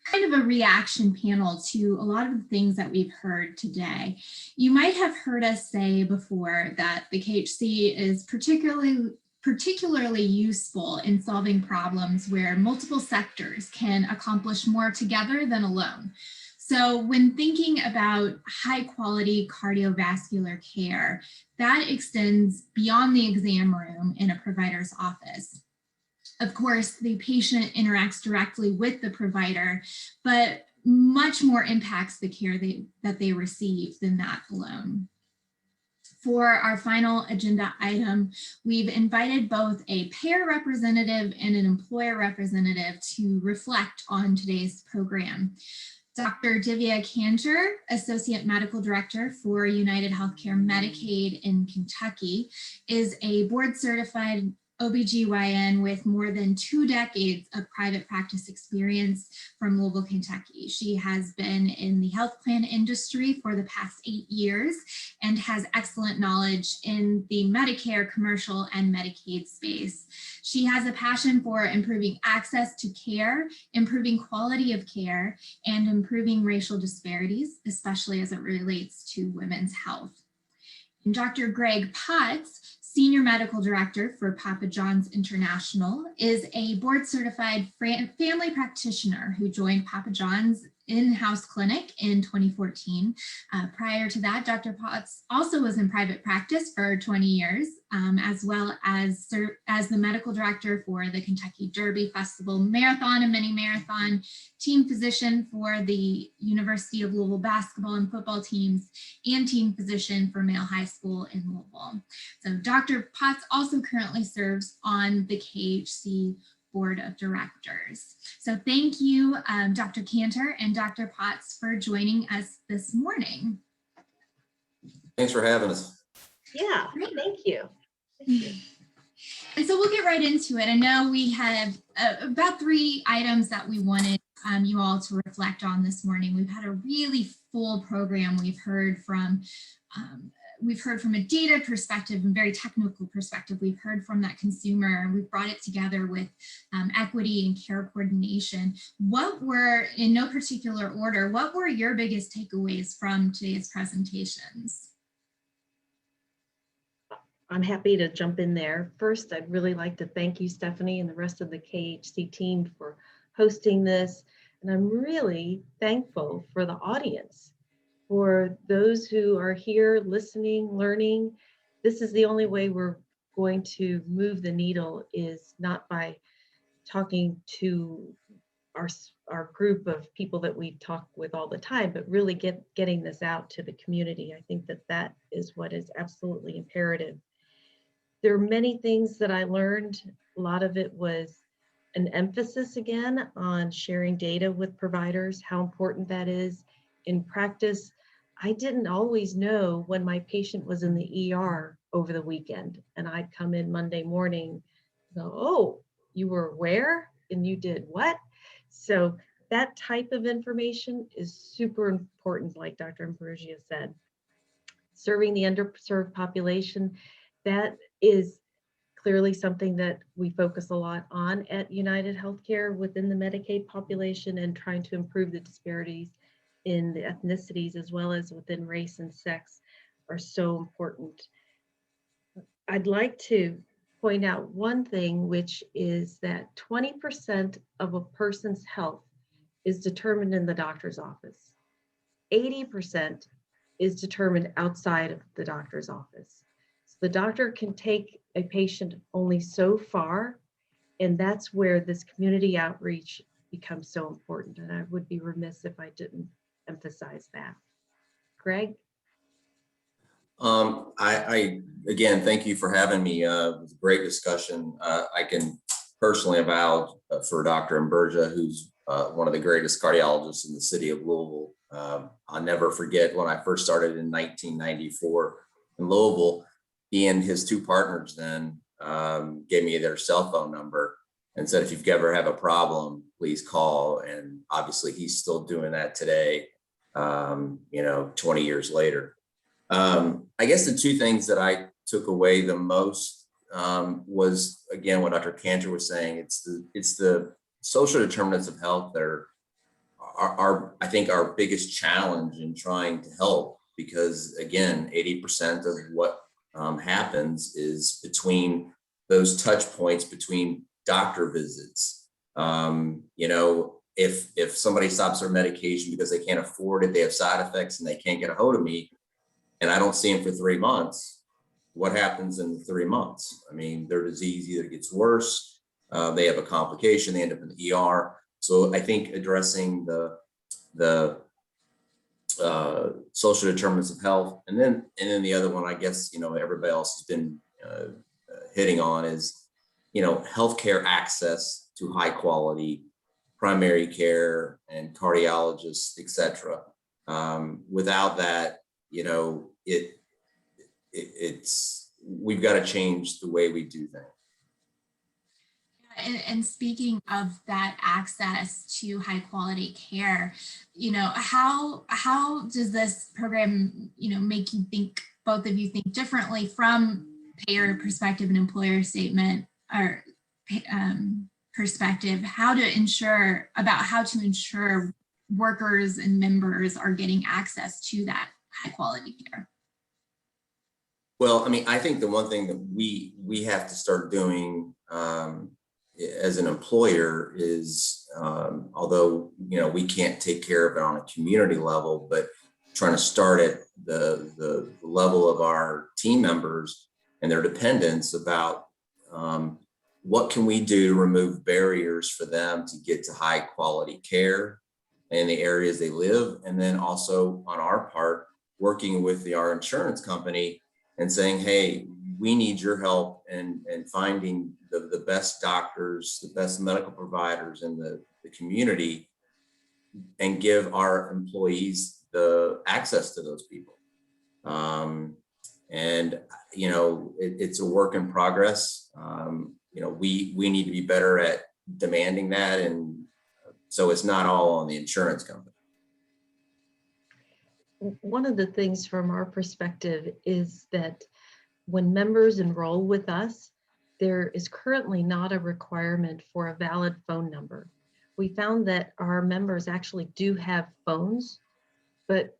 kind of a reaction panel to a lot of the things that we've heard today. You might have heard us say before that the KHC is particularly useful in solving problems where multiple sectors can accomplish more together than alone. So when thinking about high quality cardiovascular care, that extends beyond the exam room in a provider's office. Of course, the patient interacts directly with the provider, but much more impacts the care that they receive than that alone. For our final agenda item, we've invited both a payer representative and an employer representative to reflect on today's program. Dr. Divya Cantor, Associate Medical Director for United Healthcare Medicaid in Kentucky, is a board-certified OBGYN with more than 2 decades of private practice experience from Louisville, Kentucky. She has been in the health plan industry for the past 8 years and has excellent knowledge in the Medicare, commercial, and Medicaid space. She has a passion for improving access to care, improving quality of care, and improving racial disparities, especially as it relates to women's health. And Dr. Greg Potts, Senior Medical Director for Papa John's International, is a board-certified family practitioner who joined Papa John's in-house clinic in 2014. Prior to that, Dr. Potts also was in private practice for 20 years, as well as the medical director for the Kentucky Derby Festival Marathon and Mini Marathon, team physician for the University of Louisville basketball and football teams, and team physician for Male High School in Louisville. So Dr. Potts also currently serves on the KHC Board of Directors. So thank you, Dr. Cantor and Dr. Potts, for joining us this morning. Thanks for having us. Yeah, thank you. And so we'll get right into it. I know we have about 3 items that we wanted you all to reflect on this morning. We've had a really full program. We've heard from a data perspective and very technical perspective. We've heard from that consumer, and we've brought it together with equity and care coordination. What were, in no particular order, what were your biggest takeaways from today's presentations? I'm happy to jump in there. First, I'd really like to thank you, Stephanie, and the rest of the KHC team for hosting this. And I'm really thankful for the audience, for those who are here listening, learning. This is the only way we're going to move the needle is not by talking to our group of people that we talk with all the time, but really getting this out to the community. I think that is what is absolutely imperative. There are many things that I learned. A lot of it was an emphasis again on sharing data with providers, how important that is. In practice, I didn't always know when my patient was in the ER over the weekend, and I'd come in Monday morning, go, oh, you were where and you did what? So that type of information is super important, like Dr. Ambrosia said. Serving the underserved population, that is clearly something that we focus a lot on at United Healthcare within the Medicaid population, and trying to improve the disparities in the ethnicities as well as within race and sex are so important. I'd like to point out one thing, which is that 20% of a person's health is determined in the doctor's office. 80% is determined outside of the doctor's office. So the doctor can take a patient only so far, and that's where this community outreach becomes so important. And I would be remiss if I didn't emphasize that. Greg? I again, thank you for having me. It was a great discussion. I can personally vouch for Dr. Ambrosia, who's one of the greatest cardiologists in the city of Louisville. I'll never forget when I first started in 1994 in Louisville. He and his two partners then gave me their cell phone number and said, if you've ever have a problem, please call. And obviously he's still doing that today, 20 years later. I guess the two things that I took away the most was, again, what Dr. Cantor was saying. It's the social determinants of health that are I think our biggest challenge in trying to help, because again, 80% of what happens is between those touch points between doctor visits. If somebody stops their medication because they can't afford it, they have side effects and they can't get a hold of me, and I don't see them for 3 months, what happens in the 3 months? I mean, their disease either gets worse, they have a complication, they end up in the ER. So I think addressing the social determinants of health, and then the other one, I guess, everybody else has been hitting on is, healthcare access to high quality primary care and cardiologists, et cetera. Without that, we've got to change the way we do things. And speaking of that access to high quality care, how does this program, make you think, both of you think differently from payer perspective and employer statement or perspective, how to ensure workers and members are getting access to that high quality care? Well, I mean, I think the one thing that we have to start doing as an employer is, although, we can't take care of it on a community level, but trying to start at the level of our team members and their dependents about what can we do to remove barriers for them to get to high quality care in the areas they live. And then also on our part, working with our insurance company and saying, hey, we need your help in finding the best doctors, the best medical providers in the community, and give our employees the access to those people. It's a work in progress. We need to be better at demanding that. And so it's not all on the insurance company. One of the things from our perspective is that when members enroll with us, there is currently not a requirement for a valid phone number. We found that our members actually do have phones, but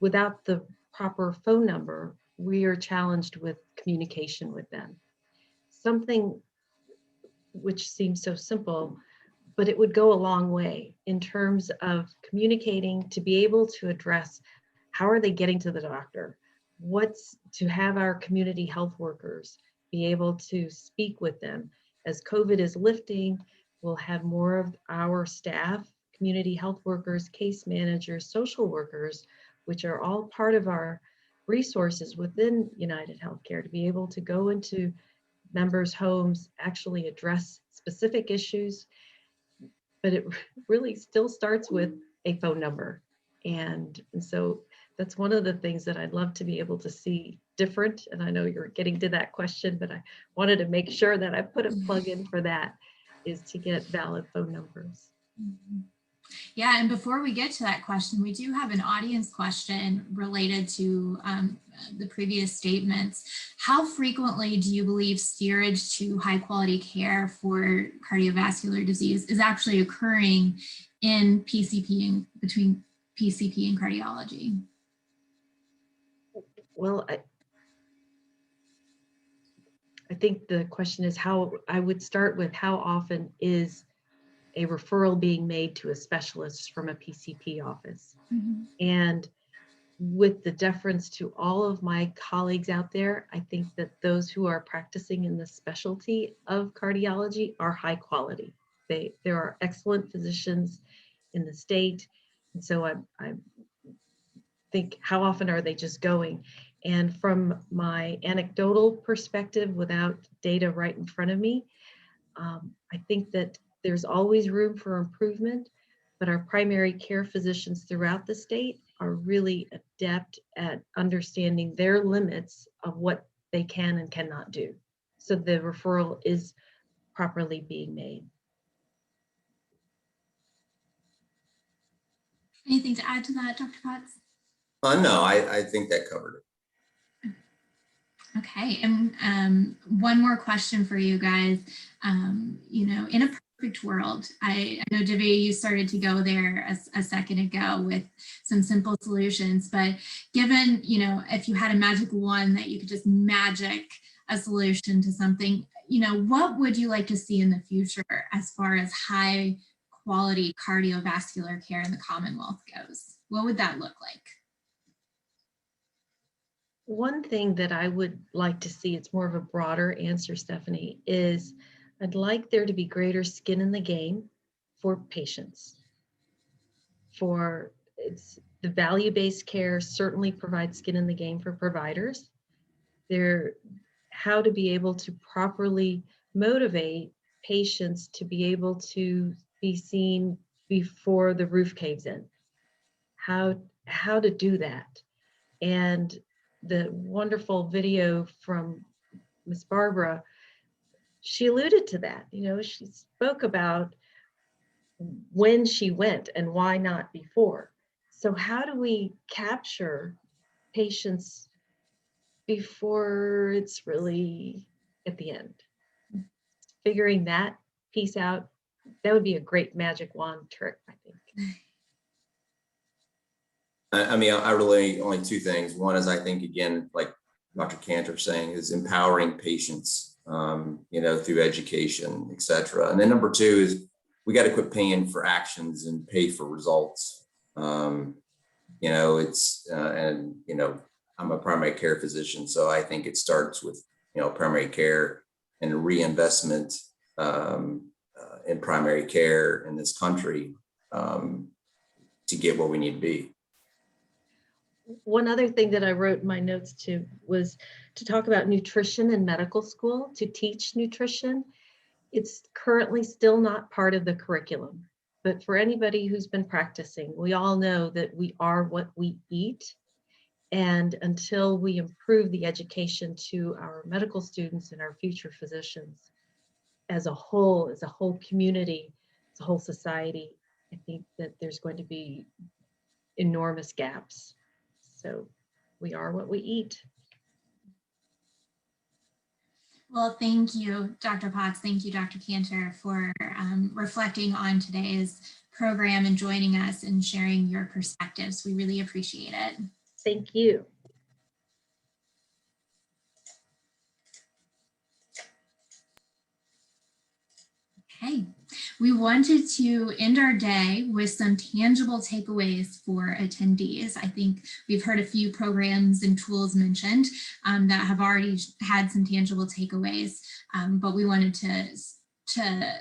without the proper phone number, we are challenged with communication with them. Something which seems so simple, but it would go a long way in terms of communicating to be able to address how are they getting to the doctor, what's to have our community health workers be able to speak with them. As COVID is lifting, we'll have more of our staff, community health workers, case managers, social workers, which are all part of our resources within United Healthcare, to be able to go into members' homes, actually address specific issues. But it really still starts with a phone number. And so that's one of the things that I'd love to be able to see different. And I know you're getting to that question, but I wanted to make sure that I put a plug in for that, is to get valid phone numbers. Mhm. Yeah, and before we get to that question, we do have an audience question related to the previous statements. How frequently do you believe steerage to high quality care for cardiovascular disease is actually occurring in PCP and between PCP and cardiology? Well, I think the question is how, I would start with how often is a referral being made to a specialist from a PCP office? Mhm. And with the deference to all of my colleagues out there, I think that those who are practicing in the specialty of cardiology are high quality. There are excellent physicians in the state. And so I think, how often are they just going? And from my anecdotal perspective, without data right in front of me, I think that there's always room for improvement, but our primary care physicians throughout the state are really adept at understanding their limits of what they can and cannot do. So the referral is properly being made. Anything to add to that, Dr. Potts? No, I think that covered it. Okay, and one more question for you guys. In a perfect world, I know Divya, you started to go there a second ago with some simple solutions, but given, if you had a magic wand that you could just magic a solution to something, what would you like to see in the future as far as high quality cardiovascular care in the Commonwealth goes? What would that look like? One thing that I would like to see, it's more of a broader answer, Stephanie, is I'd like there to be greater skin in the game for patients. The value-based care certainly provides skin in the game for providers. How to be able to properly motivate patients to be able to be seen before the roof caves in. How to do that. And the wonderful video from Miss Barbara, she alluded to that. She spoke about when she went and why not before. So how do we capture patients before it's really at the end? Figuring that piece out, that would be a great magic wand trick, I think. I mean, I really only two things. One is, I think, again, like Dr. Cantor saying, is empowering patients, through education, et cetera. And then number two is, we got to quit paying for actions and pay for results. I'm a primary care physician, so I think it starts with, primary care and reinvestment in primary care in this country to get where we need to be. One other thing that I wrote in my notes too was to talk about nutrition in medical school, to teach nutrition. It's currently still not part of the curriculum, but for anybody who's been practicing, we all know that we are what we eat. And until we improve the education to our medical students and our future physicians as a whole community, as a whole society, I think that there's going to be enormous gaps. So we are what we eat. Well, thank you, Dr. Potts. Thank you, Dr. Cantor, for reflecting on today's program and joining us and sharing your perspectives. We really appreciate it. Thank you. Okay, We wanted to end our day with some tangible takeaways for attendees. I think we've heard a few programs and tools mentioned that have already had some tangible takeaways, but we wanted to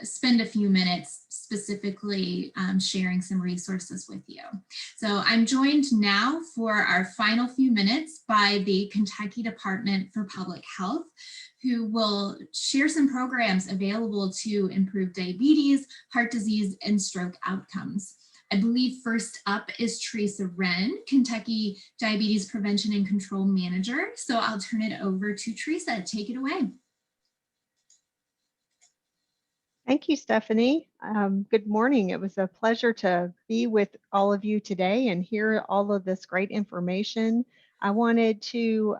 spend a few minutes specifically sharing some resources with you. So I'm joined now for our final few minutes by the Kentucky Department for Public Health, who will share some programs available to improve diabetes, heart disease, and stroke outcomes. I believe first up is Teresa Wren, Kentucky Diabetes Prevention and Control Manager. So I'll turn it over to Teresa. Take it away. Thank you, Stephanie. Good morning. It was a pleasure to be with all of you today and hear all of this great information. I wanted to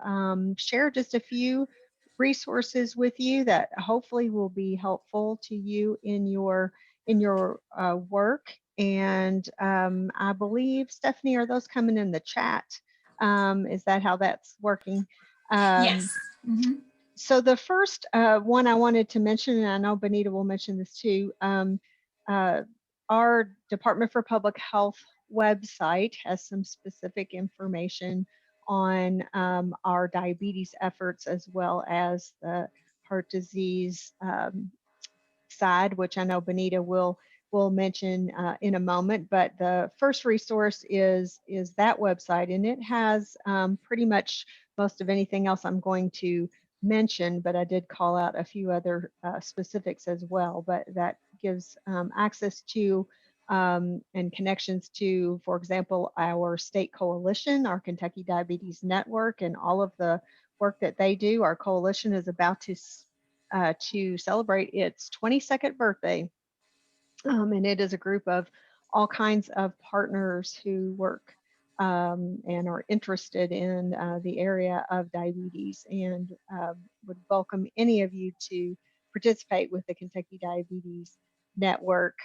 share just a few resources with you that hopefully will be helpful to you in your work. And I believe, Stephanie, are those coming in the chat? Is that how that's working? Yes. Mm-hmm. So the first one I wanted to mention, and I know Benita will mention this too, our Department for Public Health website has some specific information on our diabetes efforts as well as the heart disease side, which I know Benita will mention in a moment. But the first resource is that website, and it has pretty much most of anything else I'm going to mention, but I did call out a few other specifics as well. But that gives access to and connections to, for example, our state coalition, our Kentucky Diabetes Network, and all of the work that they do. Our coalition is about to celebrate its 22nd birthday. And it is a group of all kinds of partners who work and are interested in the area of diabetes, and would welcome any of you to participate with the Kentucky Diabetes Network.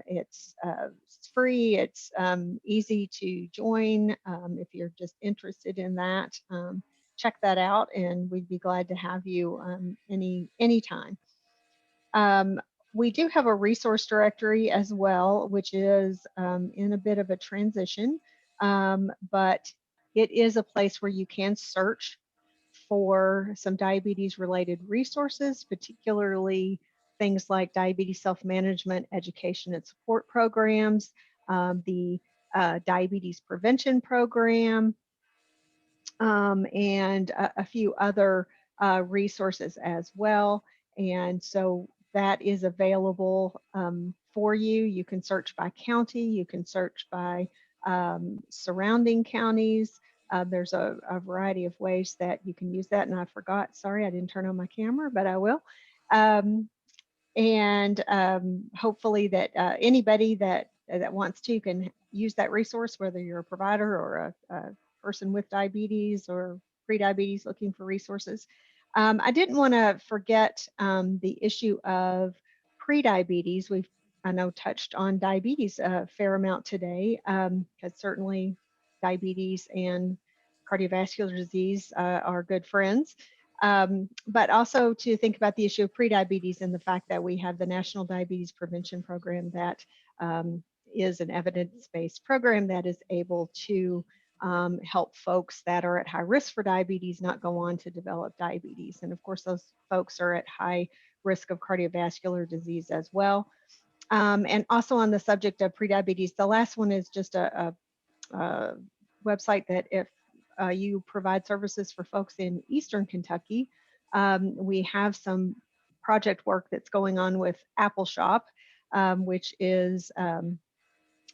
It's free, it's easy to join if you're just interested in that. Check that out, and we'd be glad to have you anytime. We do have a resource directory as well, which is in a bit of a transition, but it is a place where you can search for some diabetes related resources, particularly things like diabetes self-management, education and support programs, the diabetes prevention program, and a few other resources as well. And so that is available for you. You can search by county, you can search by surrounding counties. There's a variety of ways that you can use that. And I forgot, sorry, I didn't turn on my camera, but I will. Hopefully that anybody that wants to can use that resource, whether you're a provider or a person with diabetes or pre-diabetes looking for resources. I didn't want to forget the issue of pre-diabetes. We've, I know, touched on diabetes a fair amount today, because certainly diabetes and cardiovascular disease are good friends. But also to think about the issue of prediabetes and the fact that we have the National Diabetes Prevention Program that is an evidence-based program that is able to help folks that are at high risk for diabetes not go on to develop diabetes. And of course, those folks are at high risk of cardiovascular disease as well. And also on the subject of prediabetes, the last one is just a website that if you provide services for folks in Eastern Kentucky, we have some project work that's going on with Apple Shop, which is a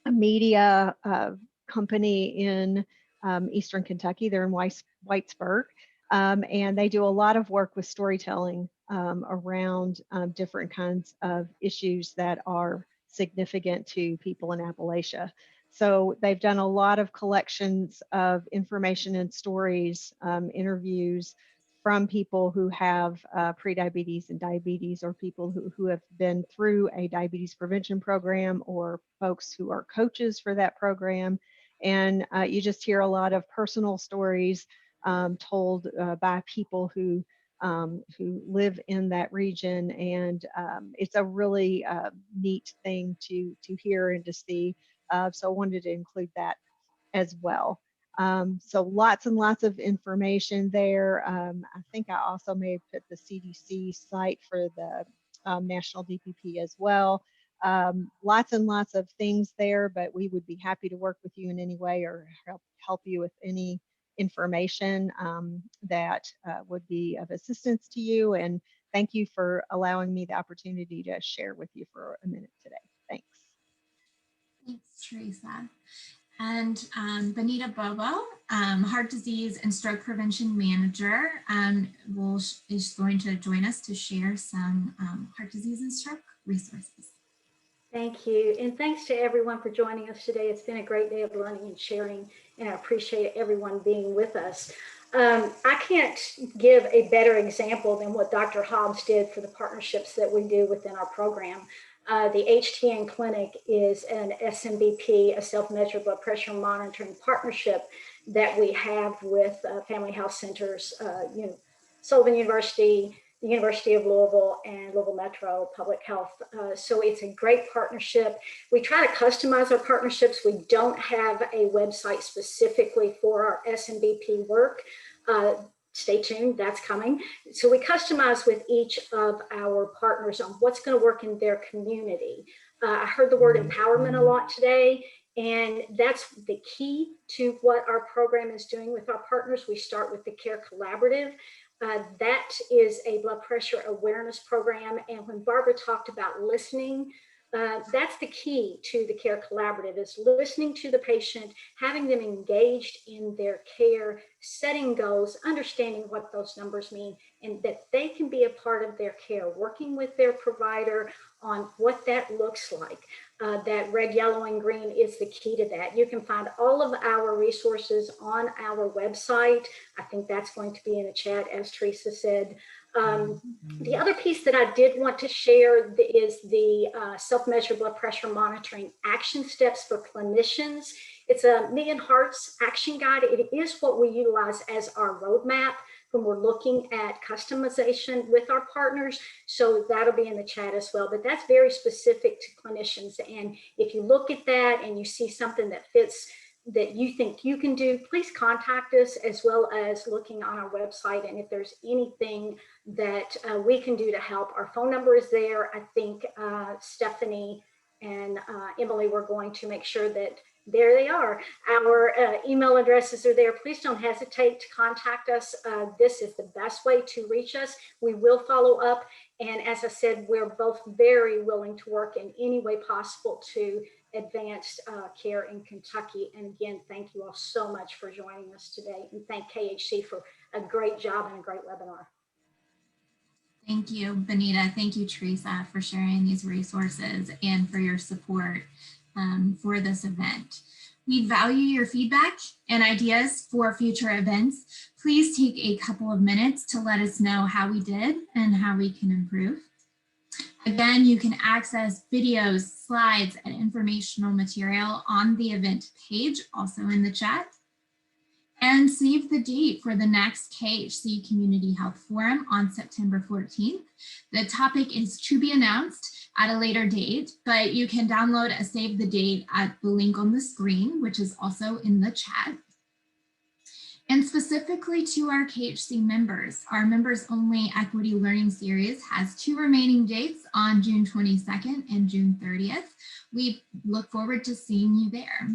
media company in Eastern Kentucky. They're in Whitesburg, and they do a lot of work with storytelling around different kinds of issues that are significant to people in Appalachia. So they've done a lot of collections of information and stories, interviews from people who have prediabetes and diabetes, or people who have been through a diabetes prevention program, or folks who are coaches for that program. And you just hear a lot of personal stories told by people who who live in that region. And it's a really neat thing to hear and to see. So I wanted to include that as well. So lots and lots of information there. I think I also may have put the CDC site for the National DPP as well. Lots and lots of things there, but we would be happy to work with you in any way or help you with any information that would be of assistance to you. And thank you for allowing me the opportunity to share with you for a minute today. Thanks. Thanks, Teresa. And Benita Bobo, Heart Disease and Stroke Prevention Manager, is going to join us to share some heart disease and stroke resources. Thank you. And thanks to everyone for joining us today. It's been a great day of learning and sharing, and I appreciate everyone being with us. I can't give a better example than what Dr. Hobbs did for the partnerships that we do within our program. The HTN Clinic is an SMBP, a self-measured blood pressure monitoring partnership that we have with Family Health Centers, Sullivan University, the University of Louisville, and Louisville Metro Public Health. So it's a great partnership. We try to customize our partnerships. We don't have a website specifically for our SMBP work. Stay tuned, that's coming. So we customize with each of our partners on what's going to work in their community. I heard the word empowerment a lot today, and that's the key to what our program is doing with our partners. We start with the Care Collaborative. That is a blood pressure awareness program. And when Barbara talked about listening, that's the key to the Care Collaborative, is listening to the patient, having them engaged in their care, setting goals, understanding what those numbers mean, and that they can be a part of their care, working with their provider on what that looks like. That red, yellow, and green is the key to that. You can find all of our resources on our website. I think that's going to be in the chat, as Teresa said. The other piece that I did want to share is the self-measured blood pressure monitoring action steps for clinicians. It's a Million Hearts action guide. It is what we utilize as our roadmap when we're looking at customization with our partners. So that'll be in the chat as well, but that's very specific to clinicians. And if you look at that and you see something that fits that you think you can do, please contact us, as well as looking on our website. And if there's anything that we can do to help, our phone number is there. I think Stephanie and Emily were going to make sure that there they are. Our email addresses are there. Please don't hesitate to contact us. This is the best way to reach us. We will follow up. And as I said, we're both very willing to work in any way possible to advance care in Kentucky. And again, thank you all so much for joining us today. And thank KHC for a great job and a great webinar. Thank you, Benita. Thank you, Teresa, for sharing these resources and for your support for this event. We value your feedback and ideas for future events. Please take a couple of minutes to let us know how we did and how we can improve. Again, you can access videos, slides, and informational material on the event page, also in the chat. And save the date for the next KHC Community Health Forum on September 14th. The topic is to be announced at a later date, but you can download a save the date at the link on the screen, which is also in the chat. And specifically to our KHC members, our members only Equity Learning Series has 2 remaining dates on June 22nd and June 30th. We look forward to seeing you there.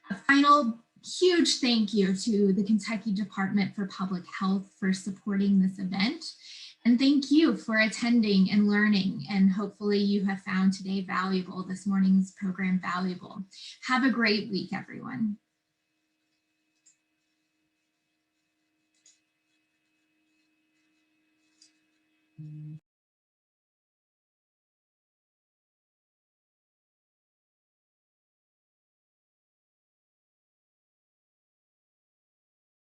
A final huge thank you to the Kentucky Department for Public Health for supporting this event. And thank you for attending and learning. And hopefully you have found today valuable, this morning's program valuable. Have a great week, everyone.